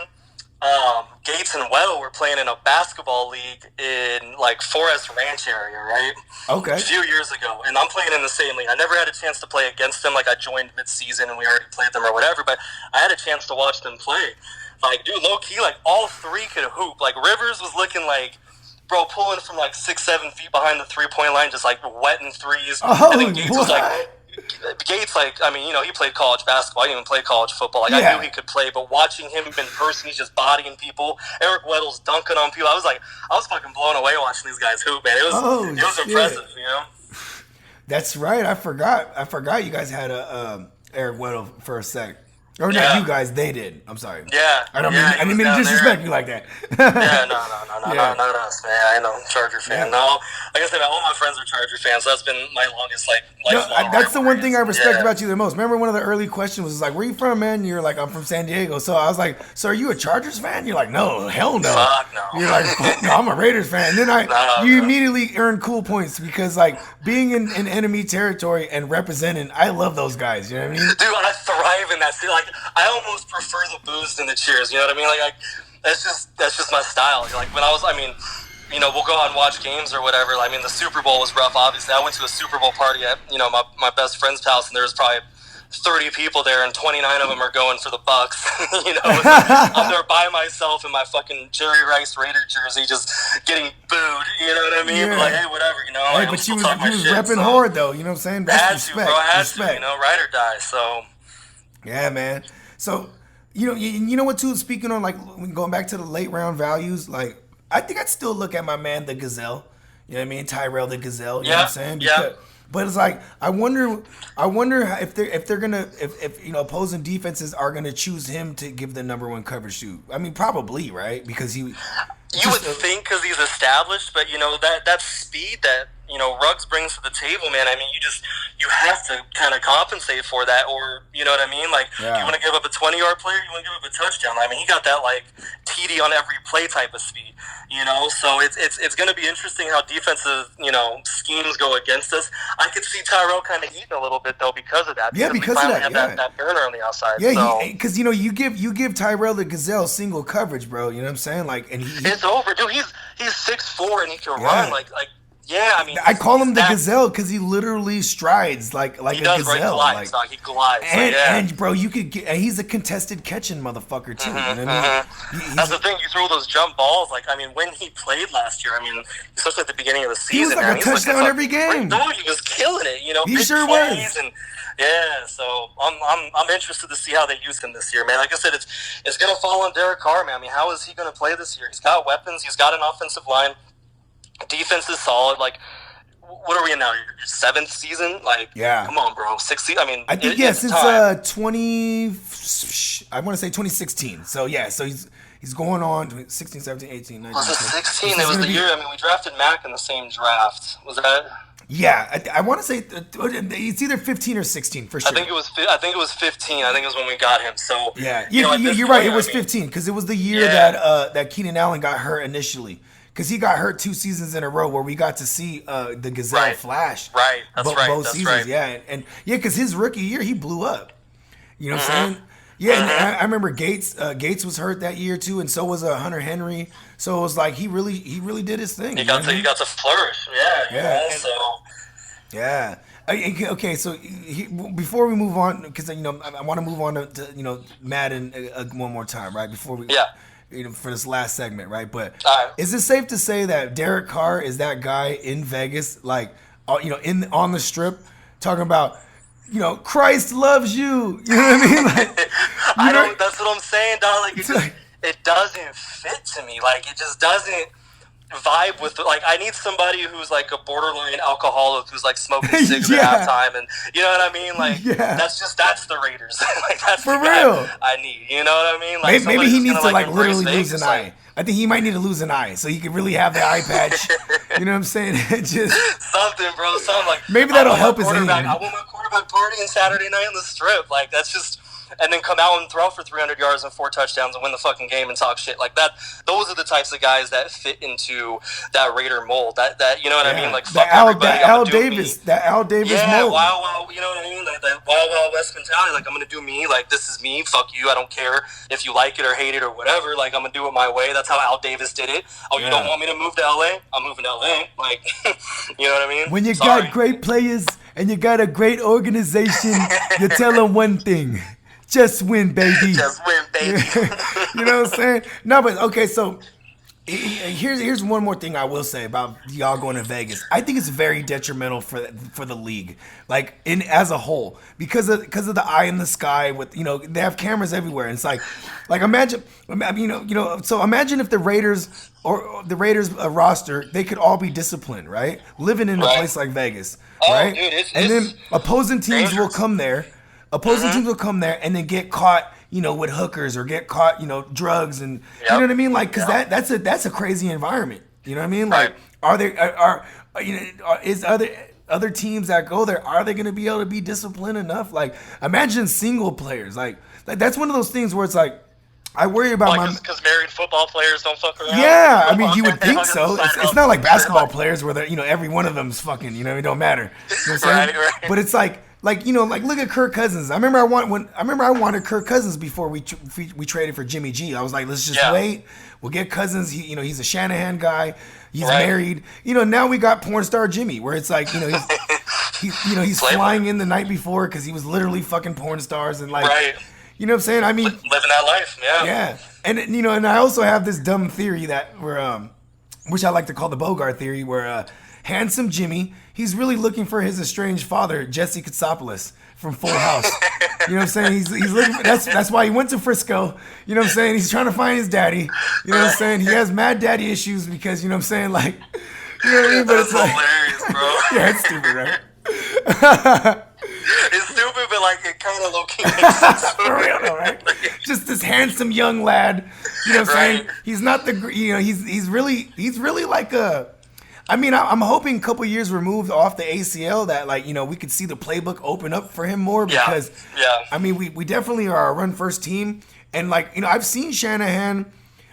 Gates and Weddle were playing in a basketball league in like Forest Ranch area, right? Okay. A few years ago, and I'm playing in the same league. I never had a chance to play against them. Like I joined mid-season and we already played them or whatever, but I had a chance to watch them play. Like, dude, low key, like all three could hoop. Like Rivers was looking like, bro, pulling from like 6-7 feet behind the 3-point line, just like wetting threes. Oh, and then Gates was like. Gates, he played college basketball. I didn't even play college football. Like, I knew he could play, but watching him in person, he's just bodying people. Eric Weddle's dunking on people. I was fucking blown away watching these guys hoop, man. It was impressive, That's right. I forgot you guys had a Eric Weddle for a sec. Or not you guys, they did. I'm sorry. Yeah. I didn't mean to disrespect you like that. Not us, man. I know, Charger fan. Yeah. No, like I said, all my friends are Charger fans, so that's been my longest, lifelong that's the one rivalry. thing I respect about you the most. Remember one of the early questions was like, where you from, man? You're like, I'm from San Diego. So I was like, so are you a Chargers fan? You're like, no, hell no. Fuck no. You're like, fuck no, I'm a Raiders fan. And then you immediately earn cool points because like being in enemy territory and representing, I love those guys. You know what I mean? Dude, I thrive in that. See, like, I almost prefer the boos than the cheers. You know what I mean? Like, that's just my style. Like when we'll go out and watch games or whatever. I mean, the Super Bowl was rough. Obviously, I went to a Super Bowl party at my best friend's house, and there was probably 30 people there, and 29 of them are going for the Bucks. I'm there by myself in my fucking Jerry Rice Raider jersey, just getting booed. You know what I mean? Yeah. But like, hey, whatever. Hey, but you was repping hard though. You know what I'm saying? That's respect. Had to, ride or die. So. Yeah, man. So, you know what, too? Speaking on, like, going back to the late round values, like, I think I'd still look at my man, the Gazelle. You know what I mean? Tyrell the Gazelle. You know what I'm saying? Because, but it's like, I wonder if they're gonna, if opposing defenses are gonna choose him to give the number one coverage to. I mean, probably, right? Because you would think because he's established, but that speed that Ruggs brings to the table, man. I mean, you have to kind of compensate for that, or you know what I mean. Like, you want to give up a 20-yard play, you want to give up a touchdown. I mean, he got that like TD on every play type of speed. So it's going to be interesting how defensive schemes go against us. I could see Tyrell kind of eating a little bit though because of that. Yeah, because of that. That burner on the outside. Yeah, because you give Tyrell the Gazelle single coverage, bro. You know what I'm saying? Like, and it's over, dude. He's 6'4" and he can run like. Yeah, I mean, I call him the Gazelle because he literally strides like a gazelle. Right? He glides. And bro, he's a contested catching motherfucker too. You know what I mean? That's the thing. You throw those jump balls. Like, I mean, when he played last year, I mean, especially at the beginning of the season, he was like a touchdown every game. He was killing it. He sure was. And, so I'm interested to see how they use him this year, man. Like I said, it's gonna fall on Derek Carr, man. I mean, how is he gonna play this year? He's got weapons. He's got an offensive line. Defense is solid. Like, what are we in now? Your seventh season? Like, come on, bro. 6 seasons. I mean, I think since 2016. So so he's going on 16, 17, 18, 19. Was it 16? It was the year. I mean, we drafted Mac in the same draft. Was that? Yeah, I want to say it's either 15 or 16 for sure. I think it was 15. I think it was when we got him. So you're right. It was 15 because it was the year that Keenan Allen got hurt initially. Because he got hurt 2 seasons in a row where we got to see the Gazelle flash. Right, that's right. Both seasons, and because his rookie year he blew up. You know what I'm saying? Yeah, and I remember Gates was hurt that year too, and so was Hunter Henry. So it was like he really did his thing. He got to flourish. Yeah. Okay, so before we move on, because I want to move on to Madden one more time, right? Before we for this last segment, right? But is it safe to say that Derek Carr is that guy in Vegas, like on the strip, talking about, Christ loves you. You know what I mean? Like, I don't. That's what I'm saying, dog. Like, it doesn't fit to me. Like, it just doesn't vibe with. Like, I need somebody who's like a borderline alcoholic who's like smoking cigarettes at halftime, and you know what I mean. Like, that's the Raiders. Like, that's for the real. guy I need. You know what I mean? Like, maybe he needs to like literally Vegas, lose an eye. I think he might need to lose an eye so he can really have the eye patch. You know what I'm saying? Just something, bro. Something like maybe that'll help his aim. I want my quarterback partying Saturday night on the Strip. Like, that's just. And then come out and throw for 300 yards and 4 touchdowns and win the fucking game and talk shit like that. Those are the types of guys that fit into that Raider mold. That you know what I mean? Like, fuck everybody. That Al Davis mold. Wow, you know what I mean? Like that Wild West mentality. Like, I'm gonna do me. Like, this is me. Fuck you. I don't care if you like it or hate it or whatever. Like, I'm gonna do it my way. That's how Al Davis did it. Oh, you don't want me to move to LA? I'm moving to LA. Like, you know what I mean? When you got great players and you got a great organization, you tell them one thing. Just win, baby. Just win, baby. You know what I'm saying? No, but okay, so here's one more thing I will say about y'all going to Vegas. I think it's very detrimental for the league, like as a whole, because of the eye in the sky. With they have cameras everywhere, and it's like imagine, so imagine if the Raiders roster, they could all be disciplined, right? Living in a place like Vegas, right? Dude, and then opposing teams will come there. Teams will come there and then get caught, with hookers or get caught, drugs and you know what I mean, like because that's a crazy environment. You know what I mean? Like, is other teams that go there, are they going to be able to be disciplined enough? Like, imagine single players, like that's one of those things where it's like I worry about because married football players don't fuck around. Yeah, I mean you would think so. It's not like basketball players where every one of them's fucking. It don't matter. You know what I'm saying? Right. But it's like look at Kirk Cousins. I remember I wanted Kirk Cousins before we traded for Jimmy G. I was like, let's just wait. We'll get Cousins. He's a Shanahan guy. He's married. Now we got porn star Jimmy, where it's like he's flying in the night before because he was literally fucking porn stars and like. Right. You know what I'm saying? I mean, living that life, yeah. Yeah, and and I also have this dumb theory which I like to call the Bogard theory, where handsome Jimmy, he's really looking for his estranged father, Jesse Katsopoulos from Full House. You know what I'm saying? He's looking for, that's why he went to Frisco. You know what I'm saying? He's trying to find his daddy. You know what I'm saying? He has mad daddy issues because you know what I'm saying, like, you know what I mean? But it's like hilarious, bro. Yeah, it's stupid, right? It's stupid, but like it kind of low key makes sense. For real, though, right? Just this handsome young lad. You know what I'm saying? He's not he's really like a. I mean, I'm hoping a couple years removed off the ACL that we could see the playbook open up for him more because I mean we definitely are a run first team, and I've seen Shanahan.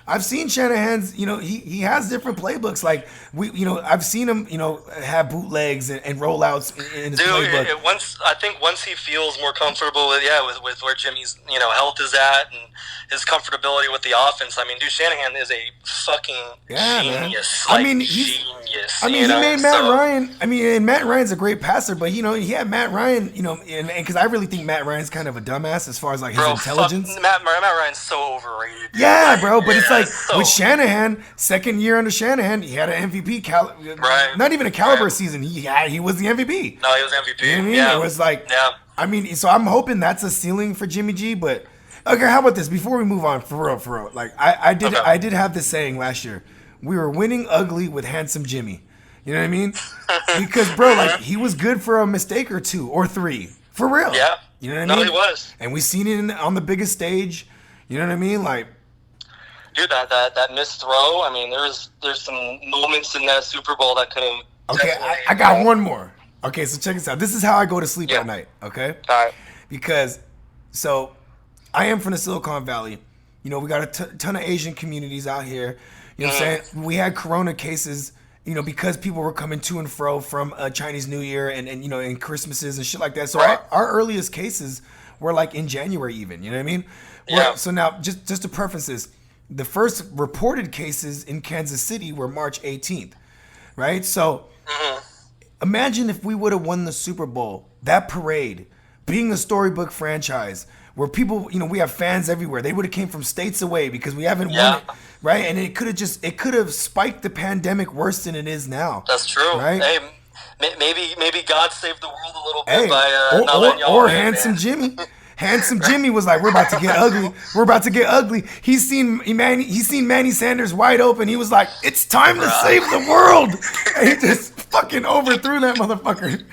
Shanahan's, he has different playbooks. Like I've seen him, have bootlegs and rollouts in his playbook. Once he feels more comfortable with where Jimmy's, health is at and his comfortability with the offense. I mean, dude, Shanahan is a fucking genius. Man. Genius. He made Matt Ryan. I mean, and Matt Ryan's a great passer, but he had Matt Ryan, and because I really think Matt Ryan's kind of a dumbass as far as his intelligence. Matt Ryan's so overrated. Dude. Yeah, bro, but it's with Shanahan, second year under Shanahan, he had an MVP not even a caliber season. He was the MVP. No, he was MVP. You know what I mean? It was I mean, so I'm hoping that's a ceiling for Jimmy G. But okay, how about this? Before we move on, for real. Like I did have this saying last year. We were winning ugly with handsome Jimmy. You know what I mean? Because bro, he was good for a mistake or two or three. For real. Yeah. You know what I mean? No, he was. And we seen it on the biggest stage. You know what I mean? Like, dude, that missed throw. I mean, there's some moments in that Super Bowl that could have. Okay, I got one more. Okay, so check this out. This is how I go to sleep at night. Okay. All right. Because, so, I am from the Silicon Valley. We got a ton of Asian communities out here. You know what I'm saying? We had Corona cases. Because people were coming to and fro from Chinese New Year and Christmases and shit like that. So our earliest cases were like in January even. You know what I mean? Yeah. So now, just to preface this, the first reported cases in Kansas City were March 18th, right? So imagine if we would have won the Super Bowl, that parade, being a storybook franchise where people, we have fans everywhere. They would have came from states away because we haven't won it, right? And it could have spiked the pandemic worse than it is now. That's true. Right? Hey, maybe God saved the world a little bit Hey, by not letting y'all win, Handsome man. Jimmy. Handsome Jimmy was like, "We're about to get ugly. We're about to get ugly." He's seen Manny Sanders wide open. He was like, "It's time to save the world." And he just fucking overthrew that motherfucker.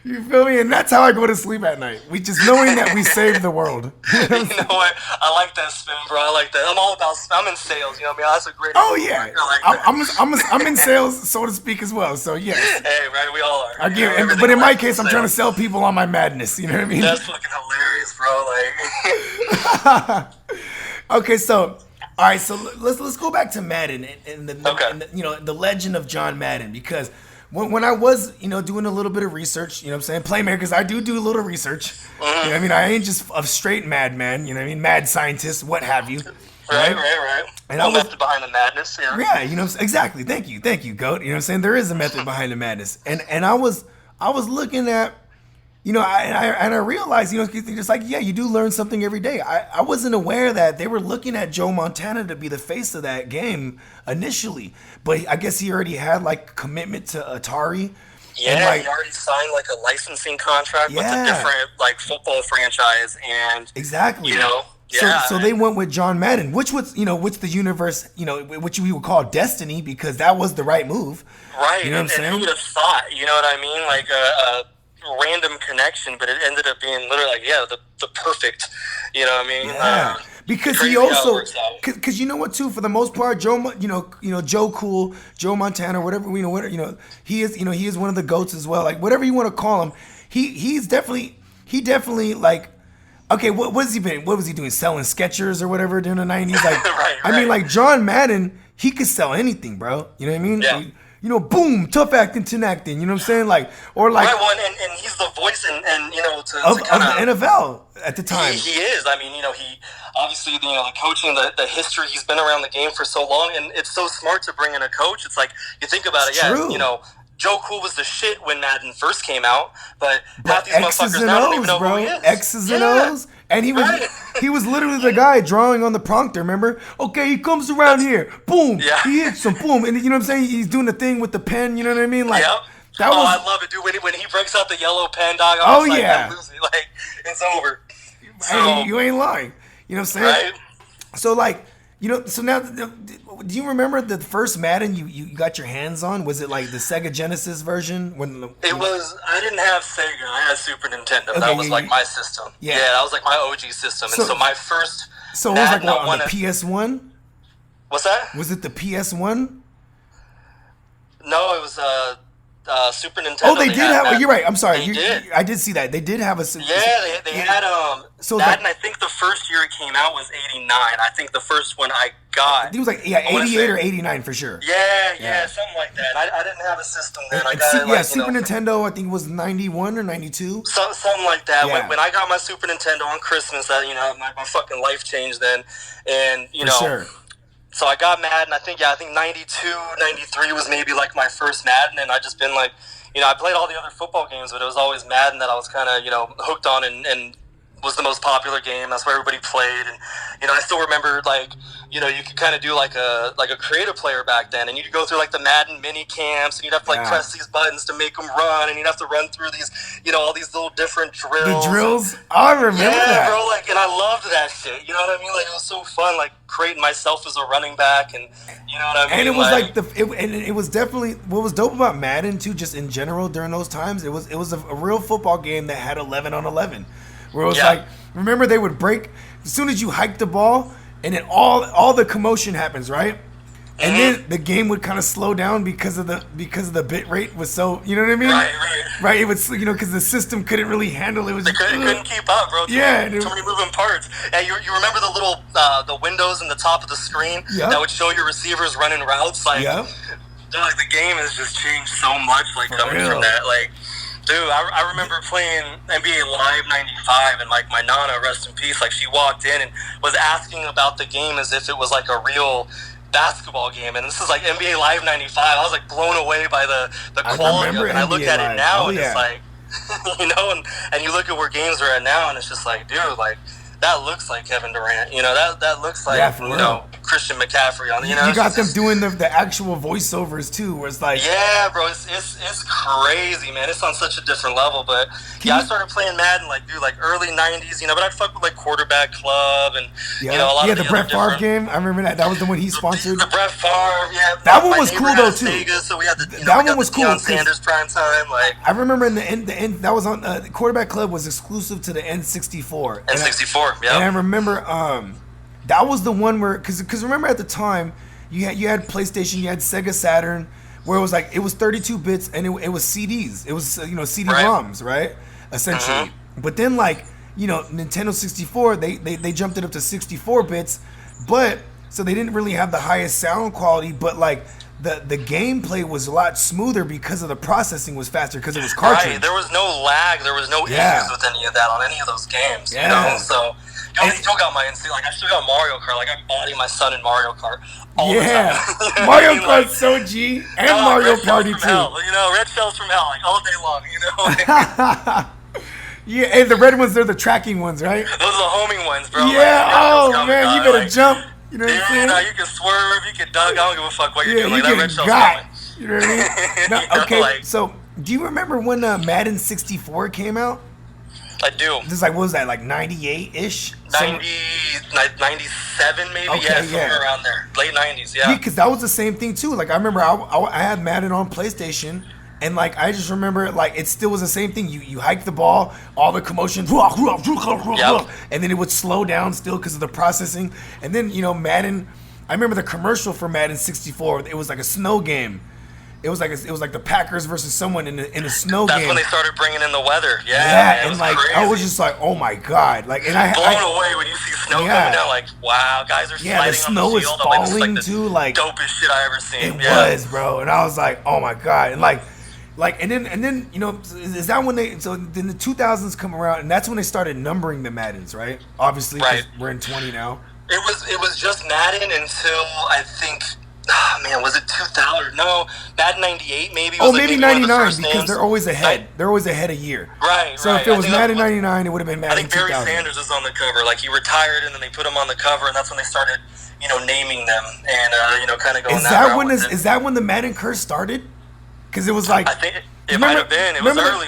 You feel me? And that's how I go to sleep at night. We just knowing that we saved the world. You know what? I like that spin, bro. I like that. I'm in sales. You know what I mean? That's a great. Oh yeah, like I'm in sales, so to speak, as well. So yes. Hey, right? We all are. But in my case, I'm trying to sell people on my madness. You know what I mean? That's fucking hilarious, bro. Like. Okay, so all right, so let's go back to Madden and the legend of John Madden, because when I was doing a little bit of research, you know what I'm saying, Playmakers, I do a little research. You know what I mean? I ain't just a straight madman, you know what I mean, mad scientist, what have you. Right. And no method behind the madness. Yeah, exactly. Thank you, Goat. You know what I'm saying? There is a method behind the madness, and I was looking at. I realized, just like, yeah, you do learn something every day. I wasn't aware that they were looking at Joe Montana to be the face of that game initially, but I guess he already had like commitment to Atari. Yeah, he already signed like a licensing contract with a different like football franchise, and exactly. Yeah. So they went with John Madden, which was, which the universe, which we would call destiny, because that was the right move. Right. You know what I'm saying? And who would have thought? You know what I mean? Like a random connection, but it ended up being literally like, the perfect, you know what I mean? Yeah. Because he also, because you know what too, for the most part, Joe Cool, Joe Montana, whatever, he is one of the GOATs as well. Like whatever you want to call him, he definitely like, okay, what was he doing? Selling Skechers or whatever during the 90s? Like, right. I mean, like John Madden, he could sell anything, bro. You know what I mean? Yeah. Boom, tough acting, tin acting. You know what I'm saying? Like, or like, right, well, and he's the voice and of the NFL at the time. He is. I mean, he obviously the coaching, the history. He's been around the game for so long, and it's so smart to bring in a coach. It's like you think about it. True. Joe Cool was the shit when Madden first came out, but half these motherfuckers now don't even know who he is. X's and O's. And he was literally the guy drawing on the prompter, remember? Okay, he comes around here. Boom. Yeah. He hits some boom. And you know what I'm saying? He's doing the thing with the pen, you know what I mean? Like, I love it, dude. When he breaks out the yellow pen, dog, like, it's over. So, you ain't lying. You know what I'm saying? Right? So, like, so now, do you remember the first Madden you got your hands on? Was it like the Sega Genesis version? I didn't have Sega. I had Super Nintendo. Okay, that was like my system. Yeah, that was like my OG system. And so my first So it was like what, on the PS1? What's that? Was it the PS1? No, it was Super Nintendo. Oh, they did have. that. You're right. I'm sorry. They did. I did see that. They did have a. Yeah, they had So Madden. I think the first year it came out was '89. I think the first one I got. I think it was like 88 or 89 for sure. Yeah, something like that. I didn't have a system then. I got it, Super Nintendo. I think it was 91 or 92. Something like that. Yeah. When I got my Super Nintendo on Christmas, that my fucking life changed then, and For sure. So I got Madden. I think 92, 93 was maybe like my first Madden, and I just been like, I played all the other football games, but it was always Madden that I was kind of, hooked on and was the most popular game. That's where everybody played, and I still remember like, you could kind of do like a creative player back then, and you'd go through like the Madden mini camps, and you'd have to like press these buttons to make them run, and you'd have to run through these, all these little different drills. The drills, I remember that. Yeah, bro, like, and I loved that shit. You know what I mean? Like, it was so fun, like creating myself as a running back, and you know what I mean. And it was it was definitely what was dope about Madden too, just in general during those times. It was a real football game that had 11 on 11. Where it was like, remember they would break as soon as you hike the ball, and then all the commotion happens, right? And then the game would kind of slow down because of the bit rate was so, you know what I mean? Right. It would, because the system couldn't really handle it. It couldn't keep up, bro. Too many moving parts. Yeah, you remember the little the windows in the top of the screen that would show your receivers running routes? Like, the game has just changed so much. Like coming from that, like. Dude, I remember playing NBA Live 95, and like my Nana, rest in peace, like she walked in and was asking about the game as if it was like a real basketball game, and this is like NBA Live 95. I was like blown away by the quality of it. And I look at it now, and it's like, and you look at where games are at now, and it's just like, dude, like that looks like Kevin Durant. That looks like Christian McCaffrey on. You got them doing the actual voiceovers too, where it's like, yeah, bro, it's crazy, man. It's on such a different level. But I started playing Madden like early '90s, but I'd fuck with like Quarterback Club and a lot of the Brett Favre game. I remember that. That was the one he sponsored. The Brett Favre, yeah. That one was cool though too. Sega, so we had that one was cool. Deion Sanders prime time. Like I remember in the end that was on the Quarterback Club was exclusive to the N64. N64, yeah. And I remember that was the one where because remember at the time you had PlayStation, you had Sega Saturn, where it was like it was 32 bits and it was CDs. It was CD-ROMs, right? Essentially. But then like Nintendo 64 they jumped it up to 64 bits, but so they didn't really have the highest sound quality, but like the gameplay was a lot smoother because of the processing was faster because it was cartridge. Right, there was no lag, there was no issues with any of that on any of those games. So I still got my like I still got Mario Kart. Like I'm bodying my son in Mario Kart all the time. Mario Kart's so G, and Mario Party too. Hell, red shells from hell, like all day long. Yeah, and the red ones, they're the tracking ones, right? Those are the homing ones, bro. Yeah, man, you better jump. You know what I'm saying? You can swerve, you can dug. I don't give a fuck what you're doing. Like that red shell's coming. You know what I mean? Okay, so do you remember when Madden 64 came out? I do. This is like, what was that, like 98-ish? 97 maybe? Somewhere around there. Late 90s, yeah. Yeah, because that was the same thing too. Like I remember I had Madden on PlayStation. And like I just remember, like it still was the same thing. You hike the ball, all the commotion, and then it would slow down still because of the processing. And then Madden, I remember the commercial for Madden 64. It was like a snow game. It was like the Packers versus someone in a snow game. That's when they started bringing in the weather. Yeah, and like crazy. I was just like, oh my god, like, and I blown away when you see snow coming down. Like, wow, guys are sliding the snow is falling too. Like dopest shit I ever seen. It was, bro, and I was like, oh my god, and like and then is that when then the 2000s come around and that's when they started numbering the Maddens, right? Obviously, right. We're in 20 now. It was just Madden until I think. Oh, man, was it 2000? No, Madden 98 maybe. Was maybe 99 because they're always ahead. They're always ahead a year. Right. So if it was Madden 99, it would have been Madden 2000. I think Barry Sanders was on the cover. Like he retired and then they put him on the cover, and that's when they started, naming them and kind of going. Is that when the Madden curse started? Because it was like I think it might have been. It was early.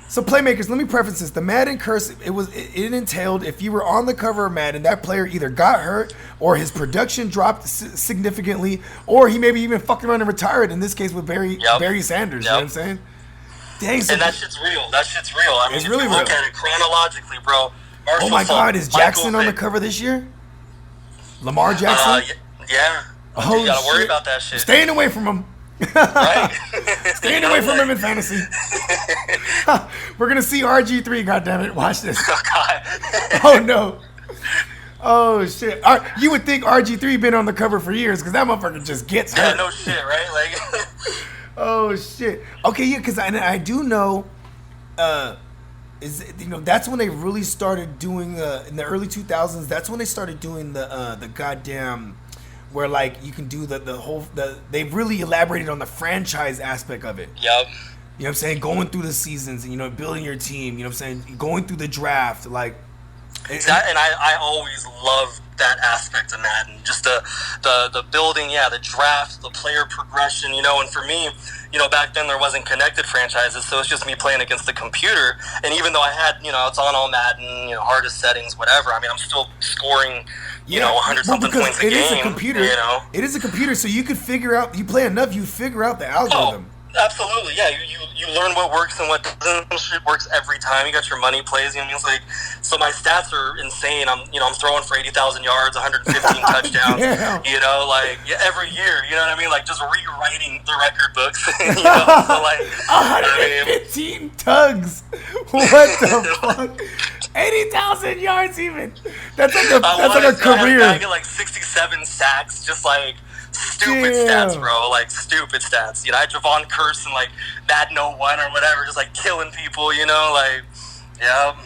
So Playmakers, let me preface this. The Madden curse, it entailed if you were on the cover of Madden, that player either got hurt or his production dropped significantly, or he maybe even fucked around and retired. In this case with Barry Sanders, you know what I'm saying? Dang, and that shit's real. I mean, it's really if you look at it chronologically, bro. Oh my God, is Jackson on the cover this year? Lamar Jackson? Yeah. Oh, you gotta worry about that shit. Staying away from him. Right. Staying away from him in fantasy. We're gonna see RG3. Goddammit, watch this. Oh God. Oh no. Oh shit. You would think RG3 been on the cover for years because that motherfucker just gets hurt. Yeah, no shit, right? Like. Oh shit. Okay, yeah, because I do know. That's when they really started doing in the early 2000s. That's when they started doing the goddamn. Where like you can do they've really elaborated on the franchise aspect of it. Yep. You know what I'm saying? Going through the seasons and building your team, you know what I'm saying? Going through the draft, like I always love that aspect of Madden. Just the building, the draft, the player progression, and for me, back then there wasn't connected franchises, so it's just me playing against the computer. And even though I had, it's on all Madden, hardest settings, whatever, I mean, I'm still scoring 100-something points a game. It is a computer. It is a computer, so you could figure out. You play enough, you figure out the algorithm. Absolutely, yeah. You learn what works and what doesn't. Shit works every time. You got your money plays. It's like, so my stats are insane. I'm throwing for 80,000 yards, 115 touchdowns. Every year. You know what I mean? Like just rewriting the record books. So like 115 tugs. What the fuck? 80,000 yards even. That's like a career. I get like 67 sacks, just like. Stupid stats, bro. Like, stupid stats. I had Javon Curse and, like, Madden 01 or whatever, just, like, killing people,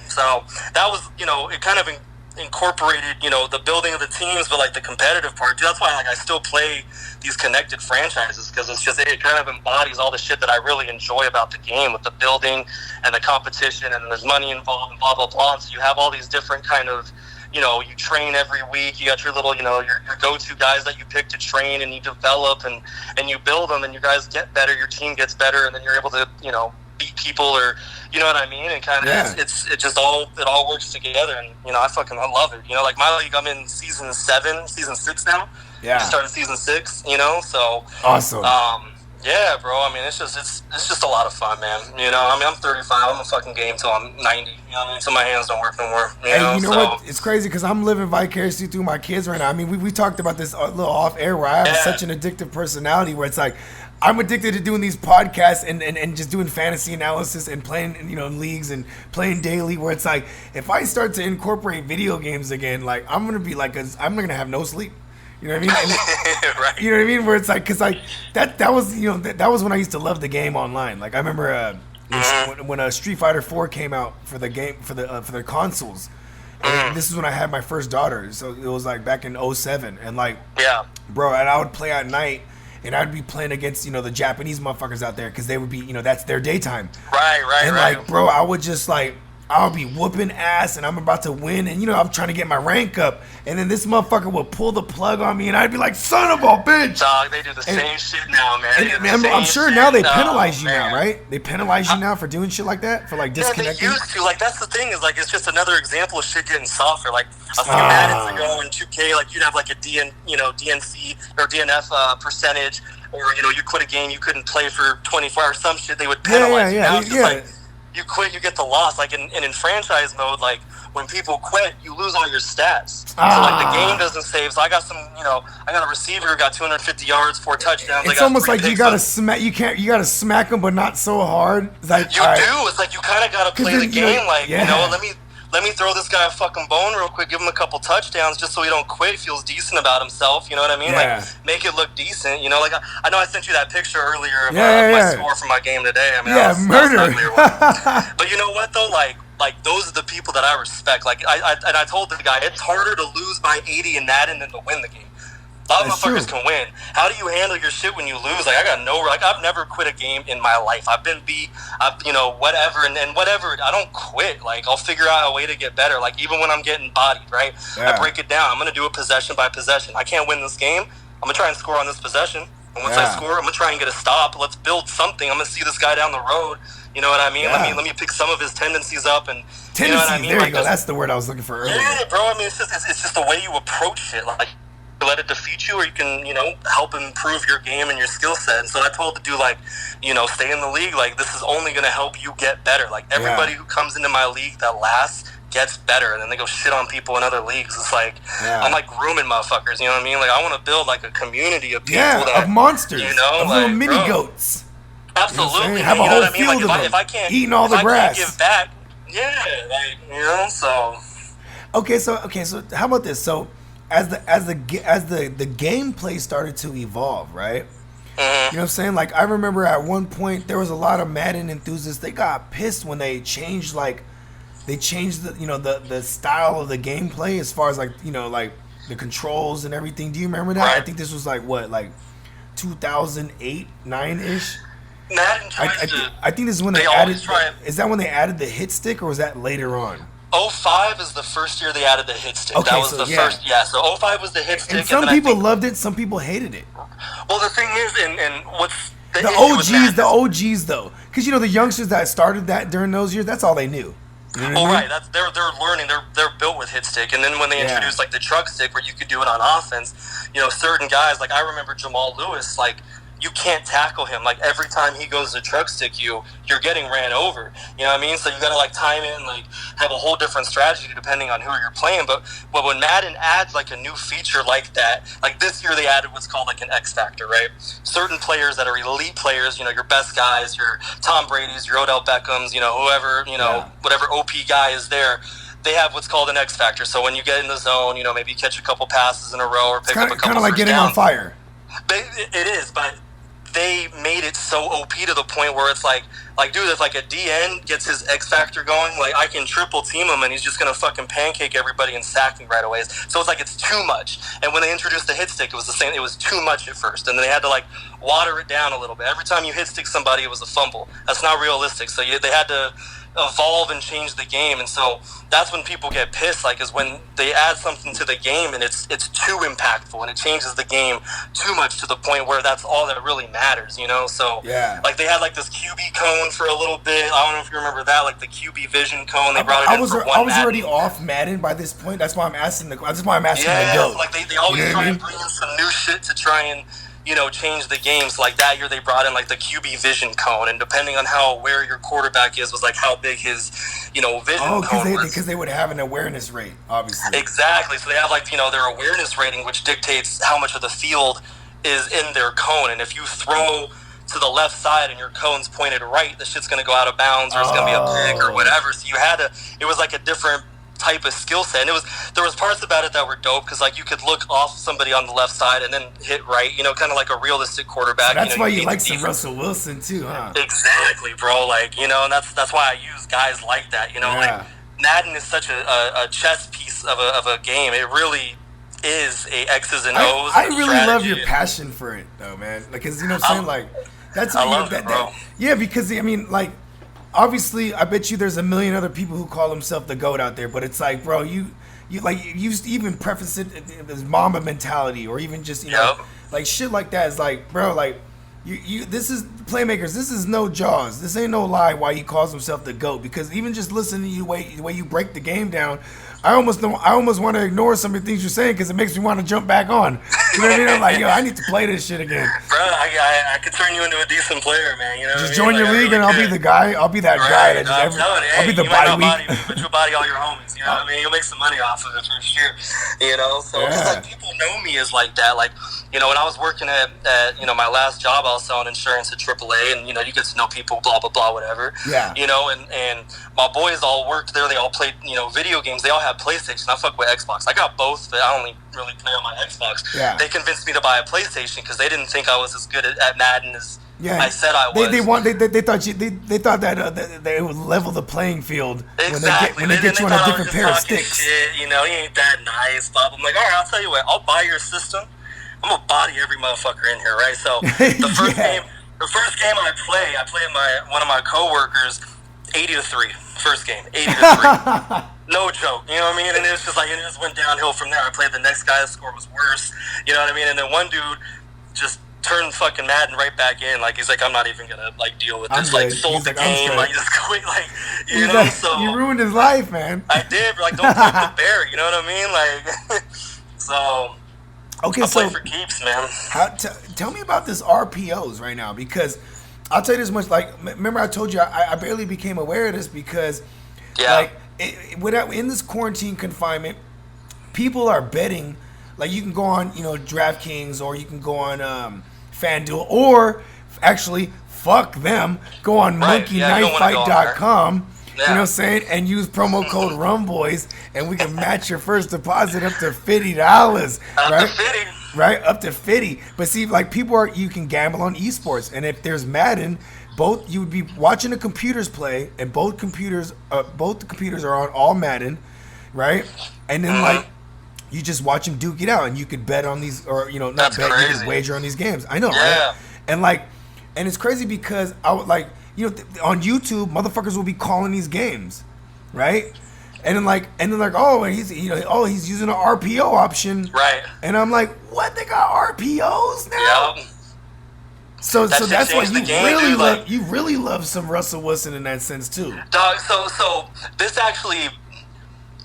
So, that was, it kind of incorporated, the building of the teams, but, like, the competitive part, too. That's why, like, I still play these connected franchises, because it's just, it kind of embodies all the shit that I really enjoy about the game, with the building and the competition, and there's money involved and blah, blah, blah. And so you have all these different kind of you train every week. You got your little, your go-to guys that you pick to train, and you develop and you build them, and you guys get better. Your team gets better, and then you're able to, beat people, or you know what I mean. And kind of it all works together, and I love it. Like my league, I'm in season 6 now. Yeah, I started season 6. So awesome. Yeah, bro. I mean, it's just a lot of fun, man. I'm 35. I'm a fucking game till I'm 90. So my hands don't work no more. You know what? It's crazy because I'm living vicariously through my kids right now. I mean, we talked about this a little off air where I have such an addictive personality where it's like I'm addicted to doing these podcasts and just doing fantasy analysis and playing, leagues and playing daily. Where it's like if I start to incorporate video games again, like I'm gonna be like I'm gonna have no sleep. You know what I mean? Right. You know what I mean? Where it's like, cause like that was that was when I used to love the game online. Like I remember when Street Fighter 4 came out for the game for the consoles. And this is when I had my first daughter. So it was like back in 2007, and like bro, and I would play at night. And I'd be playing against, the Japanese motherfuckers out there because they would be, that's their daytime. Right. And like, bro, I would just like, I'll be whooping ass and I'm about to win. And, I'm trying to get my rank up. And then this motherfucker would pull the plug on me and I'd be like, son of a bitch. Dog, they do the same shit now, man. I'm sure now they penalize you now, right? They penalize you now for doing shit like that? For like disconnecting? Yeah, they used to. Like, that's the thing is like, it's just another example of shit getting softer. Like, a few Maddens ago in 2K, like you'd have like a DNC or DNF percentage. Or, you quit a game, you couldn't play for 24 hours, some shit, they would penalize you. Now it's just like, you quit, you get the loss. Like, in franchise mode, like, when people quit, you lose all your stats. So, like, the game doesn't save. So, I got I got a receiver who got 250 yards, 4 touchdowns. It's almost like you gotta smack, you gotta smack them, but not so hard. It's like, do. It's like, you kind of gotta play the game, let me throw this guy a fucking bone real quick, give him a couple touchdowns just so he don't quit. He feels decent about himself, you know what I mean? Yeah. Like, make it look decent, like, I know I sent you that picture earlier of my score for my game today. I mean, murder. That was an uglier one. But you know what, though? Like, those are the people that I respect. Like, I told the guy, it's harder to lose by 80 in Madden than to win the game. A lot of motherfuckers can win. How do you handle your shit when you lose? Like, I've never quit a game in my life. I've been beat, whatever, and whatever. I don't quit. Like, I'll figure out a way to get better. Like, even when I'm getting bodied, right? Yeah. I break it down. I'm going to do it possession by possession. I can't win this game. I'm going to try and score on this possession. And once I score, I'm going to try and get a stop. Let's build something. I'm going to see this guy down the road. You know what I mean? Yeah. Let me pick some of his tendencies up. And tendencies, you know what I mean? There you go. That's the word I was looking for earlier. Yeah, bro. I mean, it's just the way you approach shit. Like, let it defeat you, or you can, help improve your game and your skill set. And so I told the dude, like, stay in the league. Like, this is only going to help you get better. Like, everybody who comes into my league that lasts gets better, and then they go shit on people in other leagues. It's like, I'm like grooming motherfuckers, you know what I mean? Like, I want to build like a community of people of monsters, of little mini goats. Absolutely. Have a whole field of them, if I can't, eating all the grass. Can't give back, so. Okay, so how about this? So, as the gameplay started to evolve, right? You know what I'm saying? Like, I remember at one point there was a lot of Madden enthusiasts. They got pissed when they changed the the style of the gameplay as far as like the controls and everything. Do you remember that? Right. I think this was like 2008, 9-ish. Madden tries I think this is when they added. Is that when they added the hit stick, or was that later on? 05 is the first year they added the hit stick. Okay, that was the first. Yeah, so 05 was the hit stick. And some people loved it, some people hated it. Well, the thing is, and what's the OGs though, because the youngsters that started that during those years, that's all they knew. You know right. That's they're learning. They're built with hit stick, and then when they introduced like the truck stick, where you could do it on offense, certain guys, like I remember Jamal Lewis, like. You can't tackle him. Like, every time he goes to truck stick you're getting ran over. You know what I mean? So you got to, like, time in, like, have a whole different strategy depending on who you're playing. But when Madden adds, like, a new feature like that, like this year they added what's called, like, an X Factor, right? Certain players that are elite players, your best guys, your Tom Brady's, your Odell Beckham's, whoever, whatever OP guy is there, they have what's called an X Factor. So when you get in the zone, maybe you catch a couple passes in a row or pick up a couple kind of like getting on fire. It is, but they made it so OP to the point where it's like, dude, if like a DN gets his X Factor going, like I can triple team him and he's just gonna fucking pancake everybody and sack me right away. So it's like it's too much. And when they introduced the hit stick, it was the same. It was too much at first, and then they had to like water it down a little bit. Every time you hit stick somebody, it was a fumble. That's not realistic. So they had to, evolve and change the game. And so that's when people get pissed, like, is when they add something to the game and it's too impactful and it changes the game too much to the point where that's all that really matters, you know? So like they had like this QB cone for a little bit. I don't know if you remember that, like the QB vision cone. They brought it in for one I was Madden. already off Madden by this point. That's why I'm asking the go. Like they always try and bring in some new shit to try and, you know, change the games. Like that year they brought in like the QB vision cone, and depending on how aware your quarterback is was like how big his, you know, vision cone was. Because they would have an awareness rate, obviously. Exactly. So they have like, you know, their awareness rating, which dictates how much of the field is in their cone. And if you throw to the left side and your cone's pointed right, the shit's gonna go out of bounds or it's gonna be a pick or whatever. So it was like a different type of skill set, and there was parts about it that were dope because like you could look off somebody on the left side and then hit right, you know, kind of like a realistic quarterback. So that's why you like some Russell Wilson too, huh? Exactly, bro. Like, you know, and that's why I use guys like that. You know, like Madden is such a chess piece of a game. It really is a X's and O's. I really love your passion for it though, man. Like, cause you know what I'm saying, like that's I love it, bro. Yeah, because I mean, like. Obviously, I bet you there's a million other people who call themselves the GOAT out there, but it's like, bro, you even preface it as Mamba mentality, or even just, you know, like shit like that is like, bro, like, this is Playmakers, this is no Jaws, this ain't no lie why he calls himself the GOAT, because even just listening to the way you break the game down, I almost want to ignore some of the things you're saying because it makes me want to jump back on. You know what I mean? I'm like, yo, I need to play this shit again. Bro, I could turn you into a decent player, man. You know, just join your league and I'll be the guy. I'll be that guy that I'll be the body week. But you'll body all your homies. You know what I mean? You'll make some money off of it for sure. You know, so it's like people know me as like that. Like, you know, when I was working at you know, my last job, I was selling insurance at AAA, and you know, you get to know people, blah blah blah, whatever. Yeah. You know, and my boys all worked there. They all played, you know, video games. They all had PlayStation. I fuck with Xbox. I got both, but I only really play on my Xbox. Yeah. They convinced me to buy a PlayStation because they didn't think I was as good at Madden as I said I was. They thought that they would level the playing field. Exactly. When they get you on a different pair of sticks. Shit, you know, he ain't that nice. Bob. I'm like, all right, I'll tell you what. I'll buy your system. I'm gonna body every motherfucker in here, right? So the first game I play one of my coworkers 80-3. First game, 80-3. No joke, you know what I mean? And it was just like, it just went downhill from there. I played the next guy, the score was worse, you know what I mean? And then one dude just turned fucking Madden right back in. Like, he's like, I'm not even gonna like deal with this. Like, sold the game, like, just quit, like, you know? Like, so you ruined his life, man. I did, but like, don't flip the bear, you know what I mean? Like, so. Okay, I play for keeps, man. Tell me about this RPOs right now, because I'll tell you this much. Like, remember I told you I barely became aware of this because, like, in this quarantine confinement, people are betting. Like, you can go on, you know, DraftKings, or you can go on FanDuel, or actually, fuck them, go on monkeyknifefight.com. You know what I'm saying? And use promo code RUMBOYS, and we can match your first deposit up to $50. Right? Up to 50. Right? Up to 50. But see, like, you can gamble on esports. And if there's Madden, you would be watching the computers play, and both the computers are on all Madden, right? And then, like, you just watch them duke it out, and you could bet on these, or, you know, not bet, you could wager on these games. I know, right? And, like, and it's crazy because I would, like, you know, on YouTube, motherfuckers will be calling these games, right? And then he's using an RPO option, right? And I'm like, what? They got RPOs now? Yep. So that's why you really love some Russell Wilson in that sense too, dog. So this actually,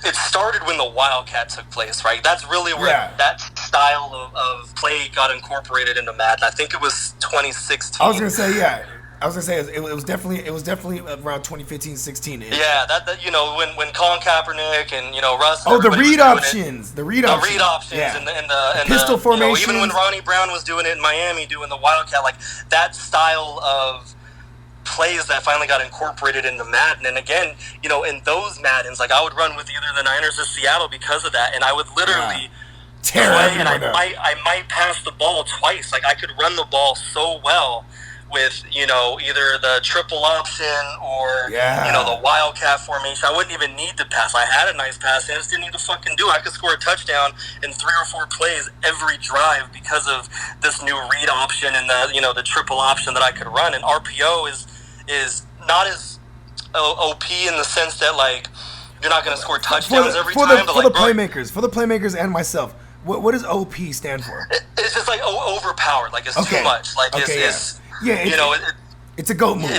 it started when the Wildcat took place, right? That's really where that style of play got incorporated into Madden. I think it was 2016. I was gonna say it was definitely around 2015-16. Yeah, that you know, when Colin Kaepernick and, you know, Russ. Oh, the read options, and the pistol formation. You know, even when Ronnie Brown was doing it in Miami, doing the Wildcat, like that style of plays that finally got incorporated into Madden. And again, you know, in those Maddens, like, I would run with either the Niners or Seattle because of that, and I would literally tear play, and I might pass the ball twice. Like, I could run the ball so well with, you know, either the triple option or, you know, the Wildcat formation. I wouldn't even need to pass. I had a nice pass, and I just didn't need to fucking do it. I could score a touchdown in 3 or 4 plays every drive because of this new read option and the, you know, the triple option that I could run. And RPO is not as OP in the sense that like you're not going to score touchdowns every time. For the playmakers and myself, what does OP stand for? It's just like overpowered. Like it's too much. Like it's it's a goat move.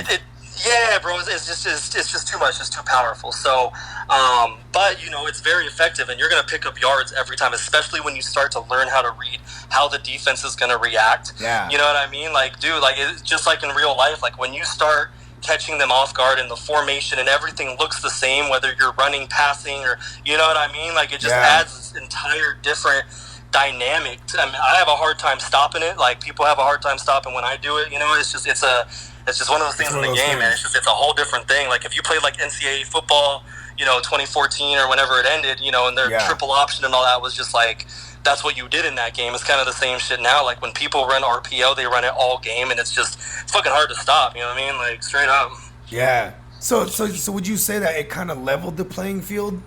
Yeah, bro, it's just too much. It's too powerful. So, but it's very effective, and you're gonna pick up yards every time, especially when you start to learn how to read how the defense is gonna react. Yeah, you know what I mean? Like, dude, like it's just like in real life. Like when you start catching them off guard and the formation and everything looks the same, whether you're running, passing, or you know what I mean? Like it just adds this entire different dynamic. I mean, I have a hard time stopping it. Like people have a hard time stopping when I do it. It's just one of those things in the game, man. It's a whole different thing. Like if you played like NCAA football, 2014 or whenever it ended, and their triple option and all that was just like that's what you did in that game. It's kind of the same shit now. Like when people run RPO, they run it all game, and it's fucking hard to stop. You know what I mean? Like straight up. Yeah. So would you say that it kind of leveled the playing field?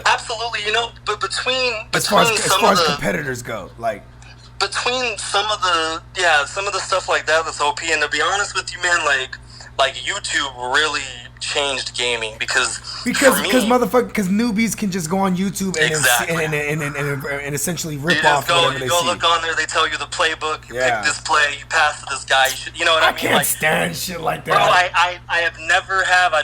Absolutely. But between as far as competitors go, like. Between some of the stuff like that's OP, and to be honest with you, man, like YouTube really changed gaming because newbies can just go on YouTube and essentially rip off whatever they see. You go look on there, they tell you the playbook, you pick this play, you pass to this guy, you know what I mean? I can't stand shit like that. Bro, I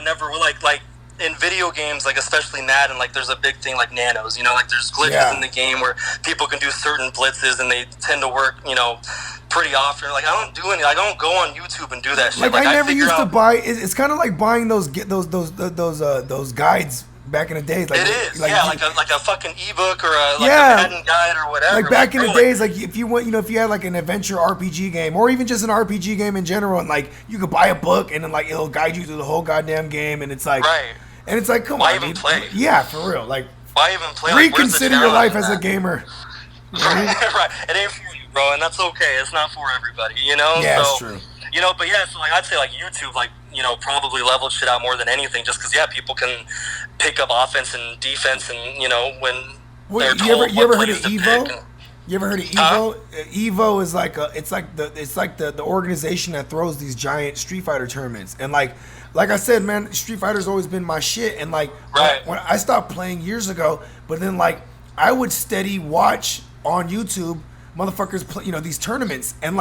never like in video games, like especially Madden, like there's a big thing like nanos, like there's glitches in the game where people can do certain blitzes and they tend to work, pretty often. Like I don't go on YouTube and do that shit. Like I never used to buy. It's kind of like buying those guides back in the days. Like, it is, like a fucking ebook or a Madden guide or whatever. Like back in the days, like if you went, if you had like an adventure RPG game or even just an RPG game in general, and like you could buy a book and then like it'll guide you through the whole goddamn game, and it's like, and it's like, come on, even play? Yeah, for real. Like, why even play? Reconsider your life as a gamer. Right, it ain't for you, bro, and that's okay. It's not for everybody, Yeah, it's true. But yeah, so like I'd say like YouTube, like probably leveled shit out more than anything, just because people can pick up offense and defense, and when they're told you ever heard of Evo? You ever heard of Evo? Evo is like it's like the organization that throws these giant Street Fighter tournaments, and like I said, man, Street Fighter's always been my shit, and like when I stopped playing years ago, but then like I would steady watch on YouTube motherfuckers play, these tournaments, and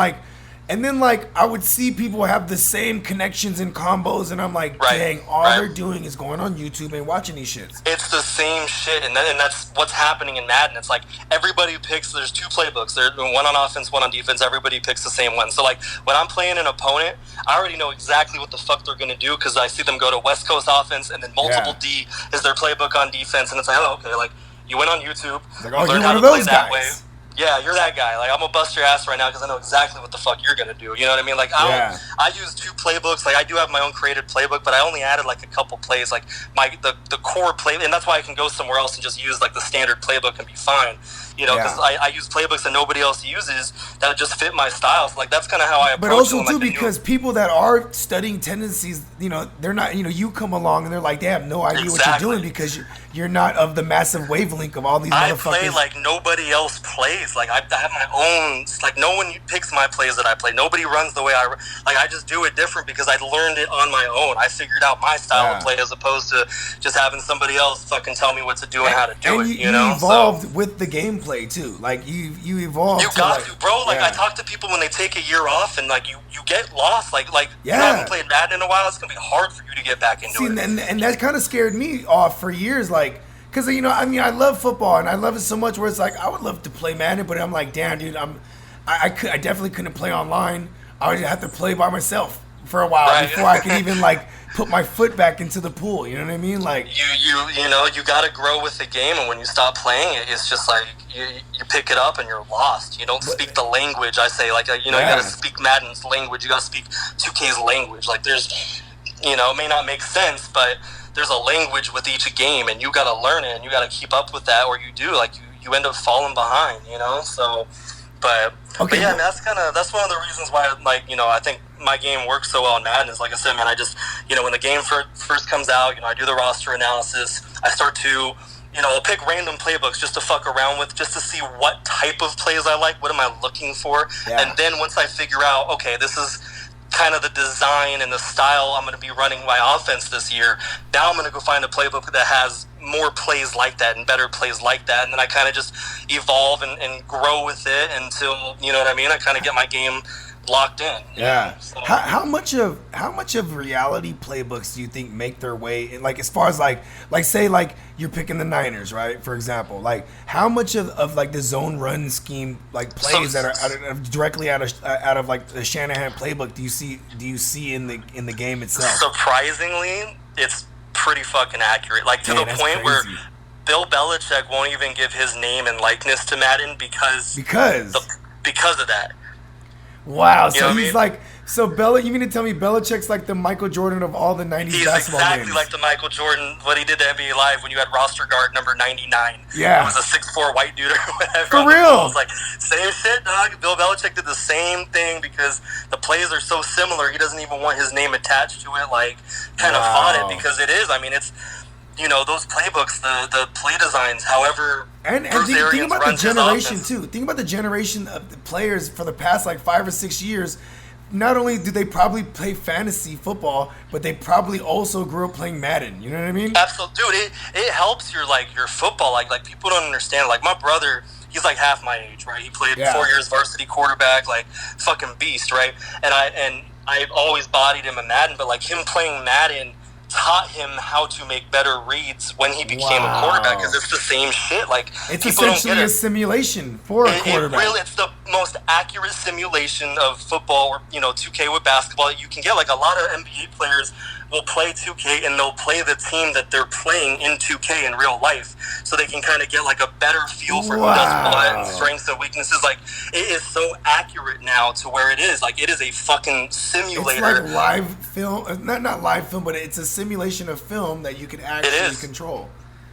then like I would see people have the same connections and combos, and I'm like, dang, all they're doing is going on YouTube and watching these shits. It's the same shit, and that's what's happening in Madden. It's like everybody picks. There's two playbooks. There's one on offense, one on defense. Everybody picks the same one. So like when I'm playing an opponent, I already know exactly what the fuck they're gonna do because I see them go to West Coast offense, and then multiple D is their playbook on defense, and it's like, oh, okay, like you went on YouTube, like, learn how to play that way. Yeah, you're that guy. Like, I'm gonna bust your ass right now because I know exactly what the fuck you're gonna do. You know what I mean? Like, I use two playbooks. Like, I do have my own created playbook, but I only added like a couple plays. Like, the core play, and that's why I can go somewhere else and just use like the standard playbook and be fine. Because I use playbooks that nobody else uses that just fit my style. So, like, that's kind of how I approach it. But also, too, because people that are studying tendencies, they're not, you come along and they're like, they have no idea what you're doing because you're not of the massive wavelength of all these motherfuckers. I play like nobody else plays. Like, I have my own, like, no one picks my plays that I play. Nobody runs the way I just do it different because I learned it on my own. I figured out my style of play as opposed to just having somebody else fucking tell me what to do and how to do it, you evolved with the gameplay too. Like you evolved. You got to, bro. Like I talk to people when they take a year off and like you get lost. Like you haven't played Madden in a while. It's gonna be hard for you to get back into it. And that kind of scared me off for years. Like, cause I love football and I love it so much where it's like I would love to play Madden, but I'm like, damn, dude, I definitely couldn't play online. I would have to play by myself for a while before I could even like put my foot back into the pool. You know what I mean? Like you got to grow with the game, and when you stop playing it, it's just like you pick it up and you're lost. You don't speak the language. I say like you got to speak Madden's language. You got to speak 2K's language. Like there's it may not make sense, but there's a language with each game, and you got to learn it, and you got to keep up with that, or you do like you end up falling behind. So. But yeah, man, that's one of the reasons why I think my game works so well in Madden is like I said, man, I just when the game first comes out, I do the roster analysis. I start to I'll pick random playbooks just to fuck around with, just to see what type of plays I like, what am I looking for, and then once I figure out, okay, this is kind of the design and the style I'm going to be running my offense this year. Now I'm going to go find a playbook that has more plays like that and better plays like that, and then I kind of just evolve and grow with it until, you know what I mean, I kind of get my game locked in. Yeah. So, how much of reality playbooks do you think make their way in, like, as far as like say like you're picking the Niners, right, for example, like how much of like the zone run scheme, like plays that are directly out of like the Shanahan playbook do you see in the game itself? Surprisingly, it's pretty fucking accurate, like to the point where Bill Belichick won't even give his name and likeness to Madden because of that. Wow, so he's like, you mean to tell me Belichick's like the Michael Jordan of all the 90s basketball games? He's exactly like the Michael Jordan, what he did to NBA Live when you had roster guard number 99. Yeah. It was a 6'4" white dude or whatever. For real? It's like, same shit, dog. Bill Belichick did the same thing because the plays are so similar, he doesn't even want his name attached to it, like, kind of fought it because it is. I mean, it's, you know, those playbooks, the play designs, however... And think about the generation, too. Think about the generation of the players for the past, like, 5 or 6 years. Not only do they probably play fantasy football, but they probably also grew up playing Madden. You know what I mean? Absolutely. Dude, it helps your football. Like, people don't understand. Like, my brother, he's, like, half my age, right? He played 4 years varsity quarterback, like, fucking beast, right? And I always bodied him in Madden, but, like, him playing Madden taught him how to make better reads when he became a quarterback, because it's the same shit. Like, it's essentially a simulation for a quarterback. It's the most accurate simulation of football, or 2K with basketball that you can get. Like, a lot of NBA players will play 2K and they'll play the team that they're playing in 2K in real life, so they can kind of get like a better feel for who does what, strengths and weaknesses. Like, it is so accurate now to where it is like it is a fucking simulator. It's like live film, not live film, but it's a simulation of film that you can actually control.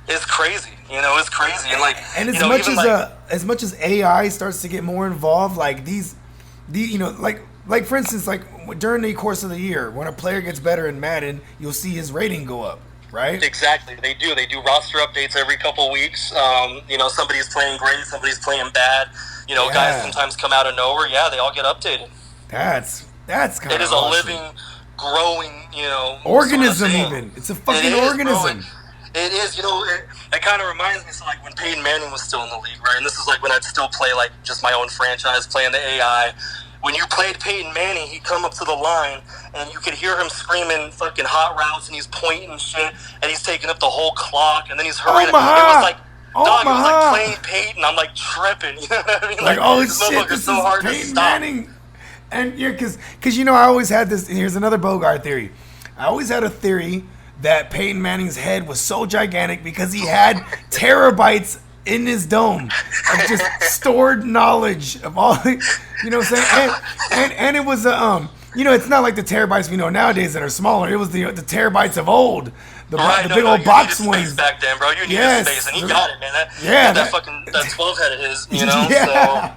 It's crazy, it's crazy, and like, and as much as AI starts to get more involved, like like for instance, like during the course of the year, when a player gets better in Madden, you'll see his rating go up, right? Exactly, they do roster updates every couple of weeks. Somebody's playing great, somebody's playing bad. Guys sometimes come out of nowhere. Yeah, they all get updated. That's kind of it is awesome. A living, growing, organism. Sort of even it's a fucking organism. It is, it kind of reminds me, so like when Peyton Manning was still in the league, right? And this is like when I'd still play like just my own franchise, playing the AI. When you played Peyton Manning, he'd come up to the line and you could hear him screaming fucking hot routes and he's pointing shit and he's taking up the whole clock and then he's hurrying. It was like, dog, it was like playing Peyton. I'm like tripping, you know what I mean? Like oh shit, this so is hard Peyton to stop. Manning. And yeah, because I always had this. Here's another Bogard theory. I always had a theory that Peyton Manning's head was so gigantic because he had terabytes in his dome of just stored knowledge of all, you know what I'm saying? And it was it's not like the terabytes we know nowadays that are smaller. It was the terabytes of old, the big old box ones back then, bro. You needed space, and he got it, man. That 12 head of his, Yeah.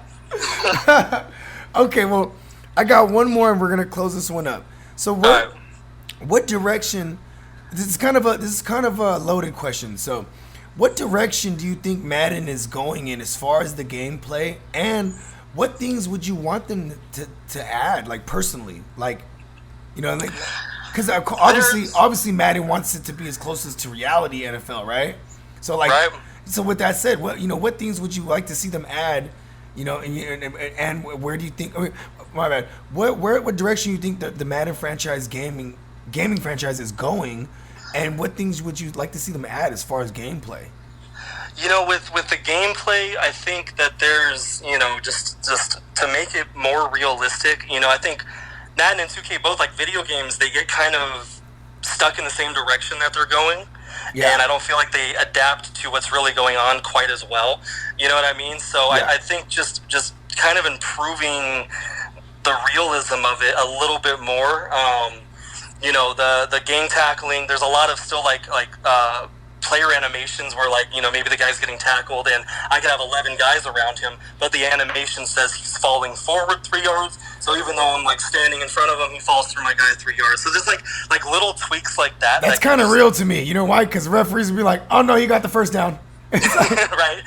So. Okay, well, I got one more, and we're gonna close this one up. So what direction? This is kind of a loaded question. So, what direction do you think Madden is going in as far as the gameplay, and what things would you want them to add, like personally, like, because obviously Madden wants it to be as close as to reality NFL, right? So so with that said, what things would you like to see them add, and where do you think? My bad. What direction you think the Madden franchise gaming franchise is going? And what things would you like to see them add as far as gameplay? With the gameplay, I think that there's, just to make it more realistic, I think Madden and 2K both, like video games, they get kind of stuck in the same direction that they're going. Yeah. And I don't feel like they adapt to what's really going on quite as well. You know what I mean? So yeah. I think just kind of improving the realism of it a little bit more. The gang tackling, there's a lot of still like player animations where maybe the guy's getting tackled and I could have 11 guys around him, but the animation says he's falling forward 3 yards. So even though I'm standing in front of him, he falls through my guy 3 yards. So just like little tweaks like that. That's kind of real to me. You know why? Because referees will be like, oh no, you got the first down. Right.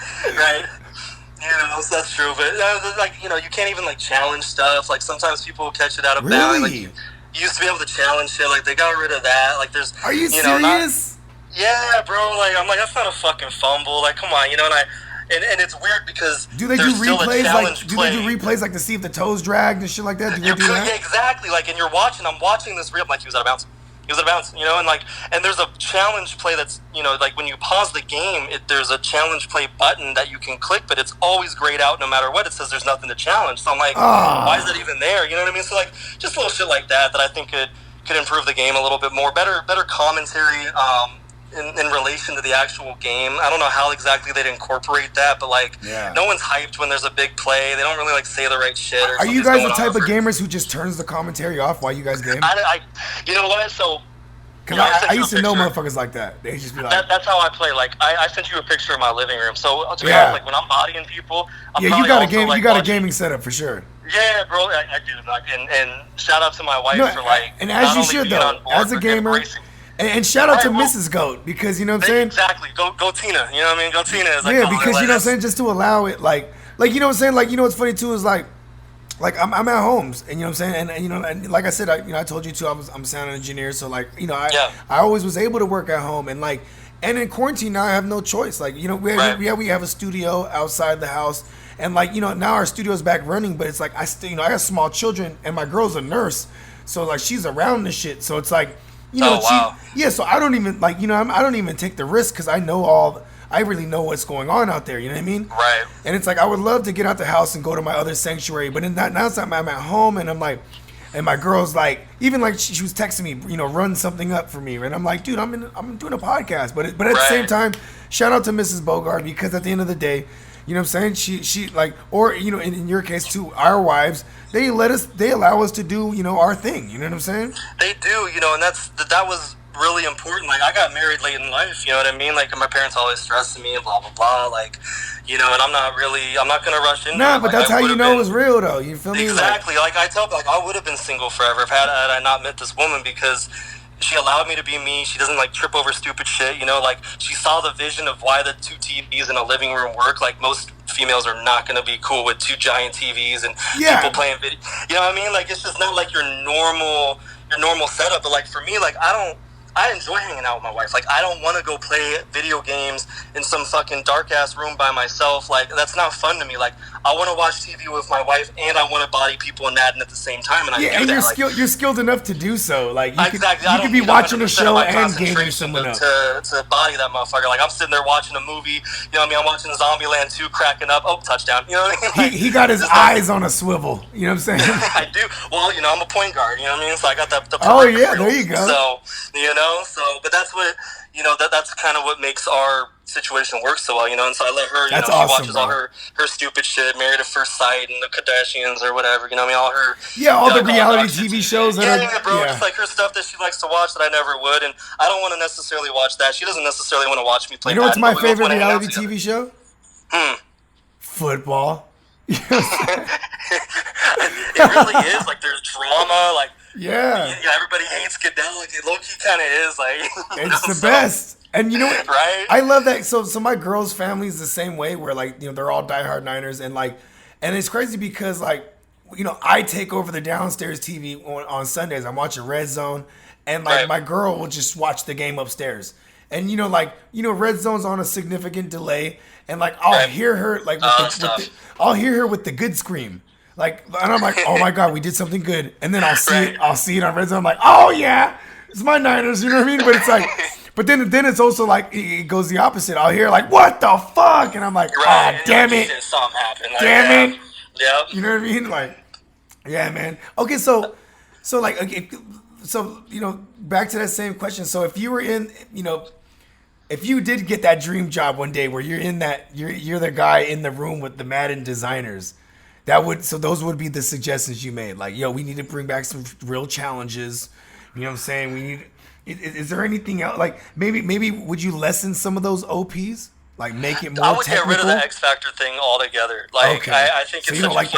So that's true. But like, you can't even like challenge stuff. Like sometimes people catch it out of bounds. Like you used to be able to challenge shit. Like they got rid of that. Like there's. Are you serious? Yeah, bro. Like I'm like, that's not a fucking fumble. Like come on, and it's weird because do they do replays like to see if the toes dragged and shit like that? Do they do that? Yeah, exactly. Like, and I'm watching this reel, like he was out of bounds. And there's a challenge play that's, like when you pause the game, there's a challenge play button that you can click, but it's always grayed out no matter what. It says there's nothing to challenge. So I'm like, why is that even there? You know what I mean? So like, just little shit like that I think could improve the game a little bit more. Better commentary, in relation to the actual game. I don't know how exactly they'd incorporate that, but like, no one's hyped when there's a big play. They don't really like say the right shit. Are you guys the type of gamers who just turns the commentary off while you guys game? You know what? So, because I used to know motherfuckers like that. They just be like, that's how I play. Like, I sent you a picture of my living room. So to be honest, like when I'm bodying people, you got a game. You got a gaming setup for sure. Yeah, bro, I do. Like, and shout out to my wife for like, and as you should though, as a gamer. And shout out to Mrs. Goat, because you know what I'm saying? Exactly. Go Tina. You know what I mean? Go Tina is like, because you know what I'm saying, just to allow it, like you know what I'm saying, like, you know what's funny too is like I'm at homes, and you know what I'm saying, and like I said, I told you too, I'm a sound engineer, so like, I always was able to work at home, and like, and in quarantine now I have no choice, like, we have a studio outside the house, and like, now our studio's back running, but it's like I got small children, and my girl's a nurse, so like she's around this shit, so it's like, so I don't even like, I don't even take the risk, because I really know what's going on out there, you know what I mean? Right. And it's like, I would love to get out the house and go to my other sanctuary, but now it's like I'm at home, and I'm like, and my girl's like, even like she was texting me, run something up for me, and I'm like, dude, I'm doing a podcast, but at the same time, shout out to Mrs. Bogard, because at the end of the day, you know what I'm saying? She like, or, in your case too, our wives, they allow us to do, our thing. You know what I'm saying? They do, and that was really important. Like, I got married late in life, you know what I mean? Like, my parents always stressed me and blah, blah, blah. Like, and I'm not going to rush into it. Nah, but that's how you know it was real, though. You feel me? Exactly. Like I tell, like, I would have been single forever if had I not met this woman, because she allowed me to be me. She doesn't like trip over stupid shit, like she saw the vision of why the two TVs in a living room work. Like most females are not going to be cool with two giant TVs and people playing video. You know what I mean? Like it's just not like your normal setup. But like for me, like I enjoy hanging out with my wife. Like, I don't want to go play video games in some fucking dark-ass room by myself. Like, that's not fun to me. Like, I want to watch TV with my wife, and I want to body people in Madden at the same time, and I do that. And you're skilled enough to do so. Like, you exactly. You could be watching a show and gaming someone else. To body that motherfucker. Like, I'm sitting there watching a movie, you know what I mean? I'm watching Zombieland 2 cracking up. Oh, touchdown. You know what I mean? Like, he got his eyes on a swivel. You know what I'm saying? I do. Well, I'm a point guard. You know what I mean? So I got the oh, yeah, there you go. So, but that's what, that's kind of what makes our situation work so well, and so I let her, that's she awesome, watches bro. all her stupid shit, Married at First Sight and the Kardashians or whatever, all her... Yeah, all the reality TV shows. Just like her stuff that she likes to watch that I never would, and I don't want to necessarily watch that. She doesn't necessarily want to watch me play Madden. What's my favorite reality TV show? Football. It really is. Like, there's drama, like... Yeah, everybody hates Goodell. Like, it low-key kind of is. Like, it's the best. And you know what? Right? I love that. So my girl's family is the same way, where like, they're all diehard Niners, and like, and it's crazy because like, I take over the downstairs TV on Sundays. I'm watching Red Zone, and like my girl will just watch the game upstairs. And Red Zone's on a significant delay, and like I'll hear her like I'll hear her with the good scream. Like, and I'm like, oh my God, we did something good. And then I'll see it on Red Zone. I'm like, oh yeah, it's my Niners. You know what I mean? But it's like, but then it's also like, it goes the opposite. I'll hear like, what the fuck? And I'm like, oh, damn it. Something happened. Like, damn it. Yep. You know what I mean? Like, yeah, man. Okay, so like, okay, so, back to that same question. So if you were in, if you did get that dream job one day where you're in that, you're the guy in the room with the Madden designers, those would be the suggestions you made. Like, we need to bring back some real challenges. You know what I'm saying? We need. Is there anything else? Like, maybe would you lessen some of those OPs? Like, make it more technical? I would get rid of the X Factor thing altogether. Like, okay. I think it's such like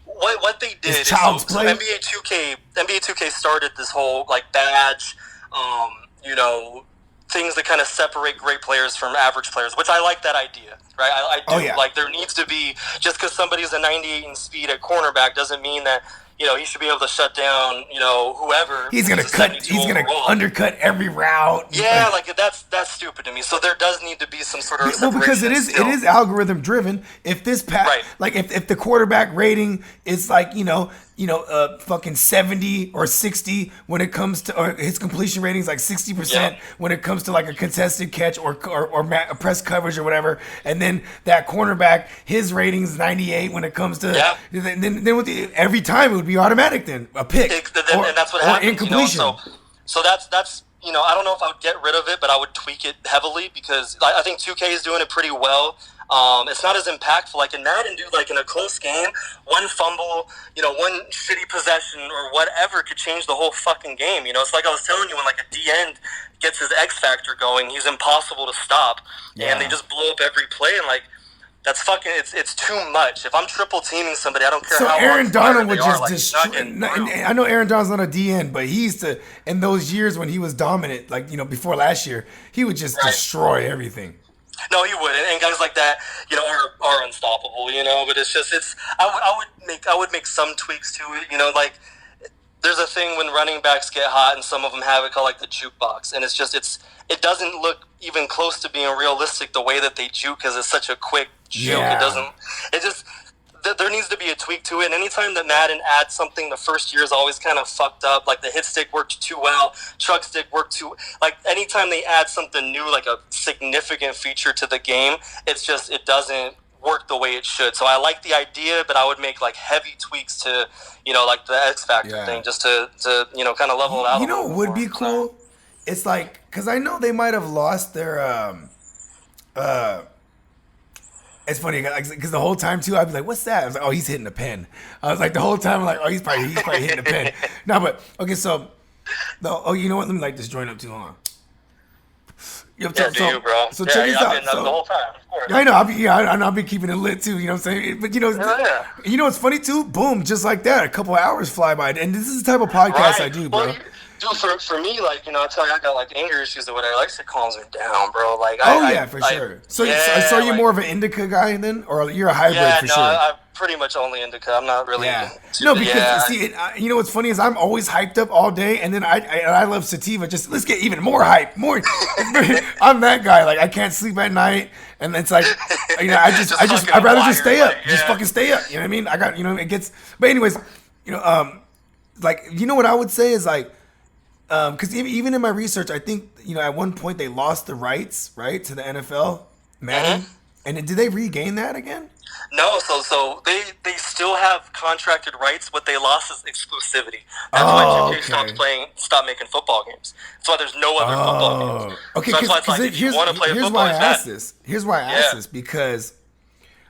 what they did is child's play. NBA 2K started this whole like badge, things that kind of separate great players from average players, which I like that idea, right? I do. Like, there needs to be, just because somebody's a 98 in speed at cornerback doesn't mean that, he should be able to shut down, whoever. He's gonna undercut every route. Yeah, like that's stupid to me. So there does need to be some sort of well, because it is algorithm driven. If this like if the quarterback rating is like fucking 70 or 60 when it comes to, or his completion rating is like 60% when it comes to like a contested catch or press coverage or whatever, and then that cornerback, his rating is 98 when it comes to then with every time it would be automatic, then a pick and that's what happens. Incompletion. So that's I don't know if I would get rid of it, but I would tweak it heavily because I think 2K is doing it pretty well. It's not as impactful. Like in Madden, dude, like in a close game, one fumble, one shitty possession or whatever could change the whole fucking game. It's like I was telling you, when like a D-end gets his X factor going, he's impossible to stop, and they just blow up every play, and like, that's fucking, it's too much. If I'm triple teaming somebody, I don't care how Aaron Donald would just destroy. I know Aaron Donald's not a DN, but he used to, in those years when he was dominant, like, before last year, he would just destroy everything. No, he would, and guys like that, are unstoppable. But I would make some tweaks to it. Like, there's a thing when running backs get hot, and some of them have it called like the jukebox, and it doesn't look even close to being realistic the way that they juke, because it's such a quick juke. There needs to be a tweak to it, and anytime that Madden adds something, the first year is always kind of fucked up. Like the hit stick worked too well, truck stick worked too, like anytime they add something new, like a significant feature to the game, it doesn't work the way it should. So I like the idea, but I would make like heavy tweaks to, like the X Factor thing, just to kind of level it out. What would be cool? It's like, because I know they might have lost their it's funny because the whole time too, I'd be like, "What's that?" I was like, "Oh, he's hitting a pen." I was like, the whole time, I'm like, "Oh, he's probably hitting a pen." No, but okay, so you know what? Let me light this joint up too long. Do you, bro? So check this out. The whole time, of course. I know. I'll be keeping it lit too. You know what I'm saying? But you know what's funny too? Boom, just like that, a couple of hours fly by, and this is the type of podcast I do, bro. Dude, for me, like, I tell you, I got like anger issues or whatever. Like, it calms me down, bro. Like, for sure. So you're more of an indica guy then, or you're a hybrid for sure? I'm pretty much only indica. I'm not really. See, you know what's funny is I'm always hyped up all day, and then I love sativa. Just let's get even more hype, more. I'm that guy. Like, I can't sleep at night, and it's like, I'd rather just stay up, just fucking stay up. You know what I mean? I got it gets. But anyways, like, what I would say is like. Because even in my research, I think at one point they lost the rights, right, to the NFL Madden, and did they regain that again? No, so they still have contracted rights. What they lost is exclusivity. That's why 2K stopped making football games. That's why there's no other football games. Okay, so that's why it's like, if you want to play here's football, why I asked this. Here's why I asked this, because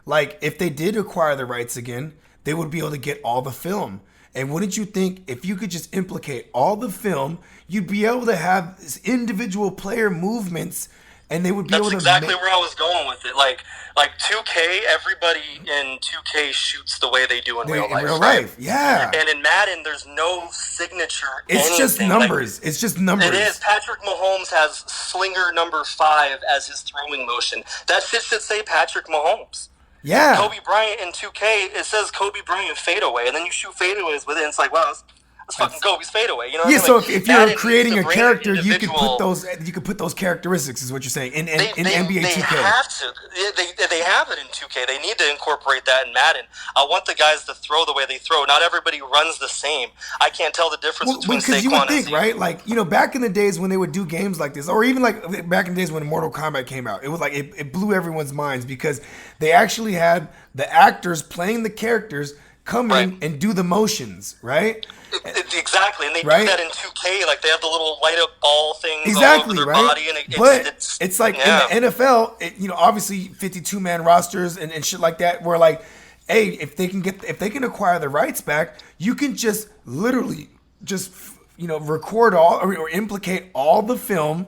like if they did acquire the rights again, they would be able to get all the film. And wouldn't you think if you could just implicate all the film, you'd be able to have individual player movements, and they would be able to. That's exactly where I was going with it. Like 2K, everybody in 2K shoots the way they do in real life. In real life, yeah. And in Madden, there's no signature. It's just numbers. It's just numbers. It is. Patrick Mahomes has slinger number 5 as his throwing motion. That shit should say Patrick Mahomes. Yeah. Kobe Bryant in 2K, it says Kobe Bryant fadeaway, and then you shoot fadeaways with it, and it's like, wow, that's fucking Kobe's fadeaway. You know what I mean? So if you're creating a character, you can put those characteristics, is what you're saying, in NBA 2K. They have to. They have it in 2K. They need to incorporate that in Madden. I want the guys to throw the way they throw. Not everybody runs the same. I can't tell the difference between Saquon because you would think, and right? Like, back in the days when they would do games like this, or even like back in the days when Mortal Kombat came out, it was like it blew everyone's minds because they actually had the actors playing the characters come in and do the motions, right? Exactly, and they do that in 2K. Like, they have the little light up ball things all over their right? body, and it's like in the NFL, obviously 52-man rosters and shit like that. Where like, hey, if they can acquire the rights back, you can just literally record all or implicate all the film.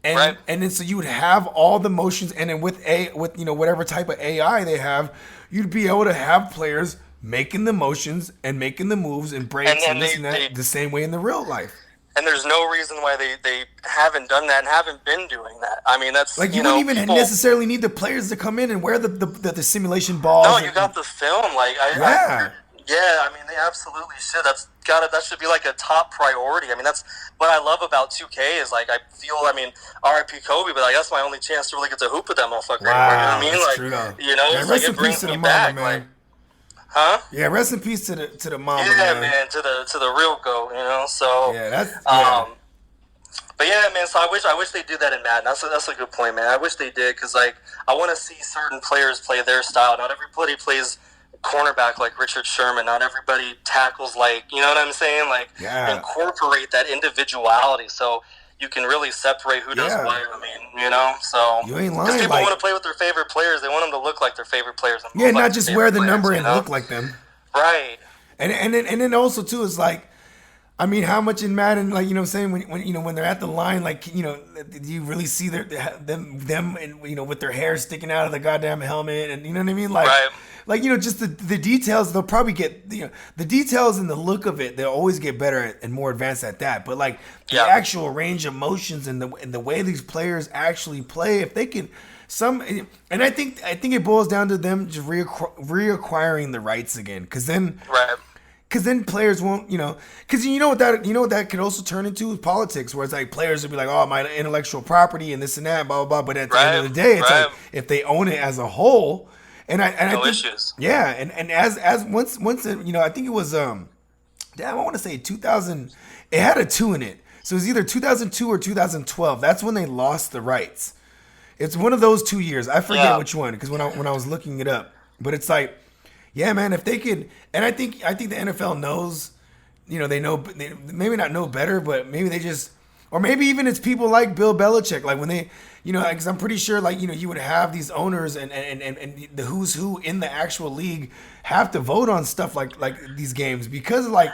And then so you would have all the motions, and then with whatever type of AI they have, you'd be able to have players making the motions and making the moves and breaks and this and that the same way in the real life. And there's no reason why they haven't done that and haven't been doing that. I mean, that's like you wouldn't even necessarily need the players to come in and wear the simulation balls. No, you got the film. Like I mean, they absolutely should. That should be like a top priority. I mean, that's what I love about 2K is like I feel. I mean, R.I.P. Kobe, but like that's my only chance to really get to hoop with that motherfucker. Wow, you know what I mean? that's true, you know, yeah, it's like it brings me back. Man. Like, huh? Yeah, rest in peace to the mama. Yeah, man, to the real GOAT. You know, so yeah, that's yeah. But yeah, man. So I wish they did that in Madden. That's a good point, man. I wish they did because like I want to see certain players play their style. Not everybody plays cornerback like Richard Sherman. Not everybody tackles like, you know what I'm saying? Like incorporate that individuality so you can really separate who does what. I mean, you know, so you ain't lying. Because people want to play with their favorite players. They want them to look like their favorite players. Yeah, not just wear the number and look like them. Right. And then also too is like, I mean, how much in Madden, like, you know what I'm saying, when you know when they're at the line, like, you know, do you really see them and, you know, with their hair sticking out of the goddamn helmet, and you know what I mean, like, like, you know, just the details. They'll probably get, you know, the details and the look of it. They'll always get better and more advanced at that. But like the actual range of motions and the way these players actually play, if they can. And I think it boils down to them just reacquiring the rights again, because then players won't, you know, because you know what that could also turn into is politics, where it's like players will be like, oh, my intellectual property and this and that, blah blah blah. But at the end of the day, it's like if they own it as a whole, and I think issues. Yeah, and as once you know, I think it was I want to say 2000. It had a 2 in it, so it was either 2002 or 2012. That's when they lost the rights. It's one of those 2 years. I forget which one, because when I was looking it up, but it's like, yeah, man, if they could, and I think the NFL knows, you know, they maybe not know better, but maybe they just, or maybe even it's people like Bill Belichick, like when they, you know, because I'm pretty sure, like, you know, you would have these owners and the who's who in the actual league have to vote on stuff like these games, because like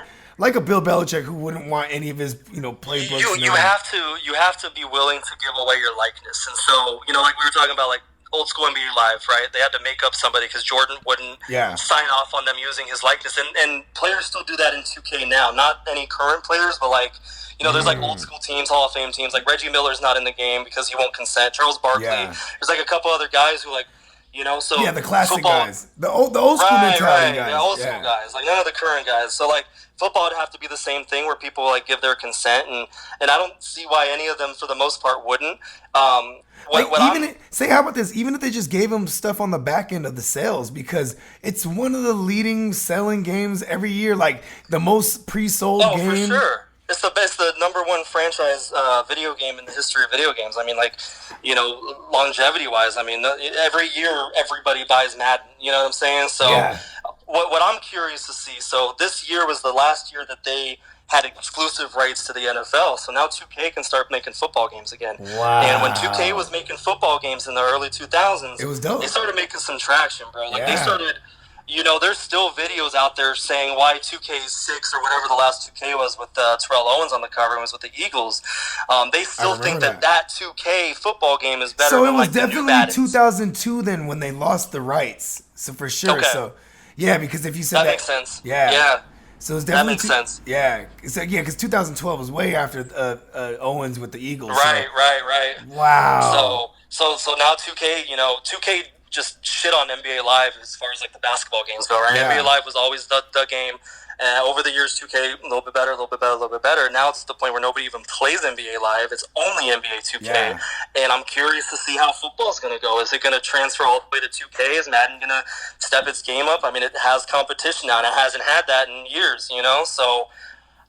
a Bill Belichick who wouldn't want any of his, you know, playbooks. You have to be willing to give away your likeness, and so, you know, like we were talking about, like old school NBA Live, right? They had to make up somebody because Jordan wouldn't sign off on them using his likeness, and players still do that in 2K now. Not any current players, but like, you know, there's like old school teams, Hall of Fame teams. Like Reggie Miller's not in the game because he won't consent. Charles Barkley. There's like a couple other guys who, like, you know, so the classic guys, the old school mentality guys, the old school guys, like none of the current guys. So like football would have to be the same thing where people like give their consent, and I don't see why any of them for the most part wouldn't. How about this? Even if they just gave them stuff on the back end of the sales, because it's one of the leading selling games every year, like the most pre-sold game. Oh, for sure. It's the number one franchise video game in the history of video games. I mean, like, you know, longevity-wise, I mean, every year everybody buys Madden. You know what I'm saying? So what I'm curious to see, so this year was the last year that they had exclusive rights to the NFL. So now 2K can start making football games again. Wow. And when 2K was making football games in the early 2000s, it was dope. They started making some traction, bro. Like they started... You know, there's still videos out there saying why 2K6 or whatever the last 2K was with Terrell Owens on the cover and was with the Eagles. They still think that 2K football game is better. So than, it was like, definitely 2002 then when they lost the rights. So for sure. Okay. So yeah, because if you said that makes sense. Yeah. So it's definitely that makes sense. Yeah. So because 2012 was way after Owens with the Eagles. Right. Wow. So now 2K, you know, 2K just shit on NBA Live as far as like the basketball games go, right? NBA Live was always the game. And over the years, 2K, a little bit better. Now it's to the point where nobody even plays NBA Live. It's only NBA 2K. Yeah. And I'm curious to see how football's going to go. Is it going to transfer all the way to 2K? Is Madden going to step its game up? I mean, it has competition now, and it hasn't had that in years, you know? So,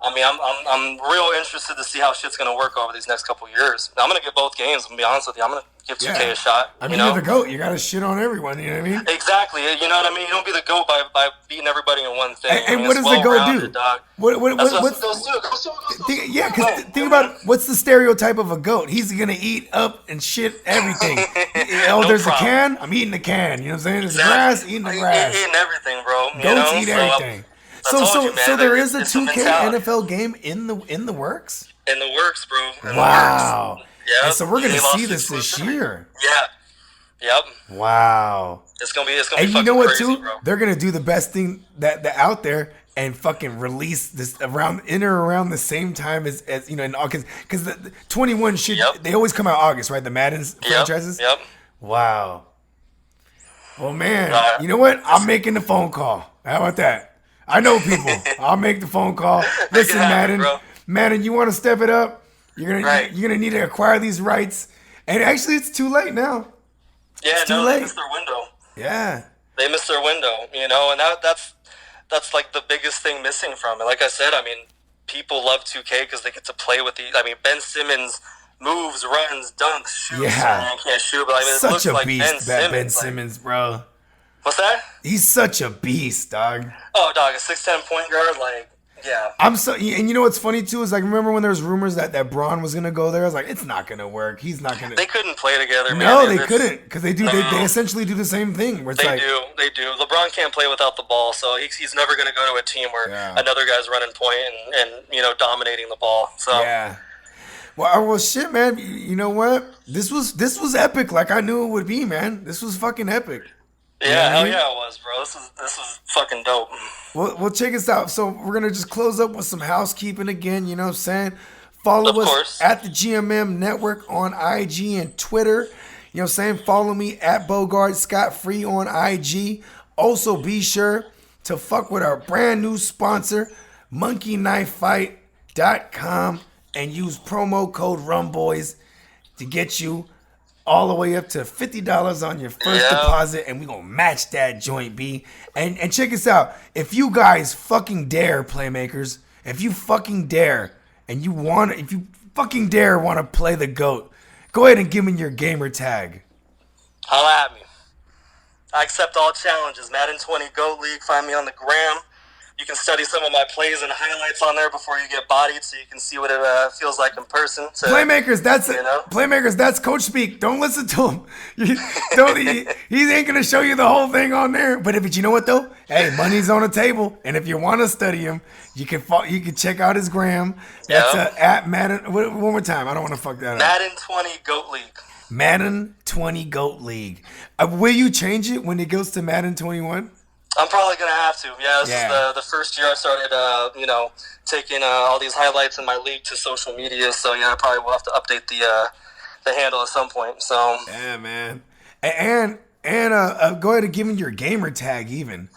I mean, I'm real interested to see how shit's going to work over these next couple years. Now, I'm going to get both games. I'm going to be honest with you. I'm going to give 2K a shot. I mean, you're the GOAT. You got to shit on everyone. You know what I mean? Exactly. You know what I mean? You don't be the GOAT by beating everybody in one thing. And what does the GOAT do? Dog. What's yeah, because think about what's the stereotype of a GOAT. He's going to eat up and shit everything. There's a can. I'm eating the can. You know what I'm saying? There's grass. Eating the grass. Eating everything, bro. Goats eat everything. So there is a 2K NFL game in the works? In the works, bro. Wow. Yeah. So we're gonna see this year. Yeah. Yep. Wow. It's gonna be. And you know what, crazy, too? Bro. They're gonna do the best thing that out there. and fucking release this around the same time as you know in August, because the 21 shit they always come out August, right? The Madden's franchises. Yep. Wow. Well, man, you know what? I'm making the phone call. How about that? I know people. I'll make the phone call. Listen, Madden, you want to step it up? You're gonna need to acquire these rights. And actually, it's too late now. Yeah, they missed their window. Yeah. They missed their window, you know, and that's like the biggest thing missing from it. Like I said, I mean, people love 2K because they get to play with Ben Simmons moves, runs, dunks, shoots. Yeah. I can't shoot, but I mean, such it looks a like beast, Ben Simmons, bro. What's that? He's such a beast, dog. Oh, dog, a 6'10" point guard, like, yeah. And you know what's funny too is like, remember when there was rumors that Braun was gonna go there? I was like, it's not gonna work. He's not gonna. They couldn't play together, man. No, they couldn't, because they essentially do the same thing. Where it's they do. LeBron can't play without the ball, so he's never gonna go to a team where another guy's running point and you know, dominating the ball. So yeah. Well, shit, man. You know what? This was epic, like I knew it would be, man. This was fucking epic. Yeah, hell yeah, it was, bro. This was fucking dope. Well, check us out. So we're gonna just close up with some housekeeping again. You know what I'm saying? Follow us at the GMM Network on IG and Twitter. You know what I'm saying? Follow me at Bogard Scott Free on IG. Also, be sure to fuck with our brand new sponsor, MonkeyKnifeFight.com, and use promo code RUMBOYS to get you all the way up to $50 on your first deposit, and we gonna match that joint, B. And check us out. If you guys fucking dare, Playmakers, if you fucking dare want to play the GOAT, go ahead and give me your gamer tag. Holla at me. I accept all challenges. Madden 20 GOAT League. Find me on the gram. You can study some of my plays and highlights on there before you get bodied, so you can see what it feels like in person. Playmakers, that's coach speak. Don't listen to him. He ain't gonna show you the whole thing on there. But you know what though? Hey, money's on the table, and if you want to study him, you can check out his gram. That's at Madden. One more time. I don't want to fuck that up. Madden 20 GOAT League. Madden 20 GOAT League. Will you change it when it goes to Madden 21? I'm probably going to have to. Yeah, this is the first year I started, taking all these highlights in my league to social media. So, yeah, I probably will have to update the handle at some point. So yeah, man. And go ahead and give me your gamer tag even.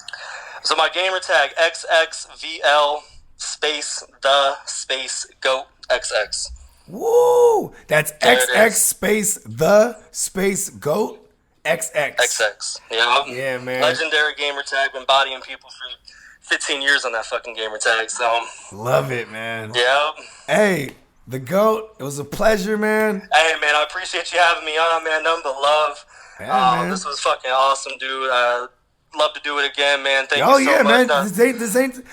So my gamer tag, XXVL space the space GOAT XX. Woo! That's XX space the space GOAT. XX. Yeah, man. Legendary gamer tag. Been bodying people for 15 years on that fucking gamer tag. So love it, man. Yeah. Hey, the GOAT. It was a pleasure, man. Hey, man. I appreciate you having me on, man. Nothing but love. Yeah, man. This was fucking awesome, dude. Love to do it again, man. Thank you so much. Oh yeah, man. This ain't.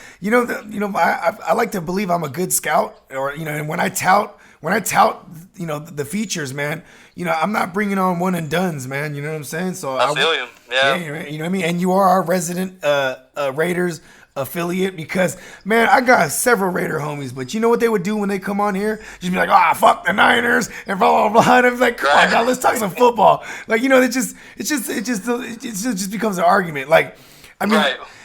I like to believe I'm a good scout, or and when I tout, the features, man. I'm not bringing on one and dones, man. You know what I'm saying? So I feel you. Yeah. You know what I mean? And you are our resident Raiders affiliate, because, man, I got several Raider homies, but you know what they would do when they come on here? Just be like, fuck the Niners and blah, blah, blah. And I'm like, come on, God, let's talk some football. Like, it just becomes an argument. Like, I mean,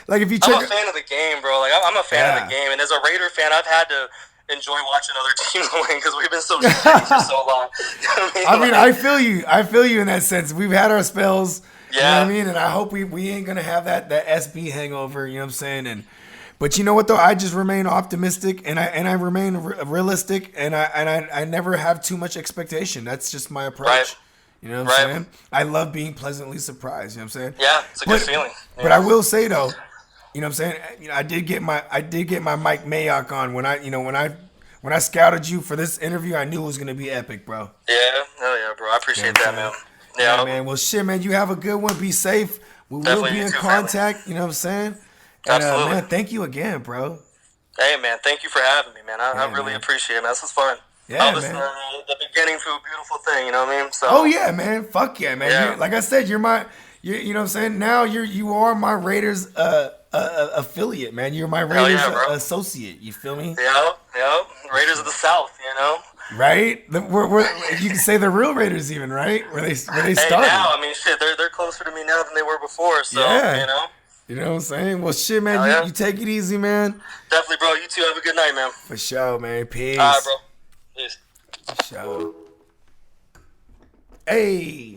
like if you check. I'm a fan of the game, bro. Like, I'm a fan of the game. And as a Raider fan, I've had to enjoy watching other teams win because we've been so shitty for so long. I mean, I feel you in that sense. We've had our spells. Yeah. You know what I mean? And I hope we ain't gonna have that SB hangover, you know what I'm saying? But you know what though? I just remain optimistic and I remain realistic, and I never have too much expectation. That's just my approach. Right. You know what I'm saying? I love being pleasantly surprised, you know what I'm saying? Yeah, it's a good feeling. Yeah. But I will say though, you know what I'm saying? I did get my Mike Mayock on when I scouted you for this interview. I knew it was gonna be epic, bro. Yeah, hell yeah, bro. I appreciate that, man. Yeah, man. Well, shit, man. You have a good one. Be safe. We will be in contact. Family. You know what I'm saying? And, Absolutely. Man, thank you again, bro. Hey, man. Thank you for having me, man. I really appreciate it, man. This was fun. Yeah, man. The beginning to a beautiful thing. You know what I mean? So. Oh yeah, man. Fuck yeah, man. Yeah. Like I said, you know what I'm saying? Now you are my Raiders affiliate, man. You're my Raiders associate. You feel me? Yep. Raiders of the South, Right? You can say the real Raiders even, right? Where they started. Now, I mean, shit, they're closer to me now than they were before, so, You know what I'm saying? Well, shit, man. Yeah. You take it easy, man. Definitely, bro. You too. Have a good night, man. For sure, man. Peace. All right, bro. Peace. For sure. Hey.